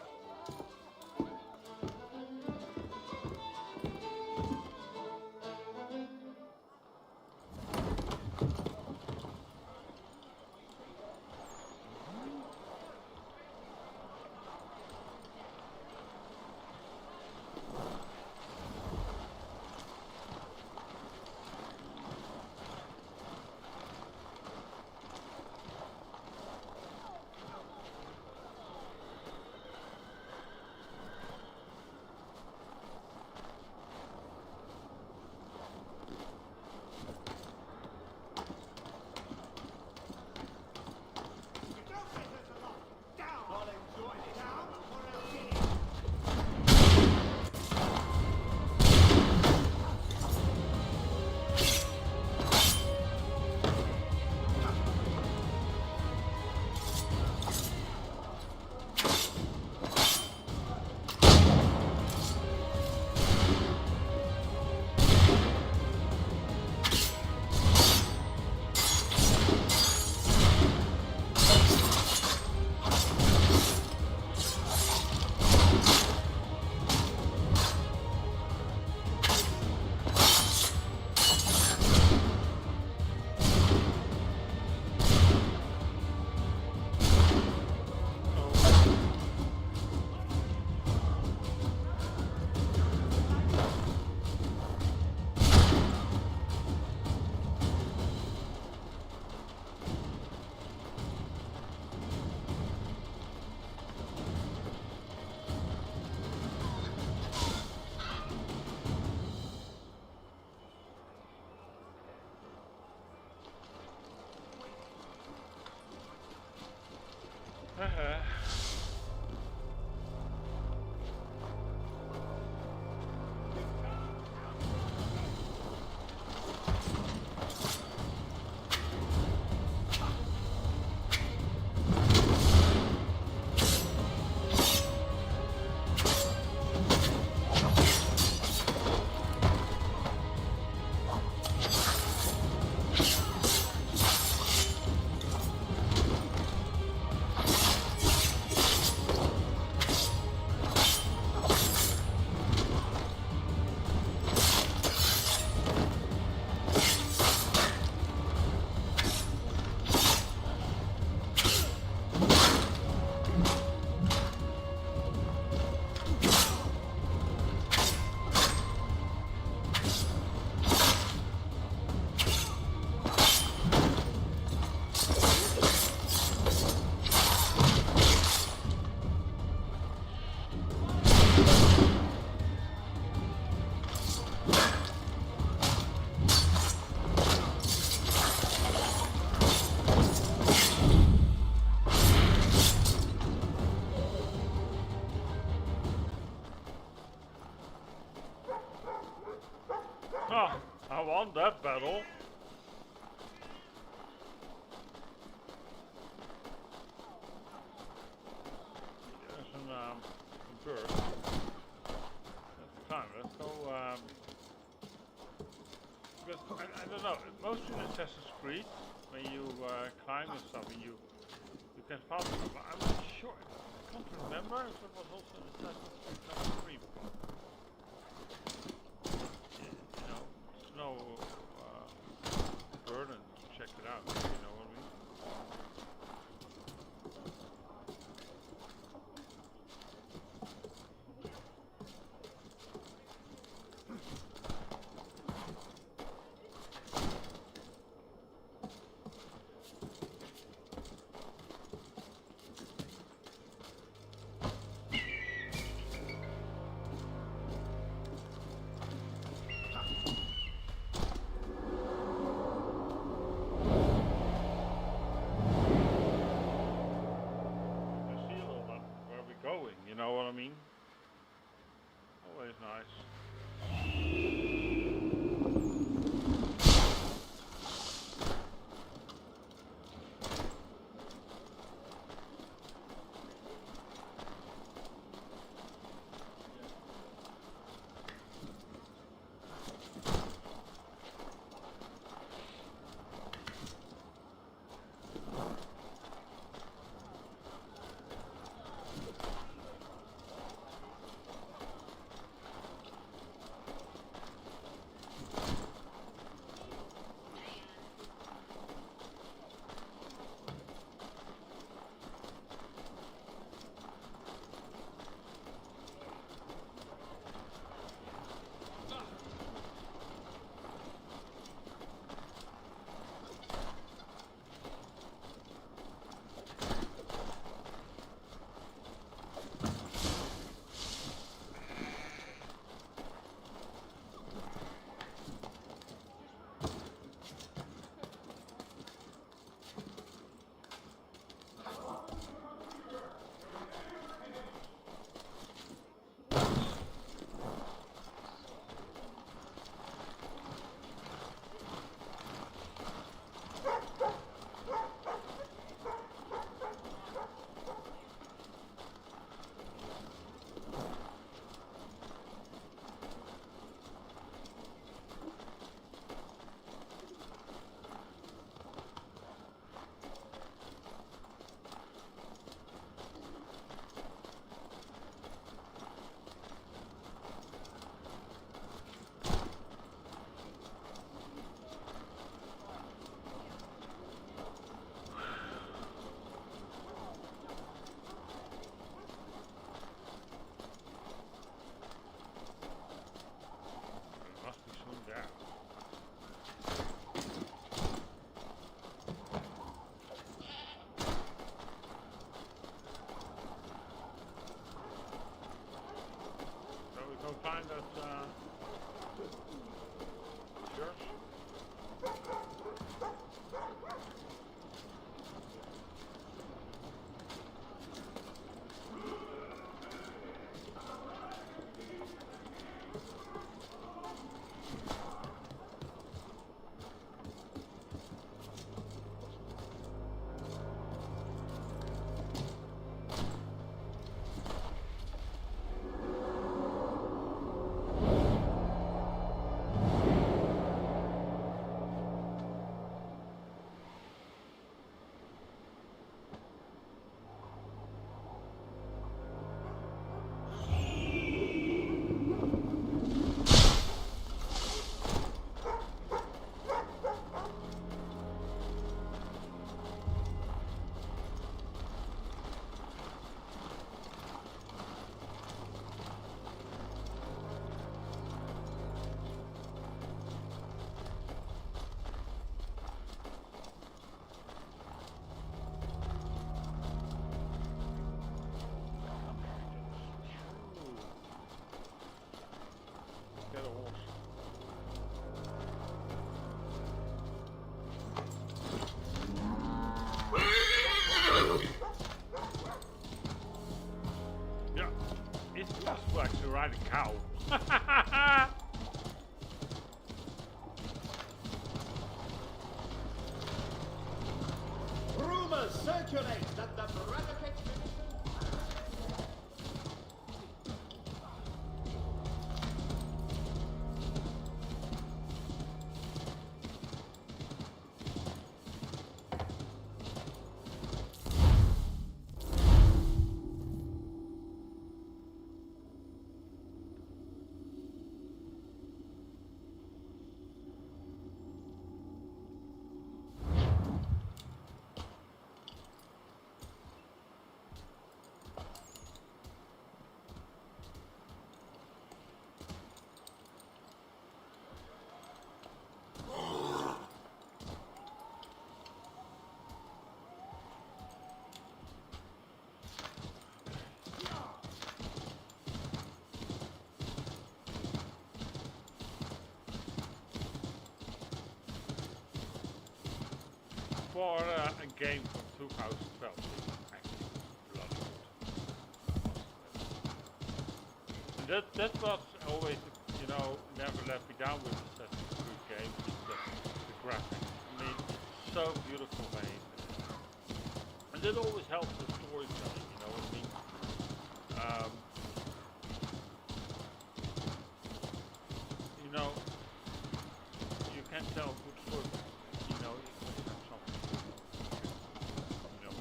Oh, I won that battle. There's some bird. That's fine. Let's go. Because I don't know. Most in Assassin's Creed, when you climb and stuff, and you can follow them. But I'm not sure. I can't remember if it was also in Assassin's Creed 3 before. No burden to check it out, you know what I mean? You know what I mean? Always nice. Find that church. possible actually ride a cow. Rumors circulate that the Braddock expedition. For a game from 2012, it's actually bloody good. And that was always, you know, never let me down with Assassin's Creed games. The graphics. I mean, it's so beautiful made, and that always helps with storytelling. You know what I mean? You know, you can tell good story. You know, you must have something. You know.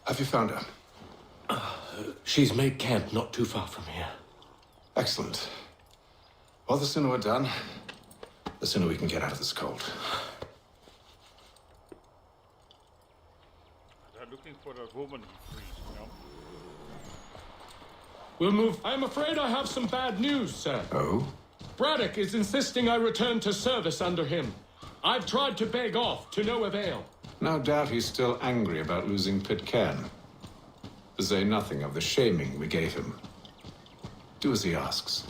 Have you found her? She's made camp not too far from here. Excellent. Well, the sooner we're done, the sooner we can get out of this cold. They're looking for the woman he frees, you know. We'll move. I'm afraid I have some bad news, sir. Oh? Braddock is insisting I return to service under him. I've tried to beg off, to no avail. No doubt he's still angry about losing Pitcairn. To say nothing of the shaming we gave him. Do as he asks.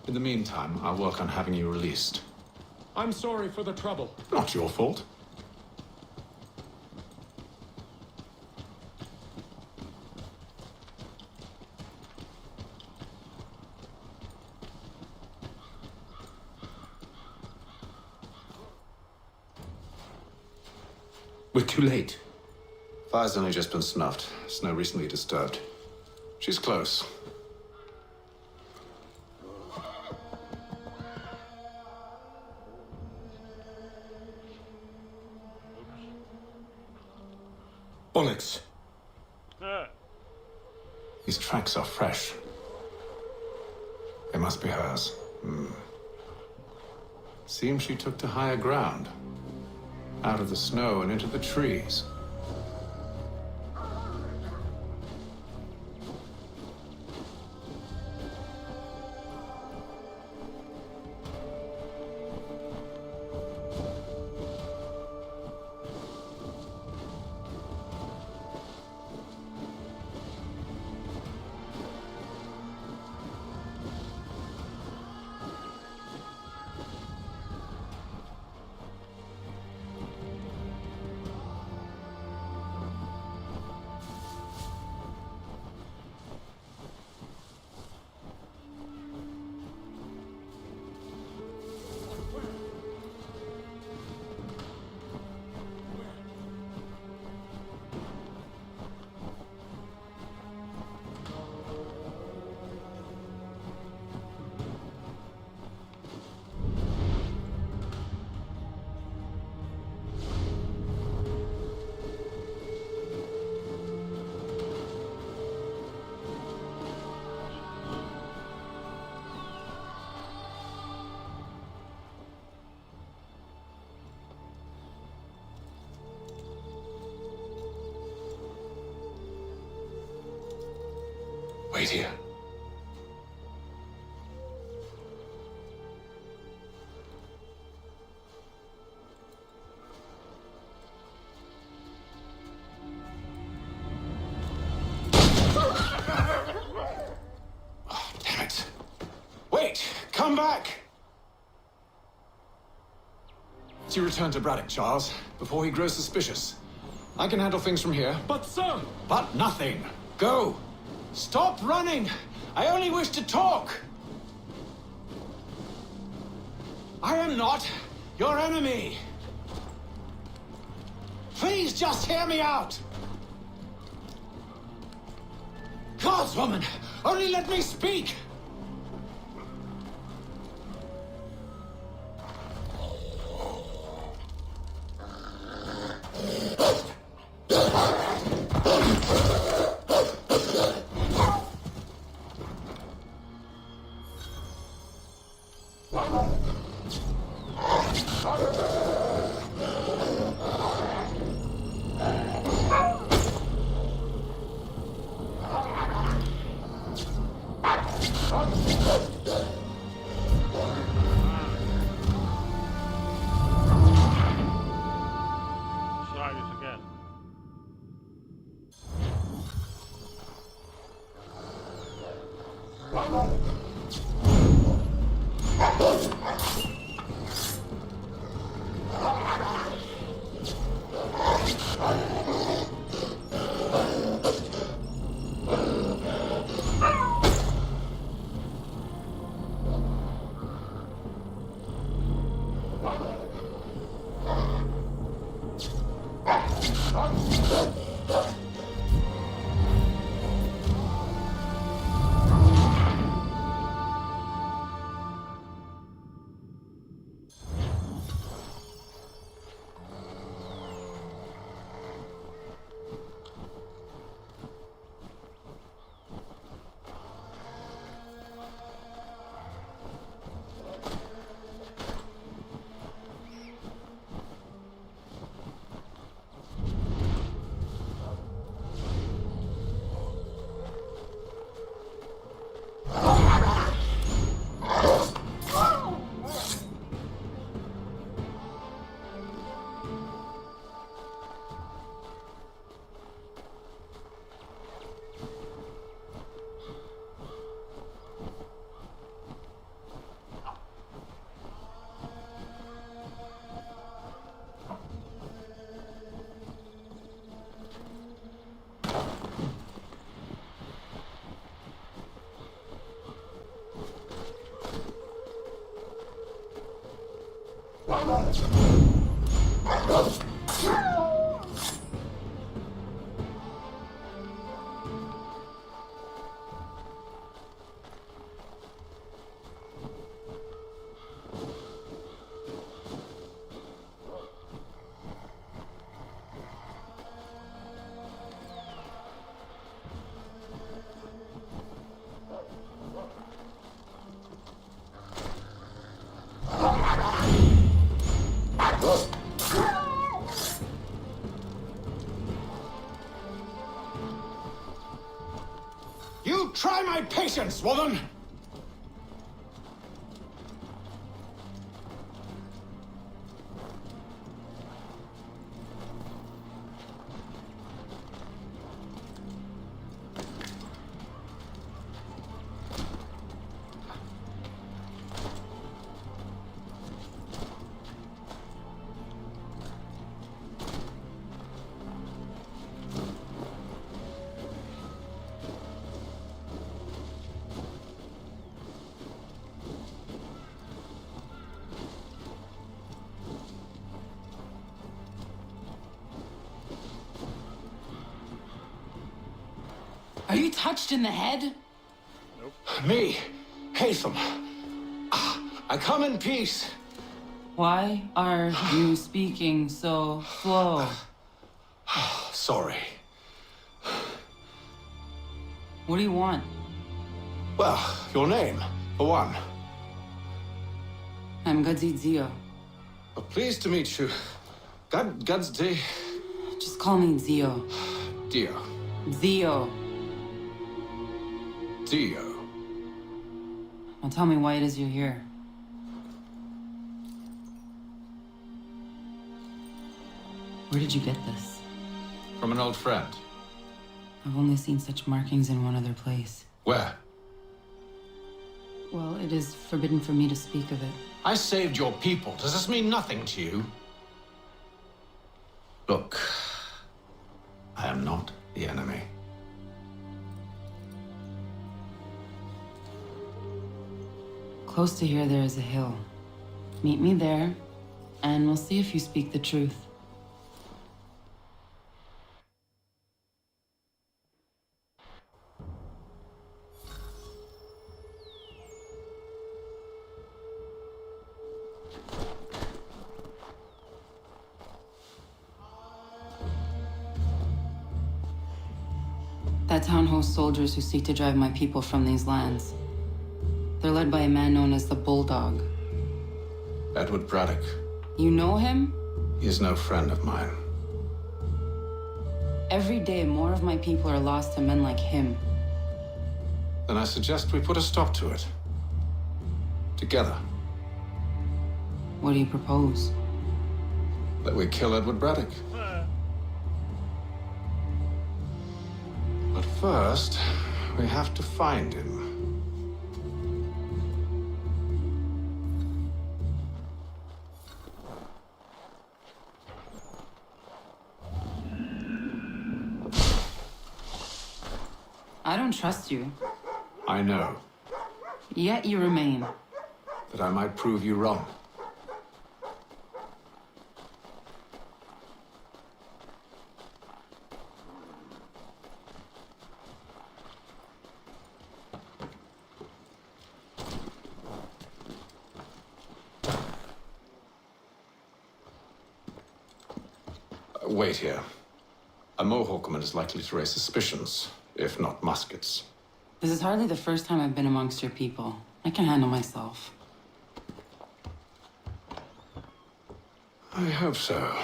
In the meantime, I'll work on having you released. I'm sorry for the trouble. Not your fault. We're too late. Fire's only just been snuffed. Snow recently disturbed. She's close. Bollocks. These tracks are fresh. They must be hers. Seems she took to higher ground. Out of the snow and into the trees. Wait here. Oh, damn it. Wait! Come back! You return to Braddock, Charles, before he grows suspicious. I can handle things from here. But sir! But nothing. Go! Stop running! I only wish to talk! I am not your enemy! Please just hear me out! Gods, woman! Only let me speak! Try this again. You try my patience, woman! Are you touched in the head? Me, Haytham. I come in peace. Why are you speaking so slow? Sorry. What do you want? Well, your name, for one. I'm Gadzi Zio. Pleased to meet you. Gadzi. Just call me Zio. Dio. Zio. CEO. Well, tell me why it is you're here. Where did you get this? From an old friend. I've only seen such markings in one other place. Where? Well, it is forbidden for me to speak of it. I saved your people. Does this mean nothing to you? Look, I am not the enemy. Close to here, there is a hill. Meet me there, and we'll see if you speak the truth. That town hosts soldiers who seek to drive my people from these lands. They're led by a man known as the Bulldog. Edward Braddock. You know him? He is no friend of mine. Every day, more of my people are lost to men like him. Then I suggest we put a stop to it. Together. What do you propose? That we kill Edward Braddock. But first, we have to find him. I don't trust you. I know. Yet you remain. That I might prove you wrong. Wait here. A Mohawkman is likely to raise suspicions, if not muskets. This is hardly the first time I've been amongst your people. I can handle myself. I hope so.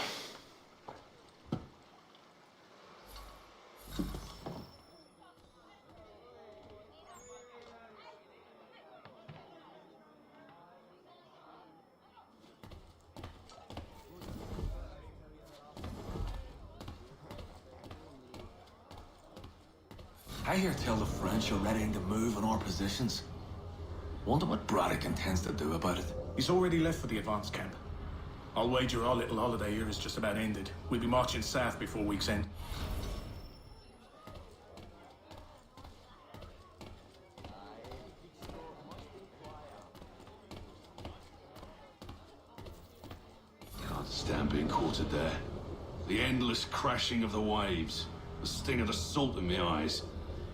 I hear tell the French are readying to move on our positions. Wonder what Braddock intends to do about it. He's already left for the advance camp. I'll wager our little holiday here is just about ended. We'll be marching south before week's end. Can't stand being quartered there. The endless crashing of the waves, the sting of the salt in my eyes,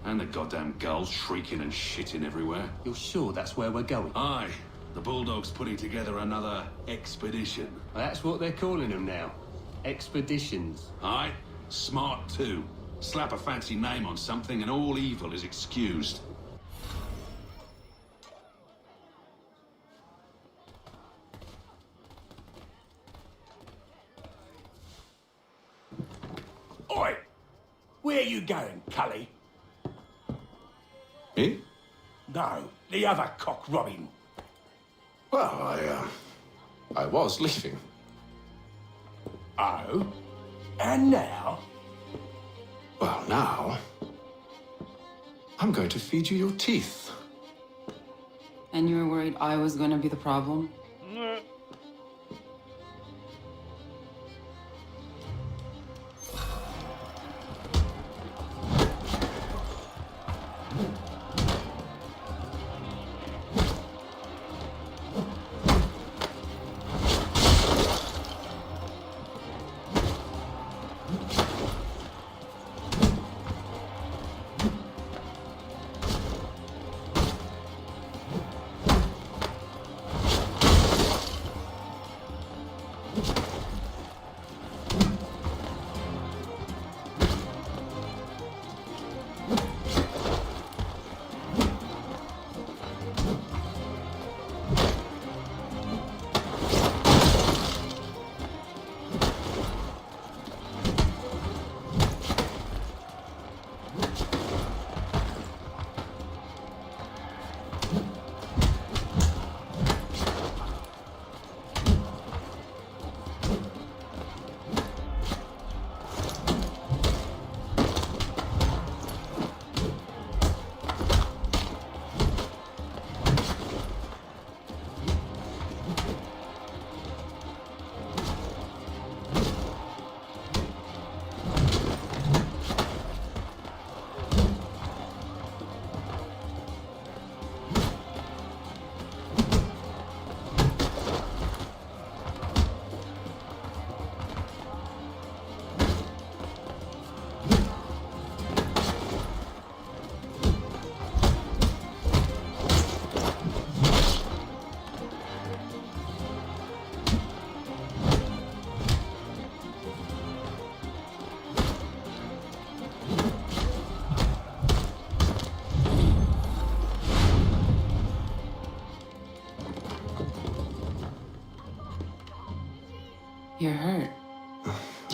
and the goddamn gulls shrieking and shitting everywhere. You're sure that's where we're going? Aye. The Bulldog's putting together another expedition. That's what they're calling them now. Expeditions. Aye. Smart too. Slap a fancy name on something and all evil is excused. Oi! Where you going, Cully? Me? No, the other cock Robin. Well, I was leaving. Oh? And now? Well, now... I'm going to feed you your teeth. And you were worried I was going to be the problem?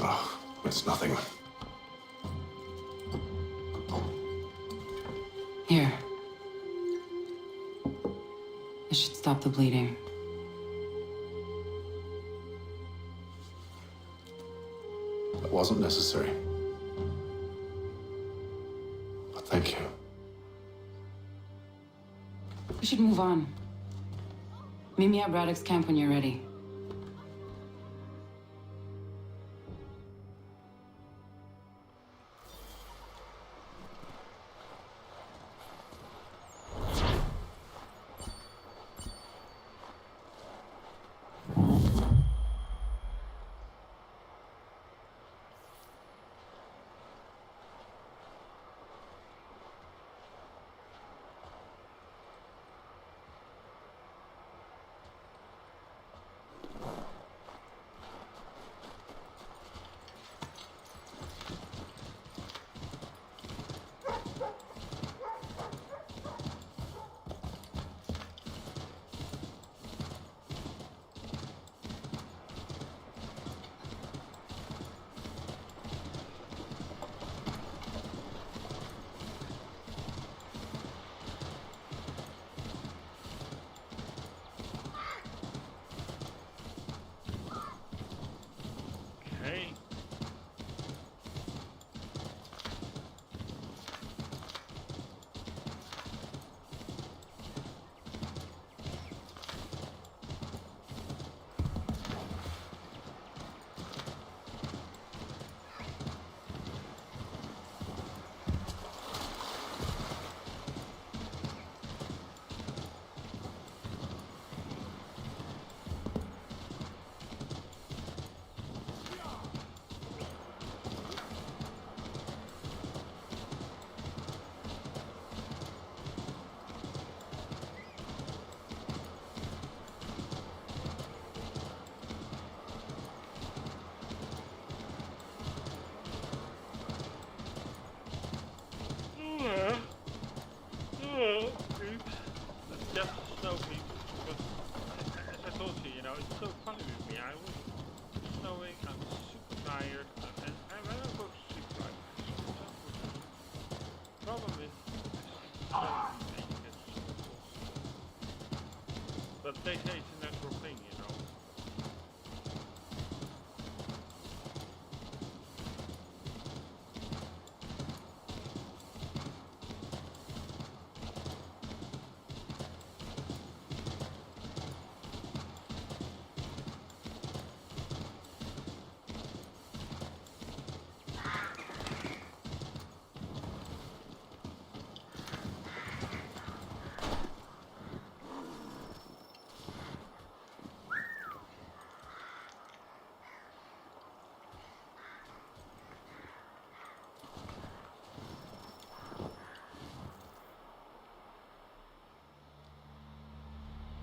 Oh, it's nothing. Here. It should stop the bleeding. That wasn't necessary. But thank you. We should move on. Meet me at Braddock's camp when you're ready. Okay. Let's get the snow peaks, because as I told you, you know, it's so funny with me. I was snowing, I'm super tired, and I don't go to sleep right. Problem is, but they say it's a natural thing, you know.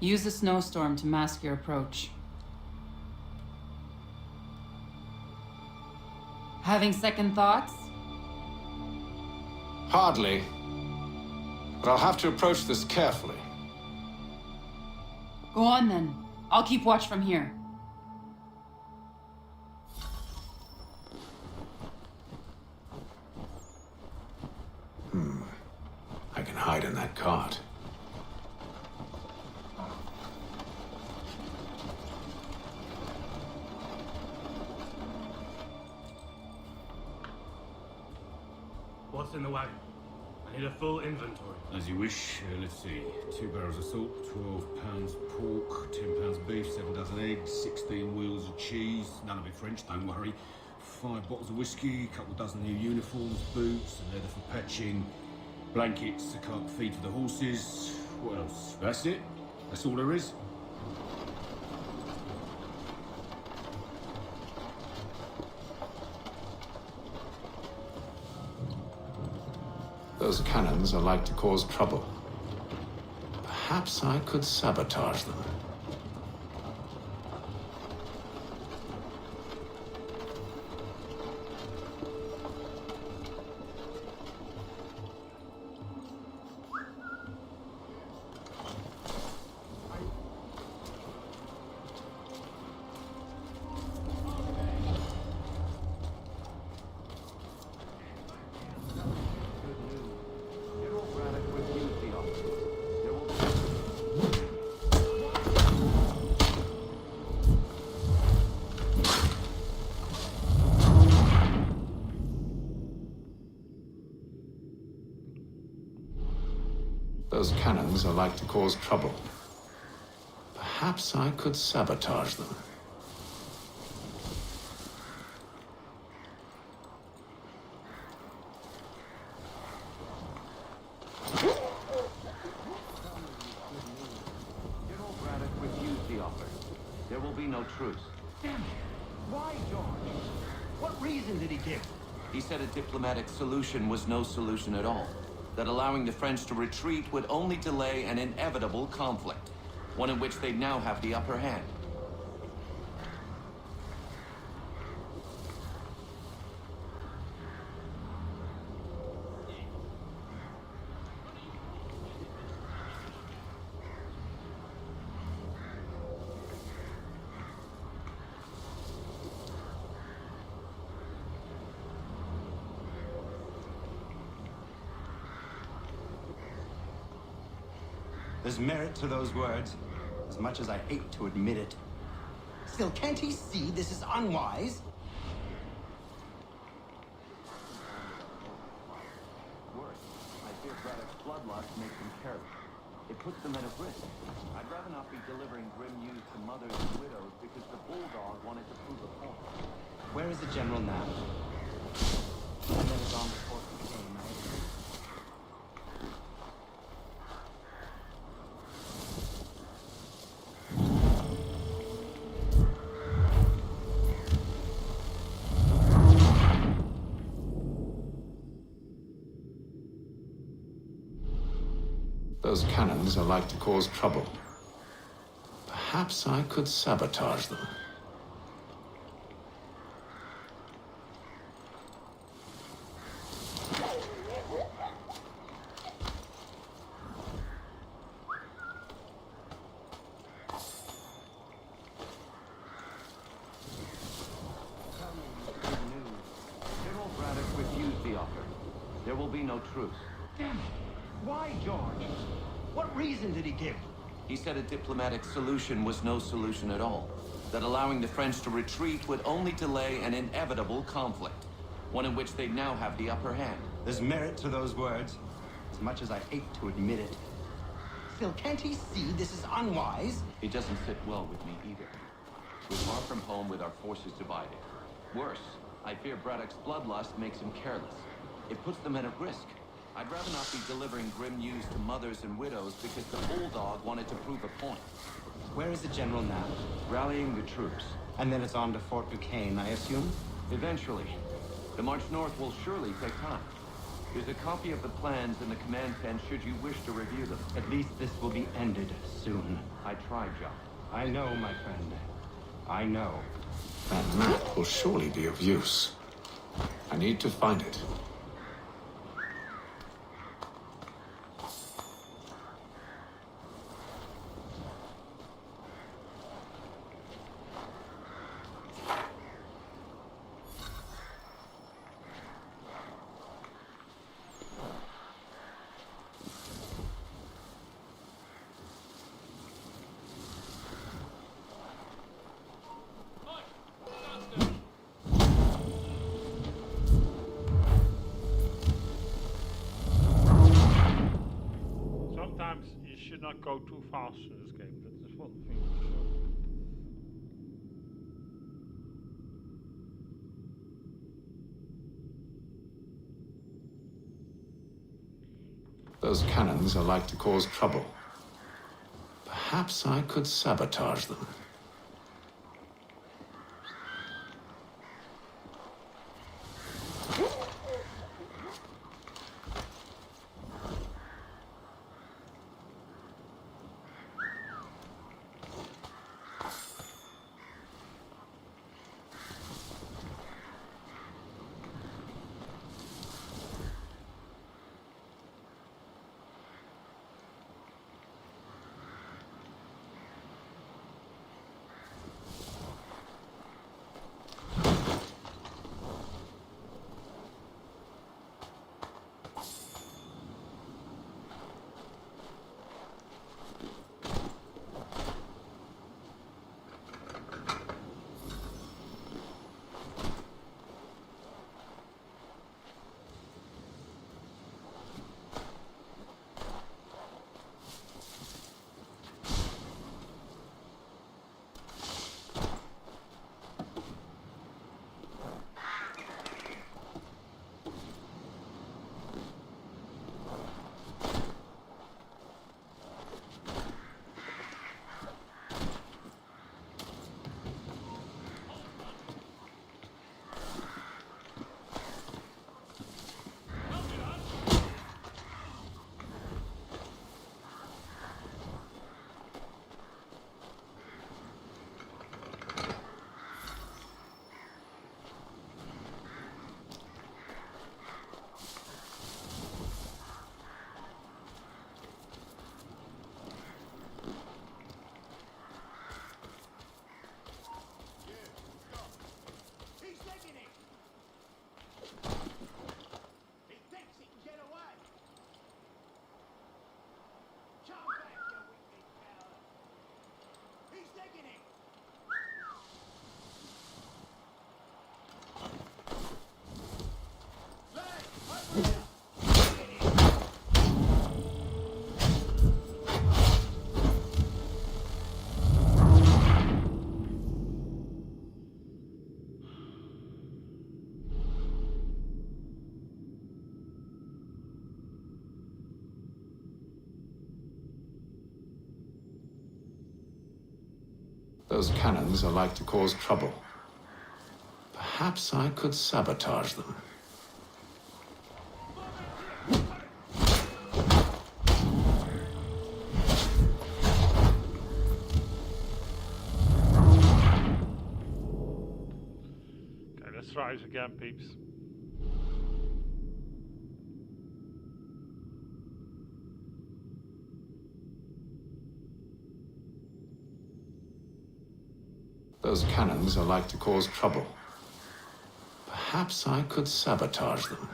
Use the snowstorm to mask your approach. Having second thoughts? Hardly. But I'll have to approach this carefully. Go on then. I'll keep watch from here. I can hide in that cart. What's in the wagon? I need a full inventory. As you wish. Let's see. 2 barrels of salt, 12 pounds pork, 10 pounds beef, 7 dozen eggs, 16 wheels of cheese. None of it French, don't worry. 5 bottles of whiskey, a couple dozen new uniforms, boots, and leather for patching, blankets, a cart feed for the horses. What else? That's it. That's all there is. Those cannons are like to cause trouble. Perhaps I could sabotage them. Those cannons are like to cause trouble. Perhaps I could sabotage them. General Braddock refused the offer. There will be no truce. Damn it. Why, George? What reason did he give? He said a diplomatic solution was no solution at all. That allowing the French to retreat would only delay an inevitable conflict, one in which they'd now have the upper hand. There's merit to those words, as much as I hate to admit it. Still, can't he see this is unwise? Worse, I fear Braddock's bloodlust makes him careless. It puts them at a risk. I'd rather not be delivering grim news to mothers and widows because the bulldog wanted to prove a point. Where is the general now? And then it's on before he came, I agree. Those cannons are like to cause trouble. Perhaps I could sabotage them. General Braddock refused the offer. There will be no truce. Damn it. Why, George? What reason did he give? He said a diplomatic solution was no solution at all. That allowing the French to retreat would only delay an inevitable conflict, one in which they'd now have the upper hand. There's merit to those words, as much as I hate to admit it. Still, can't he see this is unwise? It doesn't sit well with me either. We're far from home with our forces divided. Worse, I fear Braddock's bloodlust makes him careless. It puts them at a risk. I'd rather not be delivering grim news to mothers and widows because the bulldog wanted to prove a point. Where is the general now? Rallying the troops. And then it's on to Fort Duquesne, I assume? Eventually. The march north will surely take time. There's a copy of the plans in the command tent should you wish to review them. At least this will be ended soon. I tried, John. I know, my friend. I know. That map will surely be of use. I need to find it. Sometimes you should not go too fast in this game. That is one thing for sure. Those cannons are like to cause trouble. Perhaps I could sabotage them. Those cannons are like to cause trouble. Perhaps I could sabotage them. Okay, let's try this again, peeps. Those cannons are like to cause trouble. Perhaps I could sabotage them.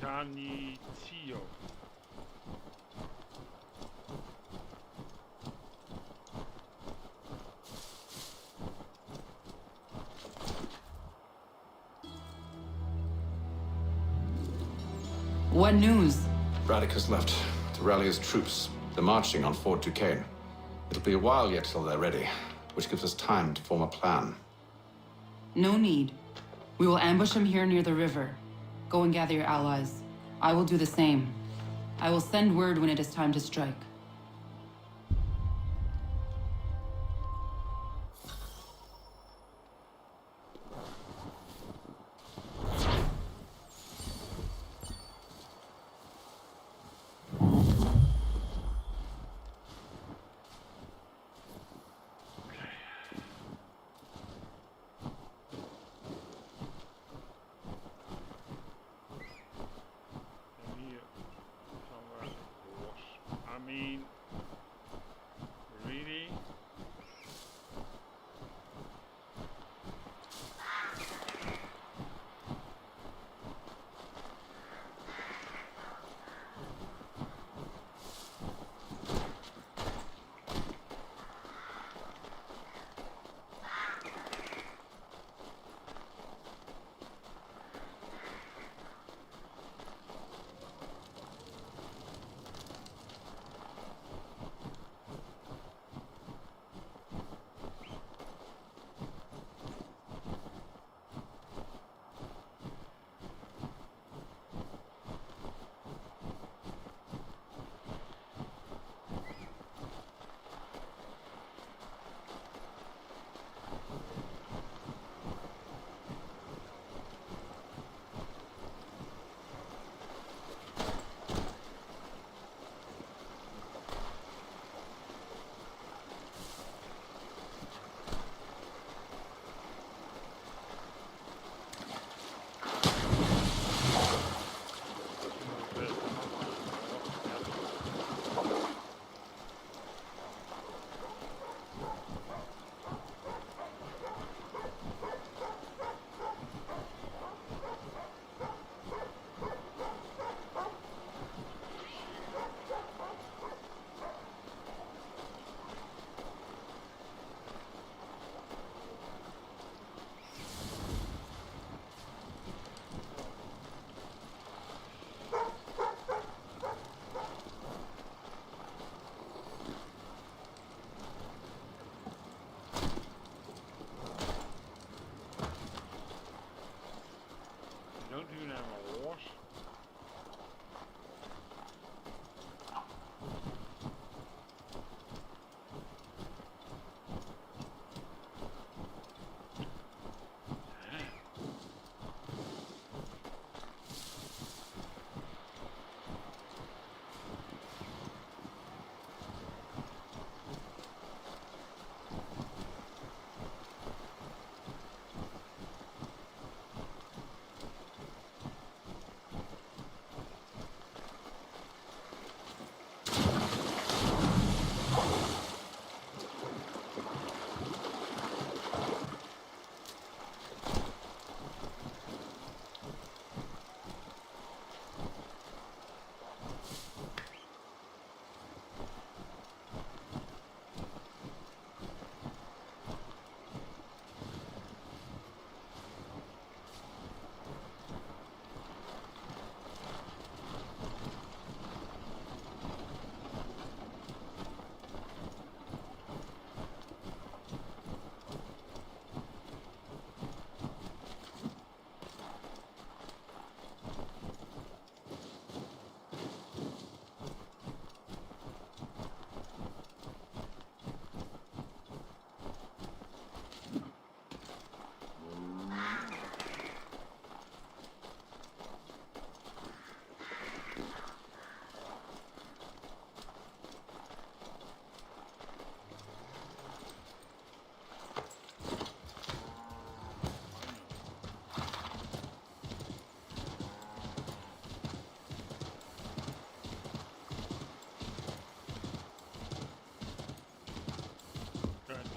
Canizio. What news? Braddock has left to rally his troops. They're marching on Fort Duquesne. It'll be a while yet till they're ready, which gives us time to form a plan. No need. We will ambush him here near the river. Go and gather your allies. I will do the same. I will send word when it is time to strike. Here, somewhere, of course. I mean,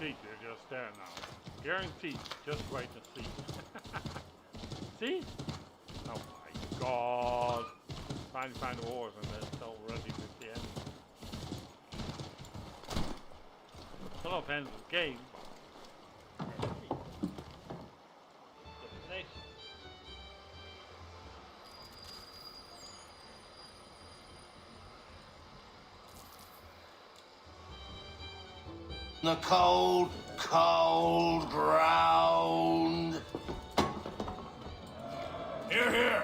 guaranteed you're just there now. Guaranteed. Just wait and see. See? Oh my god. Trying to find a horse and it's already with the end. Still not ends the game. Destination. The cold, cold ground. Here, here.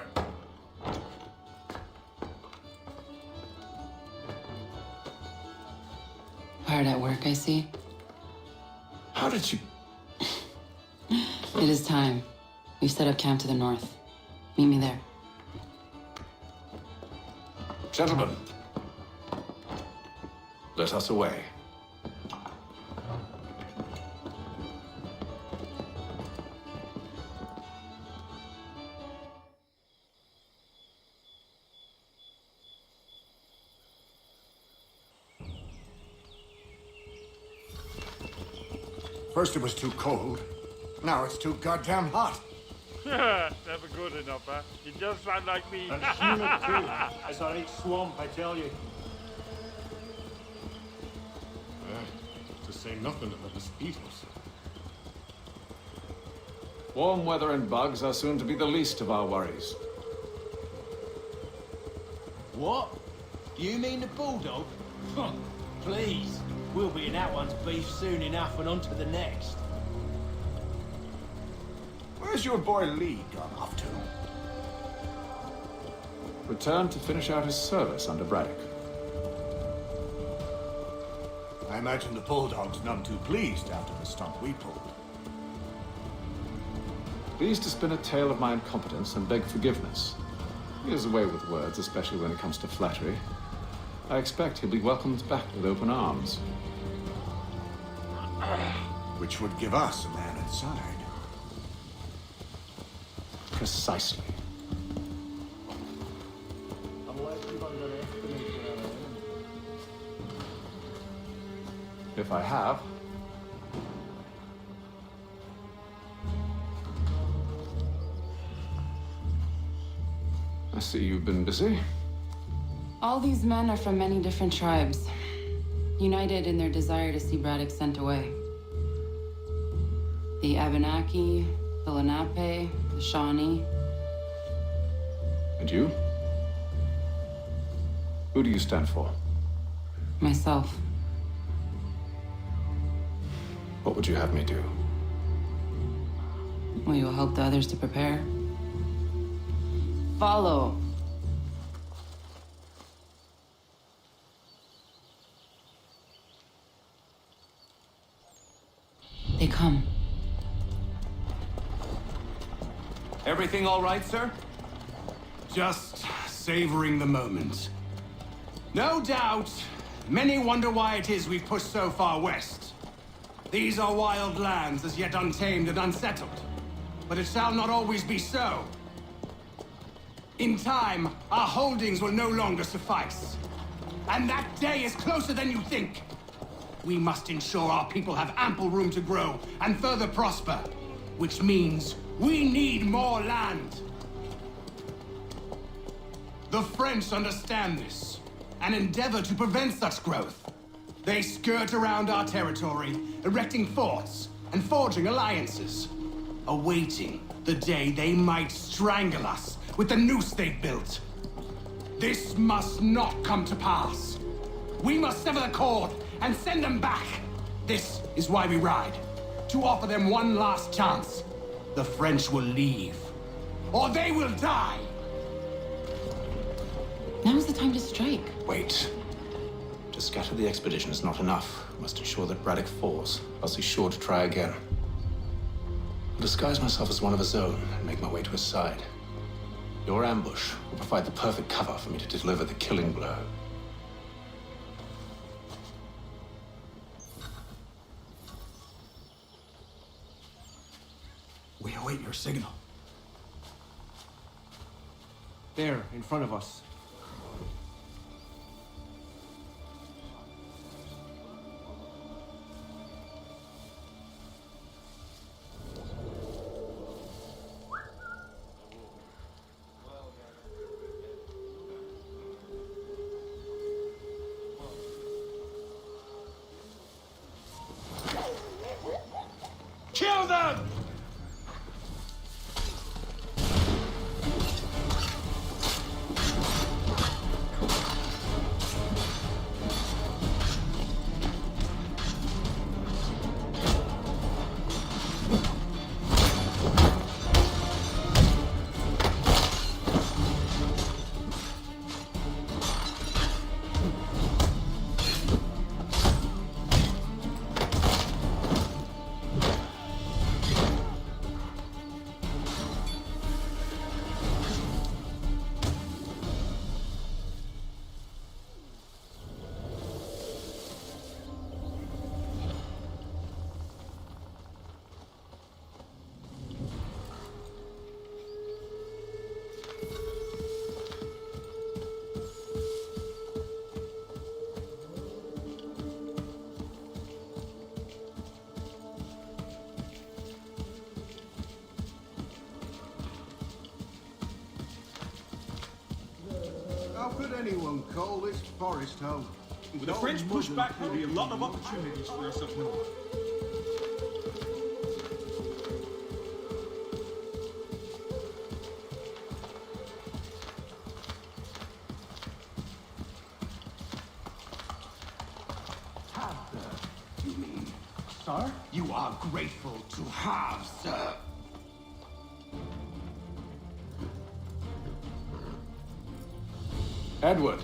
Hard at work, I see. How did you... It is time. We've set up camp to the north. Meet me there. Gentlemen, let us away. First it was too cold. Now it's too goddamn hot. Never good enough, huh? You just sound like me. And humid too. It's a right swamp, I tell you. To say nothing of the mosquitoes. Warm weather and bugs are soon to be the least of our worries. What? You mean the bulldog? Please. We'll be in that one's beef soon enough and on to the next. Where's your boy Lee gone off to? Returned to finish out his service under Braddock. I imagine the Bulldog's none too pleased after the stunt we pulled. Pleased to spin a tale of my incompetence and beg forgiveness. He is away with words, especially when it comes to flattery. I expect he'll be welcomed back with open arms. Which would give us a man inside. Precisely. Unless you've underestimated your enemy. If I have, I see you've been busy. All these men are from many different tribes, united in their desire to see Braddock sent away. The Abenaki, the Lenape, the Shawnee. And you? Who do you stand for? Myself. What would you have me do? We will help the others to prepare. Follow. They come. Everything all right, sir? Just savoring the moment. No doubt, many wonder why it is we've pushed so far west. These are wild lands as yet untamed and unsettled. But it shall not always be so. In time, our holdings will no longer suffice. And that day is closer than you think. We must ensure our people have ample room to grow and further prosper, which means we need more land. The French understand this and endeavor to prevent such growth. They skirt around our territory, erecting forts and forging alliances, awaiting the day they might strangle us with the noose they've built. This must not come to pass. We must sever the cord and send them back. This is why we ride, to offer them one last chance. The French will leave, or they will die. Now's the time to strike. Wait. To scatter the expedition is not enough. We must ensure that Braddock falls, else he's sure to try again. I'll disguise myself as one of his own and make my way to his side. Your ambush will provide the perfect cover for me to deliver the killing blow. We await your signal. There, in front of us. anyone call this forest home? With the French pushback, there'll be a lot of opportunities for us up north. You mean, sir? You are grateful to have, sir. Edward.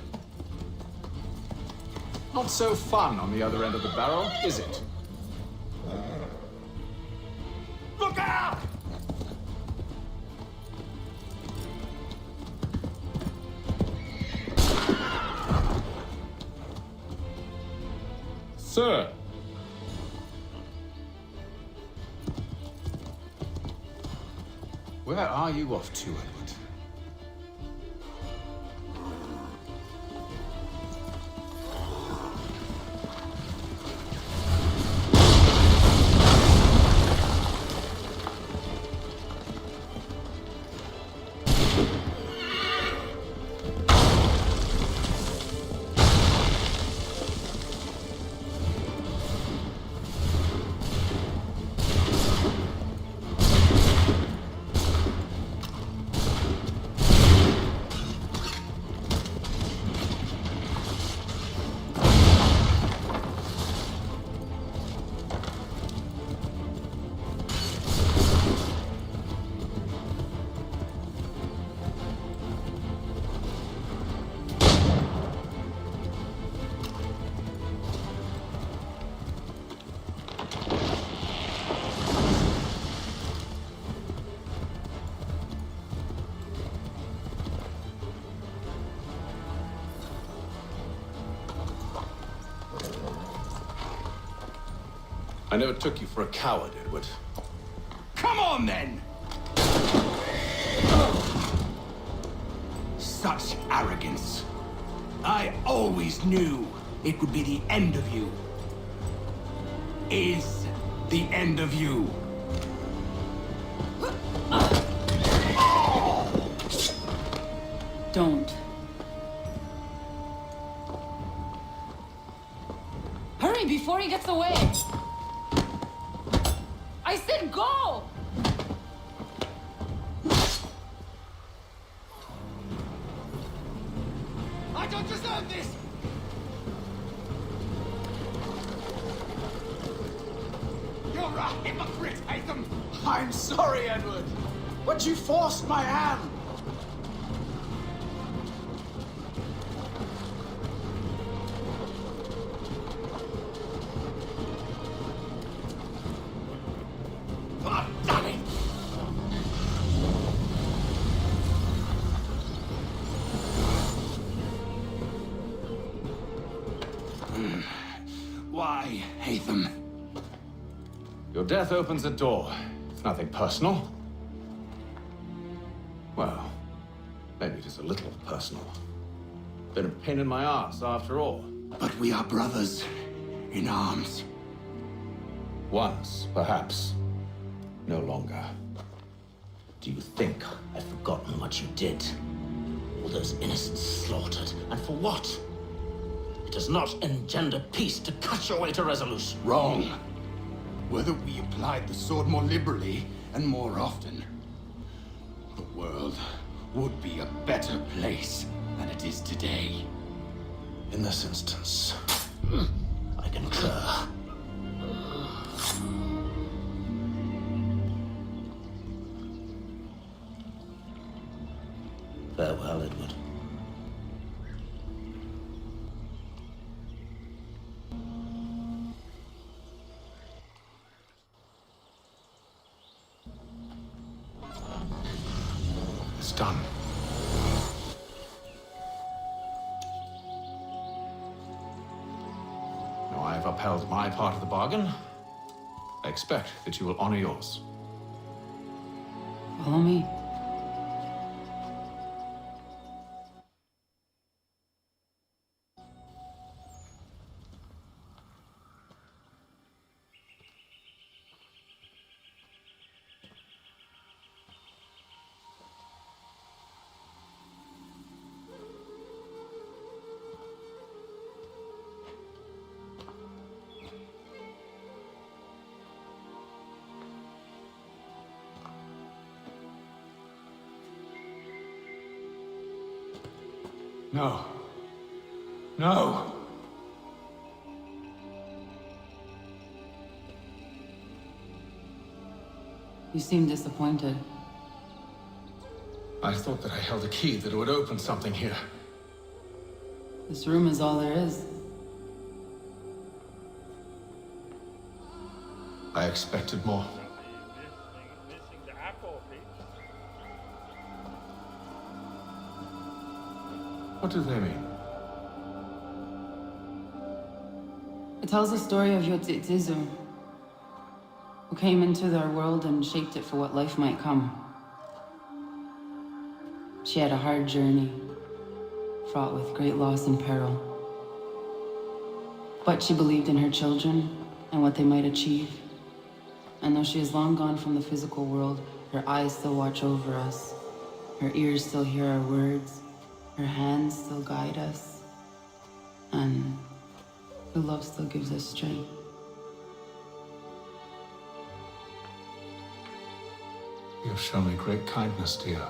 Not so fun on the other end of the barrel, is it? Look out! Sir. Where are you off to, Edward? I never took you for a coward, Edward. Come on, then! Such arrogance. I always knew it would be the end of you. Is the end of you. Don't. Hurry before he gets away! I said go! I don't deserve this! You're a hypocrite, Hatham! I'm sorry, Edward, but you forced my hand! Why, Hatham? Your death opens a door. It's nothing personal. Well, maybe it is a little personal. Been a pain in my ass, after all. But we are brothers in arms. Once, perhaps. No longer. Do you think I've forgotten what you did? All those innocents slaughtered, and for what? It does not engender peace to cut your way to resolution. Wrong. Whether we applied the sword more liberally and more often, the world would be a better place than it is today. In this instance, I concur. Farewell, Edward. It's done. Now I have upheld my part of the bargain. I expect that you will honor yours. Follow me. No. No! You seem disappointed. I thought that I held a key that would open something here. This room is all there is. I expected more. Missing the apple, Pete. What do they mean? It tells the story of Yotzitzizu, who came into their world and shaped it for what life might come. She had a hard journey, fraught with great loss and peril. But she believed in her children and what they might achieve. And though she is long gone from the physical world, her eyes still watch over us. Her ears still hear our words. Her hands still guide us. And her love still gives us strength. You have shown me great kindness, dear.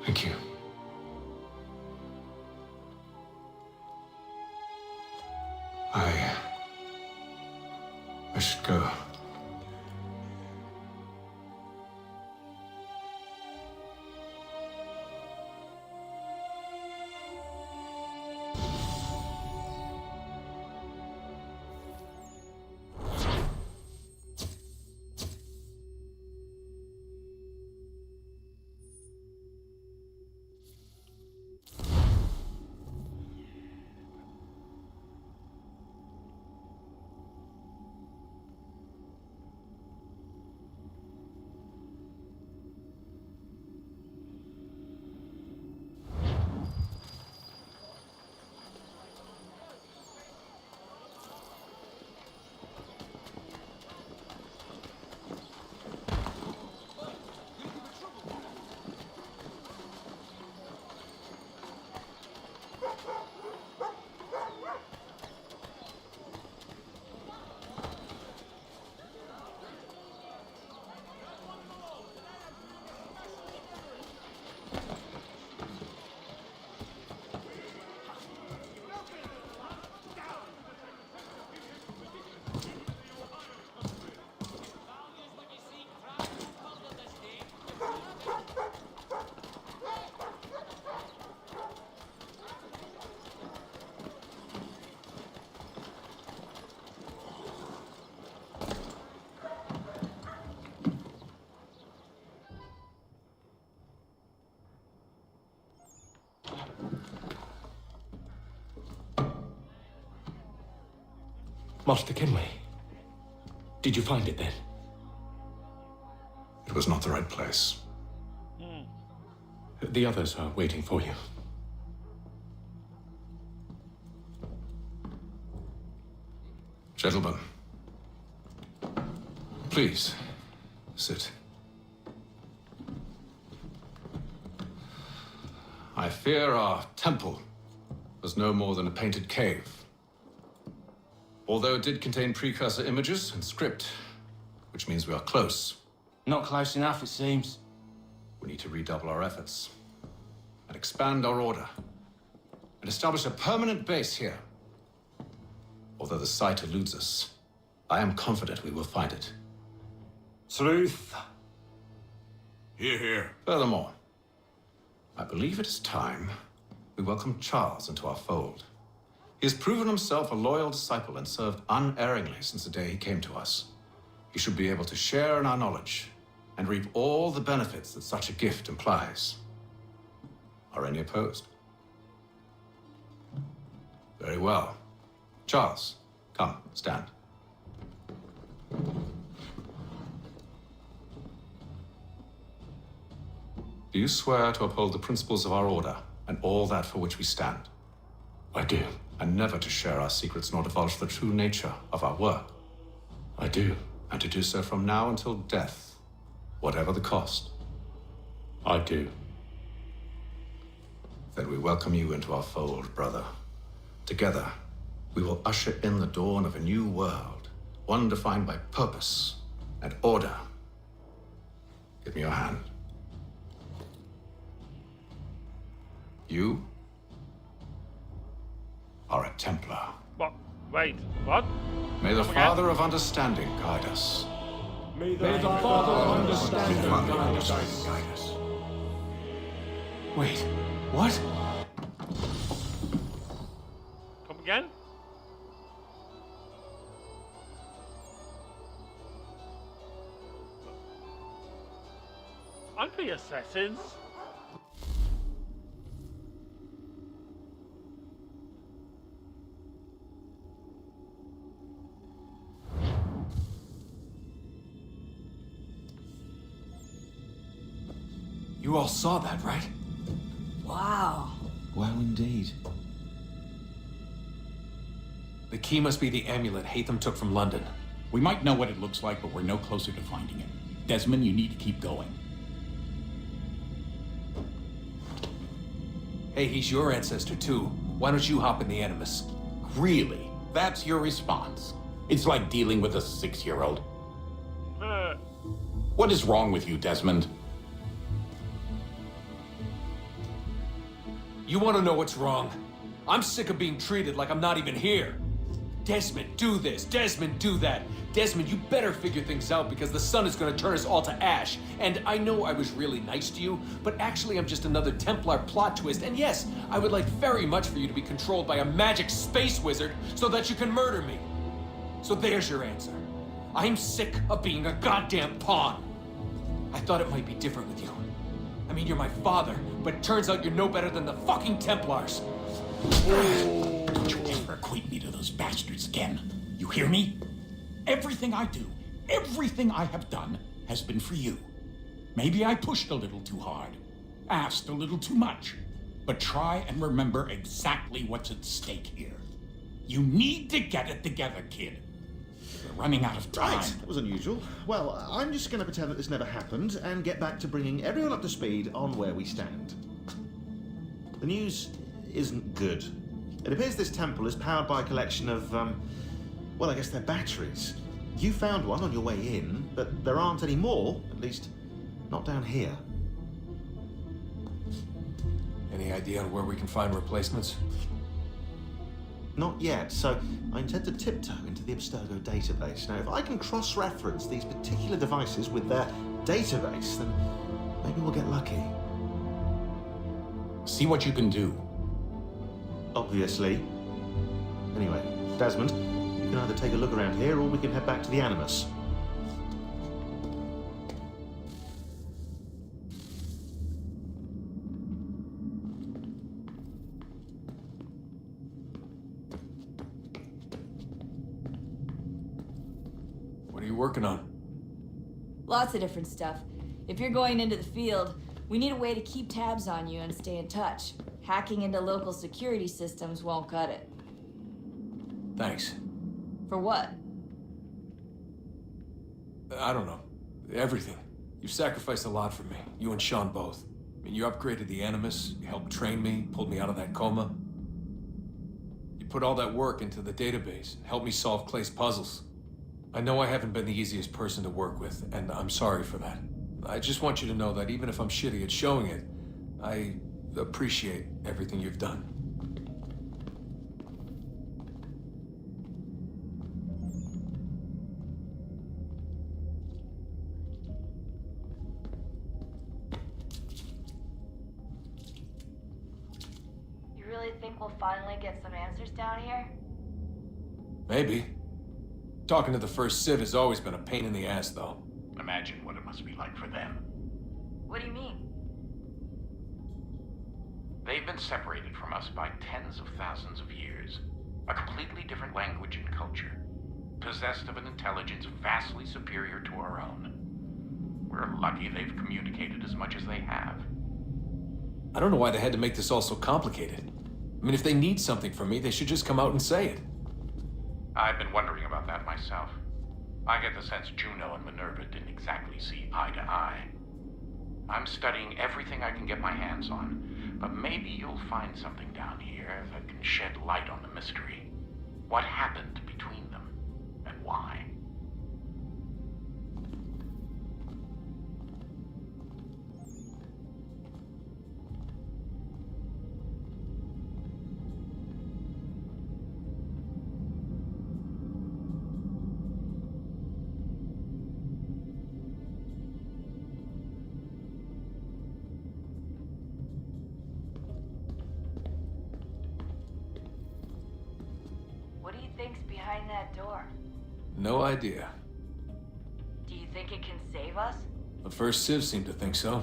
Thank you. I should go. Master Kinley, did you find it then? It was not the right place. The others are waiting for you. Gentlemen, please, sit. I fear our temple was no more than a painted cave. Although it did contain precursor images and script, which means we are close. Not close enough, it seems. We need to redouble our efforts and expand our order and establish a permanent base here. Although the site eludes us, I am confident we will find it. Truth. Hear, hear. Furthermore, I believe it is time we welcome Charles into our fold. He has proven himself a loyal disciple and served unerringly since the day he came to us. He should be able to share in our knowledge and reap all the benefits that such a gift implies. Are any opposed? Very well. Charles, come, stand. Do you swear to uphold the principles of our order and all that for which we stand? I do. And never to share our secrets nor divulge the true nature of our work? I do. And to do so from now until death, whatever the cost? I do. Then we welcome you into our fold, brother. Together, we will usher in the dawn of a new world, one defined by purpose and order. Give me your hand. You are a Templar. What? Wait, what? May the Come again? Father of Understanding guide us. May the Father of Understanding guide us. Wait, what? Come again? Aren't we assassins? You all saw that, right? Wow. Well, indeed. The key must be the amulet Hatham took from London. We might know what it looks like, but we're no closer to finding it. Desmond, you need to keep going. Hey, he's your ancestor too. Why don't you hop in the Animus? Really? That's your response? It's like dealing with a 6-year-old. What is wrong with you, Desmond? You want to know what's wrong? I'm sick of being treated like I'm not even here. Desmond, do this. Desmond, do that. Desmond, you better figure things out because the sun is going to turn us all to ash. And I know I was really nice to you, but actually I'm just another Templar plot twist. And yes, I would like very much for you to be controlled by a magic space wizard so that you can murder me. So there's your answer. I'm sick of being a goddamn pawn. I thought it might be different with you. I mean, you're my father, but it turns out you're no better than the fucking Templars. Don't you ever equate me to those bastards again. You hear me? Everything I do, everything I have done, has been for you. Maybe I pushed a little too hard, asked a little too much, but try and remember exactly what's at stake here. You need to get it together, kid. We're running out of time. Right, that was unusual. Well, I'm just going to pretend that this never happened and get back to bringing everyone up to speed on where we stand. The news isn't good. It appears this temple is powered by a collection of, well, I guess they're batteries. You found one on your way in, but there aren't any more, at least not down here. Any idea on where we can find replacements? Not yet, so I intend to tiptoe into the Abstergo database. Now, if I can cross-reference these particular devices with their database, then maybe we'll get lucky. See what you can do. Obviously. Anyway, Desmond, you can either take a look around here or we can head back to the Animus. What are you working on? Lots of different stuff. If you're going into the field, we need a way to keep tabs on you and stay in touch. Hacking into local security systems won't cut it. Thanks. For what? I don't know. Everything. You've sacrificed a lot for me. You and Sean both. I mean, you upgraded the Animus, you helped train me, pulled me out of that coma. You put all that work into the database, helped me solve Clay's puzzles. I know I haven't been the easiest person to work with, and I'm sorry for that. I just want you to know that even if I'm shitty at showing it, I appreciate everything you've done. You really think we'll finally get some answers down here? Maybe. Talking to the First Civ has always been a pain in the ass, though. Imagine what it must be like for them. What do you mean? They've been separated from us by tens of thousands of years. A completely different language and culture. Possessed of an intelligence vastly superior to our own. We're lucky they've communicated as much as they have. I don't know why they had to make this all so complicated. I mean, if they need something from me, they should just come out and say it. I've been wondering about that myself. I get the sense Juno and Minerva didn't exactly see eye to eye. I'm studying everything I can get my hands on, but maybe you'll find something down here that can shed light on the mystery. What happened between them, and why? behind that door? No idea. Do you think it can save us? The first Civ seemed to think so.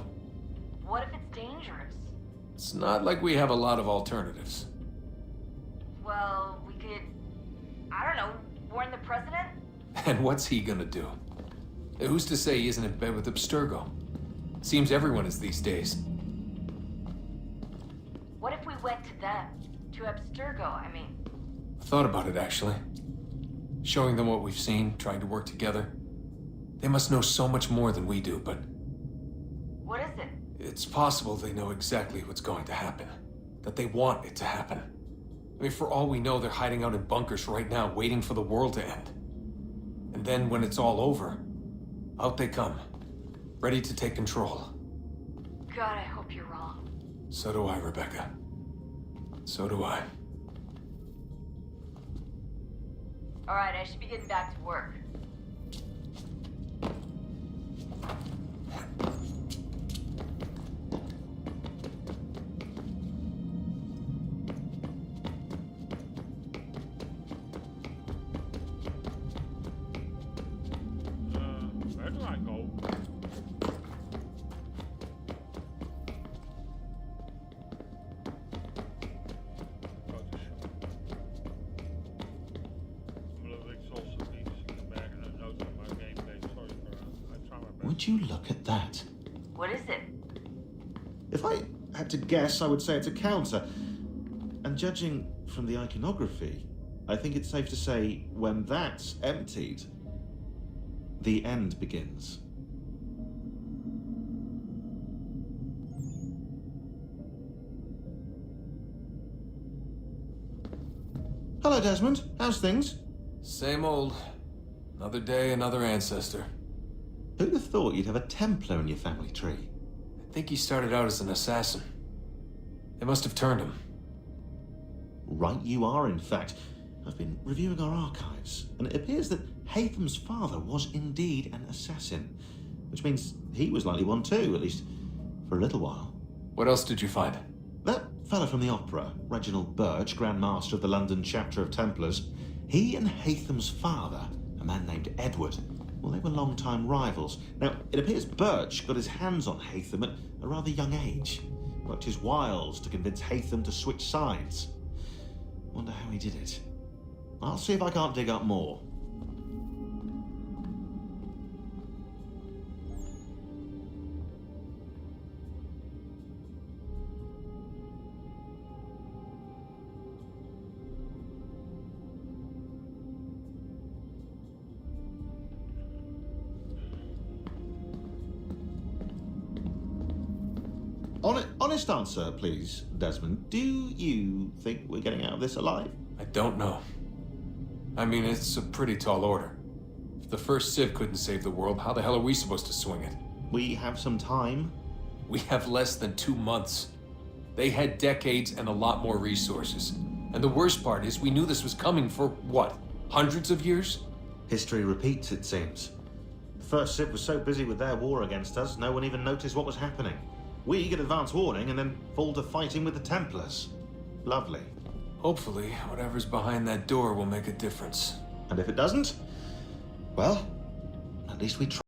What if it's dangerous? It's not like we have a lot of alternatives. Well, we could... I don't know, warn the president? And what's he gonna do? Who's to say he isn't in bed with Abstergo? Seems everyone is these days. What if we went to them? To Abstergo, I mean. Thought about it, actually. Showing them what we've seen, trying to work together. They must know so much more than we do, but... What is it? It's possible they know exactly what's going to happen. That they want it to happen. I mean, for all we know, they're hiding out in bunkers right now, waiting for the world to end. And then when it's all over, out they come. Ready to take control. God, I hope you're wrong. So do I, Rebecca. So do I. Alright, I should be getting back to work. Where do I go? Would you look at that? What is it? If I had to guess, I would say it's a counter. And judging from the iconography, I think it's safe to say when that's emptied, the end begins. Hello, Desmond. How's things? Same old. Another day, another ancestor. Who'd have thought you'd have a Templar in your family tree? I think he started out as an assassin. They must have turned him. Right you are, in fact. I've been reviewing our archives, and it appears that Haytham's father was indeed an assassin, which means he was likely one too, at least for a little while. What else did you find? That fella from the opera, Reginald Birch, Grand Master of the London chapter of Templars, he and Haytham's father, a man named Edward, well, they were long-time rivals. Now, it appears Birch got his hands on Haytham at a rather young age. Worked his wiles to convince Haytham to switch sides. Wonder how he did it. I'll see if I can't dig up more. Honest answer, please, Desmond. Do you think we're getting out of this alive? I don't know. I mean, it's a pretty tall order. If the first Civ couldn't save the world, how the hell are we supposed to swing it? We have some time. We have less than 2 months. They had decades and a lot more resources. And the worst part is we knew this was coming for, what, hundreds of years? History repeats, it seems. The first Civ was so busy with their war against us, no one even noticed what was happening. We get advance warning and then fall to fighting with the Templars. Lovely. Hopefully, whatever's behind that door will make a difference. And if it doesn't, well, at least we try.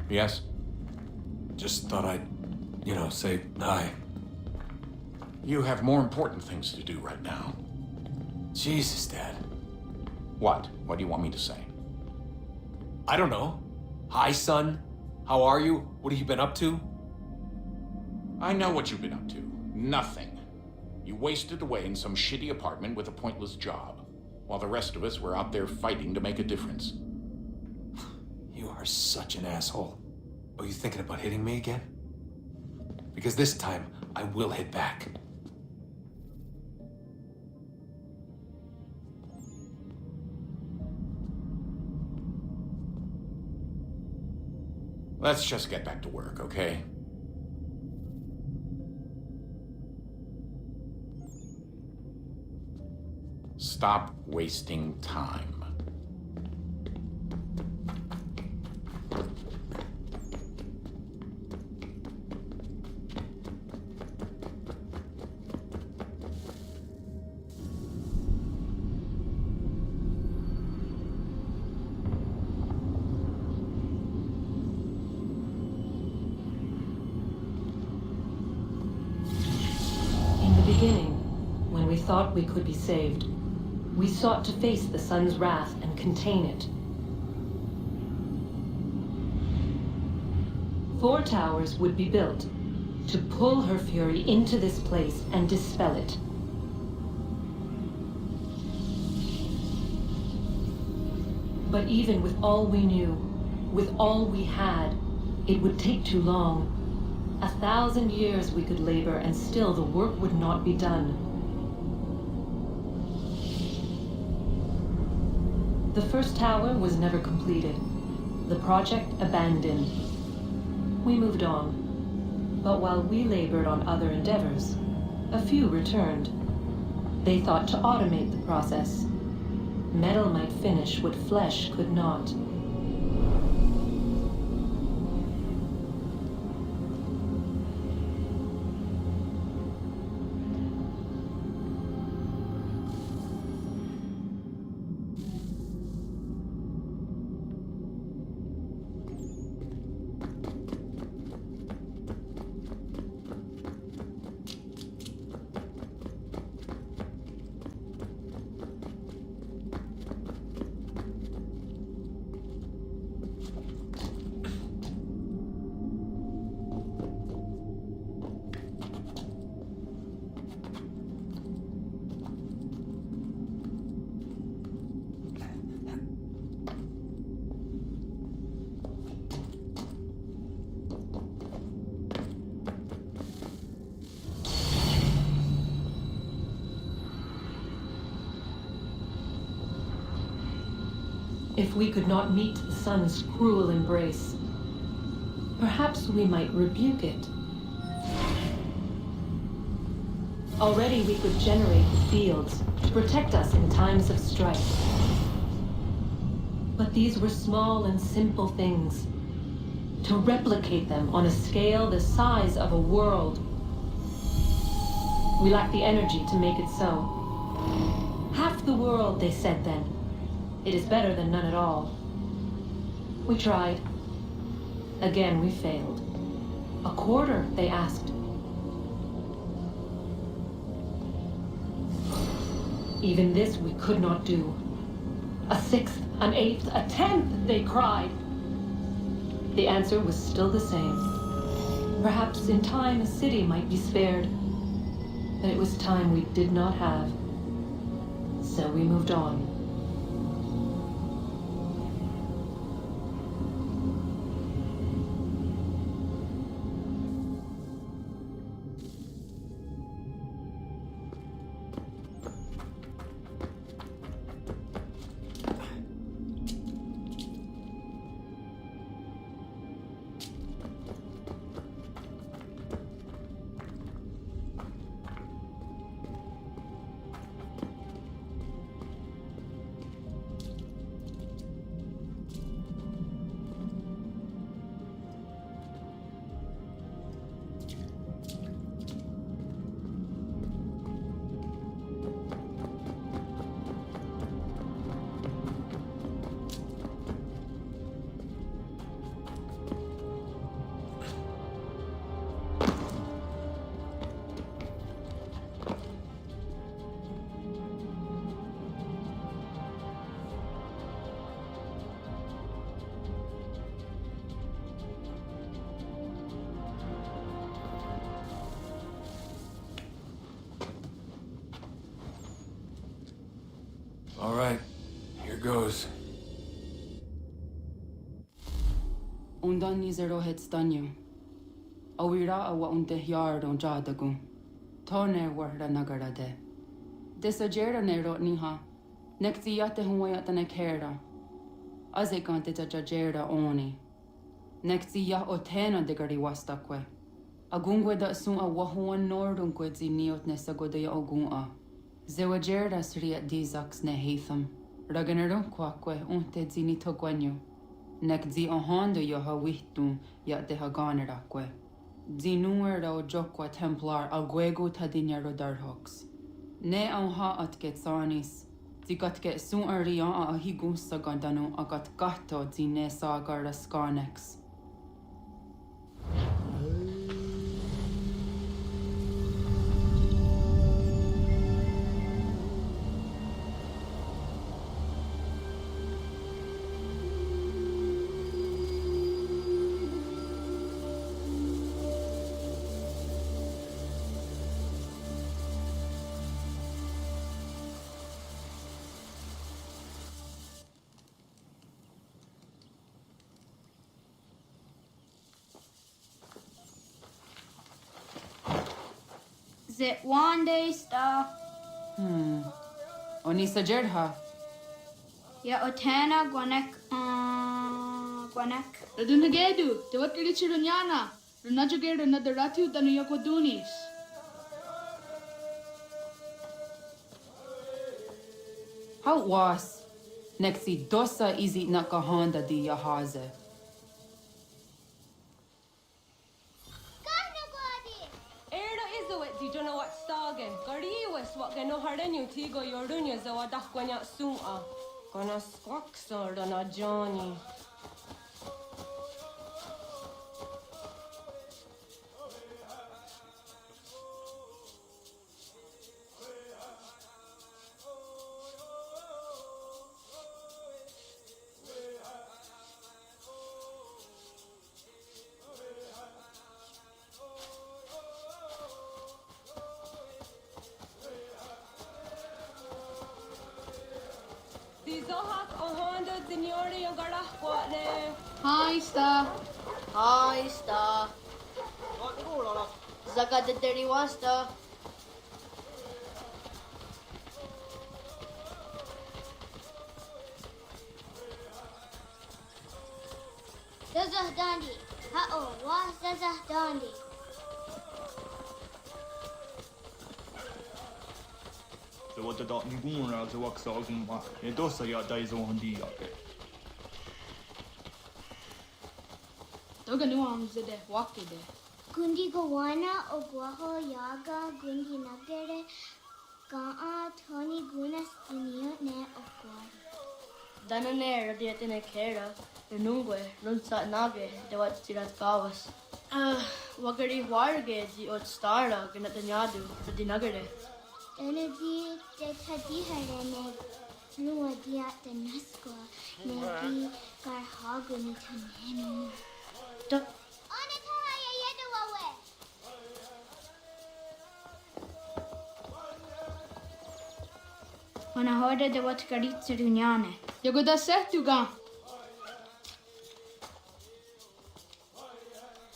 Yes? Just thought I'd, say hi. You have more important things to do right now. Jesus, Dad. What? What do you want me to say? I don't know. Hi, son. How are you? What have you been up to? I know what you've been up to. Nothing. You wasted away in some shitty apartment with a pointless job, while the rest of us were out there fighting to make a difference. You are such an asshole. Oh, you thinking about hitting me again? Because this time, I will hit back. Let's just get back to work, okay? Stop wasting time. In the beginning, when we thought we could be saved, we sought to face the sun's wrath and contain it. 4 towers would be built to pull her fury into this place and dispel it. But even with all we knew, with all we had, it would take too long. 1,000 years we could labor and still the work would not be done. The first tower was never completed. The project abandoned. We moved on. But while we labored on other endeavors, a few returned. They thought to automate the process. Metal might finish what flesh could not. If we could not meet the sun's cruel embrace, perhaps we might rebuke it. Already we could generate the fields to protect us in times of strife. But these were small and simple things. To replicate them on a scale the size of a world, we lacked the energy to make it so. Half the world, they said then. It is better than none at all. We tried. Again, we failed. A quarter, they asked. Even this we could not do. A 6th, an 8th, a 10th, they cried. The answer was still the same. Perhaps in time a city might be spared. But it was time we did not have. So we moved on. All right, here goes. undan ni zero het stanyo. Awira awa unte yard on jadagu. Tone warda nagara de. Desajera nero niha. Nekti yate huayata nekera. Azekante jajera oni. Nekti ya otena de gari wastakwe. Agungwe da sun a wahuan nordun kwedzi niot nesagode ya ogun a. Zewajera sriat dizax ne heitham. Raganarun kwakwe unte zini togwenyo. Nek zi ahondo yo ha wihtun ya de haganerakwe. Zinuer o jokwa templar agwego tadinyaro darhox. Ne ha at getsanis. Zi gat get sun arian a higun sagandanu agat gatto zi ne sagar skarnex. Is it one day stuff? Onisa Jerdha. Ya otana gwanek gwanek. Radunagedu, the what Richarduniana, Runajager another Ratu than Yokodunis. How was? Nexi dosa izi nakahanda di yahaze. Dijono wat stagen. Gariwes wat geno hardenyu tigo yordunya zawadak kwanya suma. Kona squaxor na Johnny. Hi, Star. Hi, Star. Zaga the dirty wasta. Zazah Dandi. Ha-oh, was Zazah Dandi. Så vad det då nivån alltså också om det då så jag där så hon dia. Toga nuam zede wakide. Gundi Gawana Ogwaho Yaga Gundi Nagere Gaa Tony Gunas Dinio Ne Ogwa. Dananera dietene kera, renungue, nunsa nage, de wat tirat gawas. Wagari warge di ot starla ganatanyadu, the dinagare. Energy de Tadiharene Lua Diat the Nasqua Negi Garhagun Tanenu. Ona horde de wat karitse dunyane. Jogo da setu ga.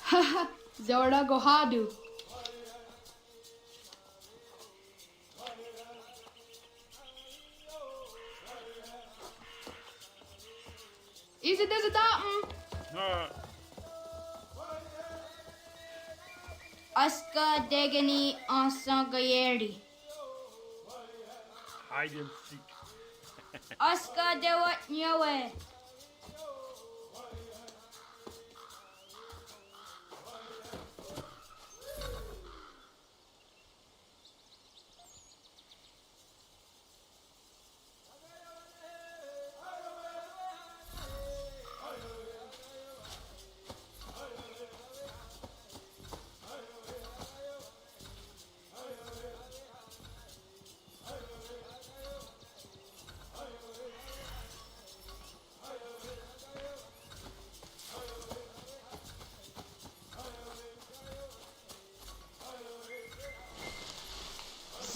Haha, Zora Gohadu. Is it as a datum? Aska Degani Ansan Gayeri. Hide and seek. Aska de wat nyawe.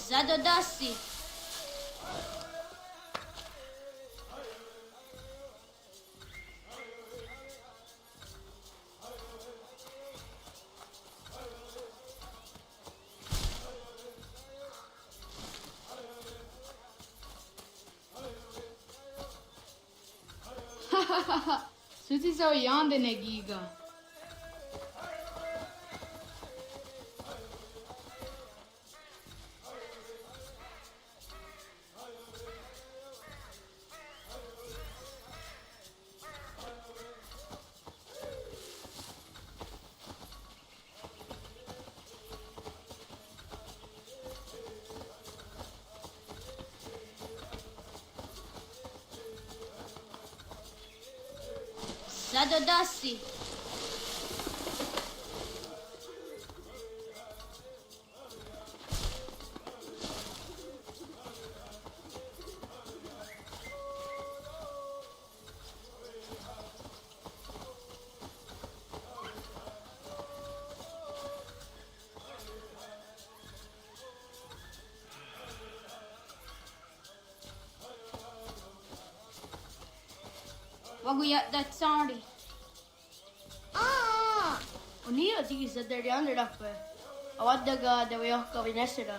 Zadodasi. Susi so yande negiga. Zadodasi. Waguyat that sorry. Oniya tigi sa derian rappe. Awad daga dawayo ka vinesira.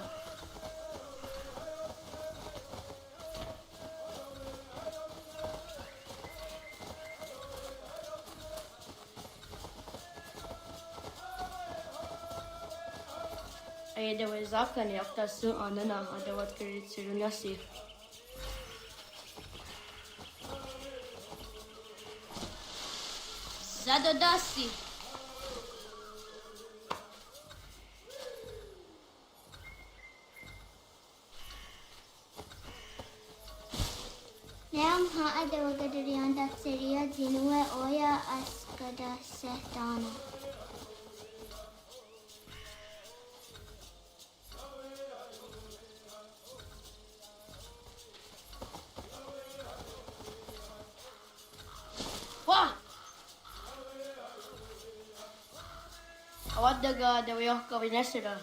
Ay dawa zakan yakta su anana adawat kirit sirunyasi. Zadodasi. Neam ha adawa gadarian dat seria zinue oya askada sehtana. Wah! Awad daga dawayo ka vinesira.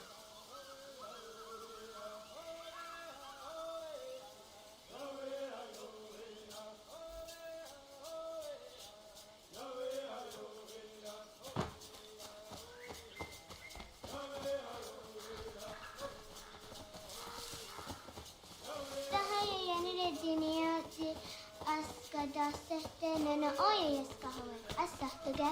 Tahaya yanire dinia di askada sehtana oya yaskahawe. Asahtuga.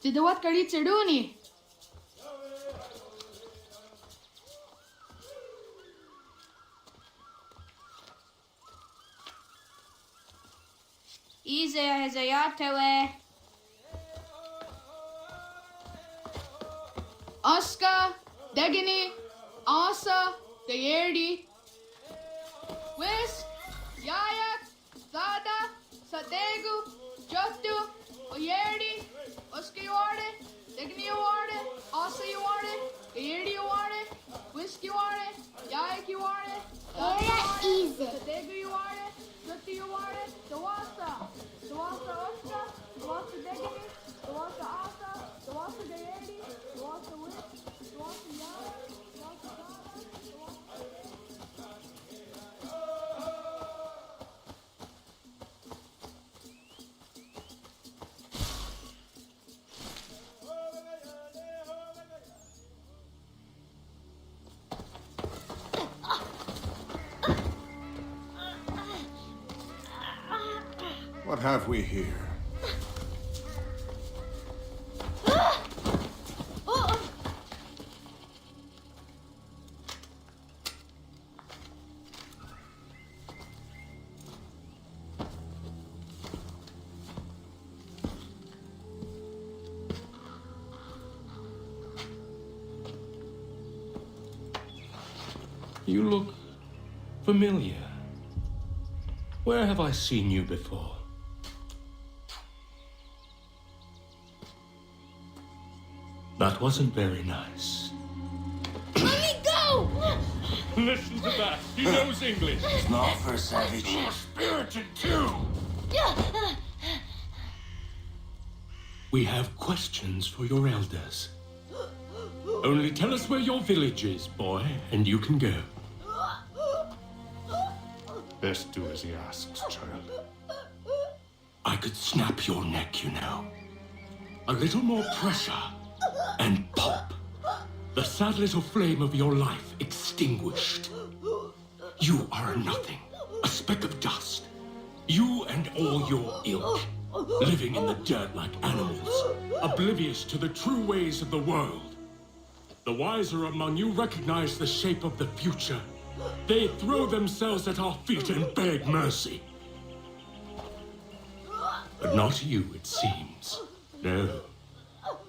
Tidawat karit seduni. Ize hezayatewe. Aska, Degini, Asa, Dayerdi. Wis, Yayak, Zada, Sadegu, Jotu, Oyerdi, Oska you are it, Degini you are it, Asa you are it, Dayerdi you are it, Whisk you are it, Yayak you are it, Era easy. Sadegu you are it, Jotu you are it, Dawasa, Oska, Dawasa Degini, Dawasa Asa, Dawasa Dayerdi, Dawasa Whisk, Dawasa Yayak, Dawasa Zada, What have we here? You look familiar. Where have I seen you before? That wasn't very nice. Let me go! Listen to that. He knows English. It's not for a savage. You're spirited too. We have questions for your elders. Only tell us where your village is, boy, and you can go. Best do as he asks, child. I could snap your neck, you know. A little more pressure, and pop. The sad little flame of your life extinguished. You are a nothing, a speck of dust. You and all your ilk, living in the dirt like animals, oblivious to the true ways of the world. The wiser among you recognize the shape of the future. They throw themselves at our feet and beg mercy. But not you, it seems. No.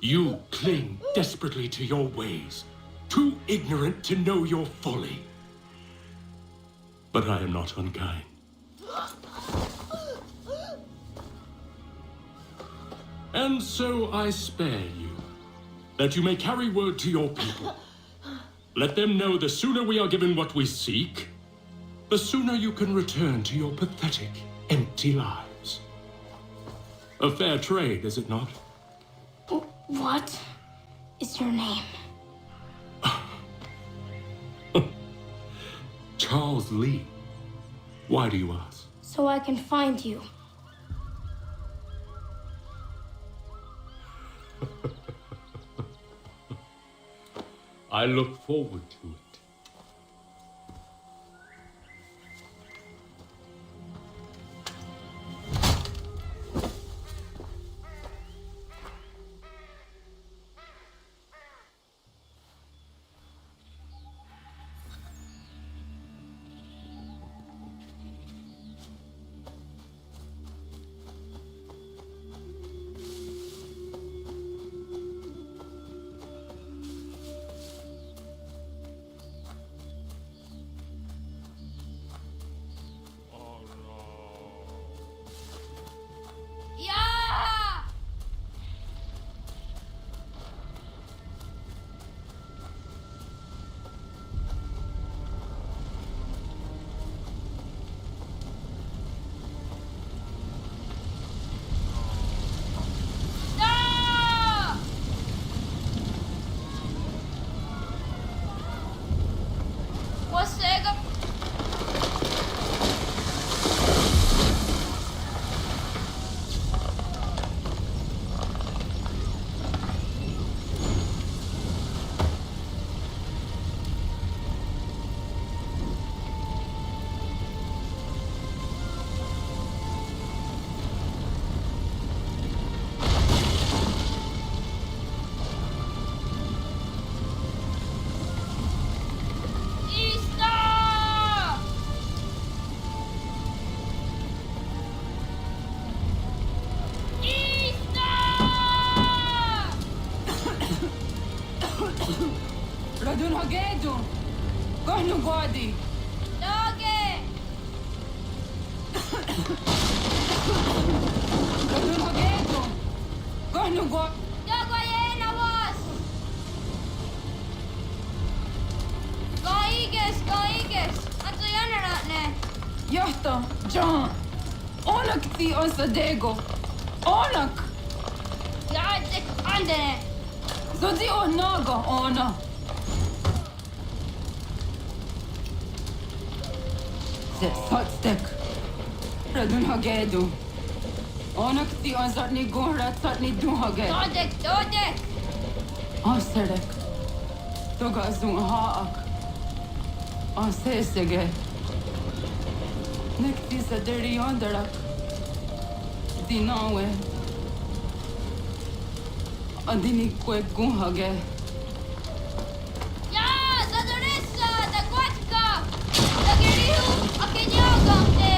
You cling desperately to your ways, too ignorant to know your folly. But I am not unkind. And so I spare you, that you may carry word to your people. Let them know the sooner we are given what we seek, the sooner you can return to your pathetic, empty lives. A fair trade, is it not? What is your name? Charles Lee. Why do you ask? So I can find you. I look forward to it. Radun Hagedu! Gornu Gwadi! Doge! Radun Hagedu! Gornu Gwadi! Dogo jena was! Go iges! Anto jäneratne! Johto! John! Onak ti on Sadego! Onak! Jaajek andene! Zodi on Naga ona! Zet Sotstek! Radun Hagedu! Onak ti on Zatni Gunra Tatni Dunhage! Dodek! Anserek! Toga Zun Haak! Ansesege! Nekti Saderi Onderak! Dinawe! Adini Kwe Gunhage! Ja, Zadorissa! Da Gwatka! Da Gerihu! Akenyagante!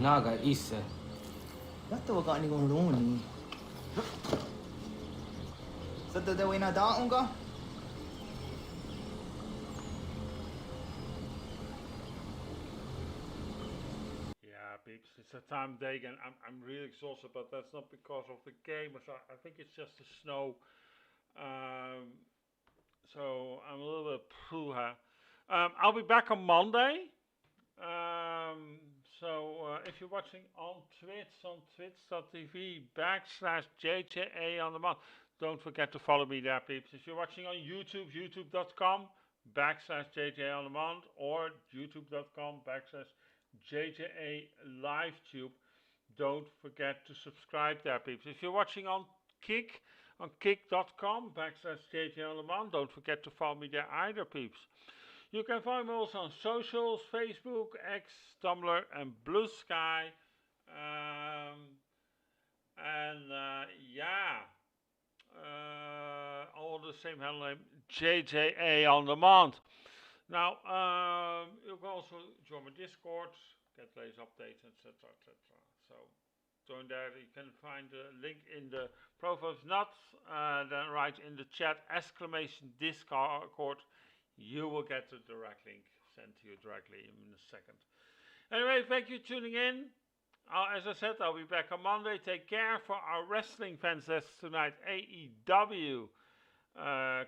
Naga Issa. Latte waga ni gon roni. Sadda da wena da unga. Yeah, peeps, it's a time of day again. I'm really exhausted, but that's not because of the game. I think it's just the snow. So I'm a little bit pooha. I'll be back on Monday. So if you're watching on Twitch, on twitch.tv/JJA On Demand, don't forget to follow me there, peeps. If you're watching on YouTube, youtube.com/JJA On Demand or youtube.com/JJA LiveTube, don't forget to subscribe there, peeps. If you're watching on Kick, on kick.com/JJA On Demand, don't forget to follow me there either, peeps. You can find me also on socials, Facebook, X, Tumblr, and Blue Sky. All the same handle name, JJA On Demand. Now, you can also join my Discord, get latest updates, etc., etc. So, join there. You can find the link in the profile. If not, then write in the chat !Discord. You will get the direct link sent to you directly in a second. Anyway, thank you for tuning in. As I said, I'll be back on Monday. Take care. For our wrestling fans, that's tonight AEW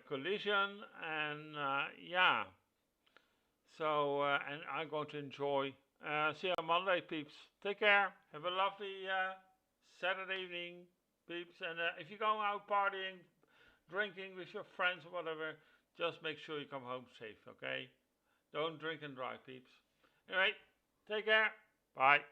Collision. And so, and I'm going to enjoy. See you on Monday, peeps. Take care. Have a lovely Saturday evening, peeps. And if you're going out partying, drinking with your friends or whatever, just make sure you come home safe, okay? Don't drink and drive, peeps. Anyway, take care. Bye.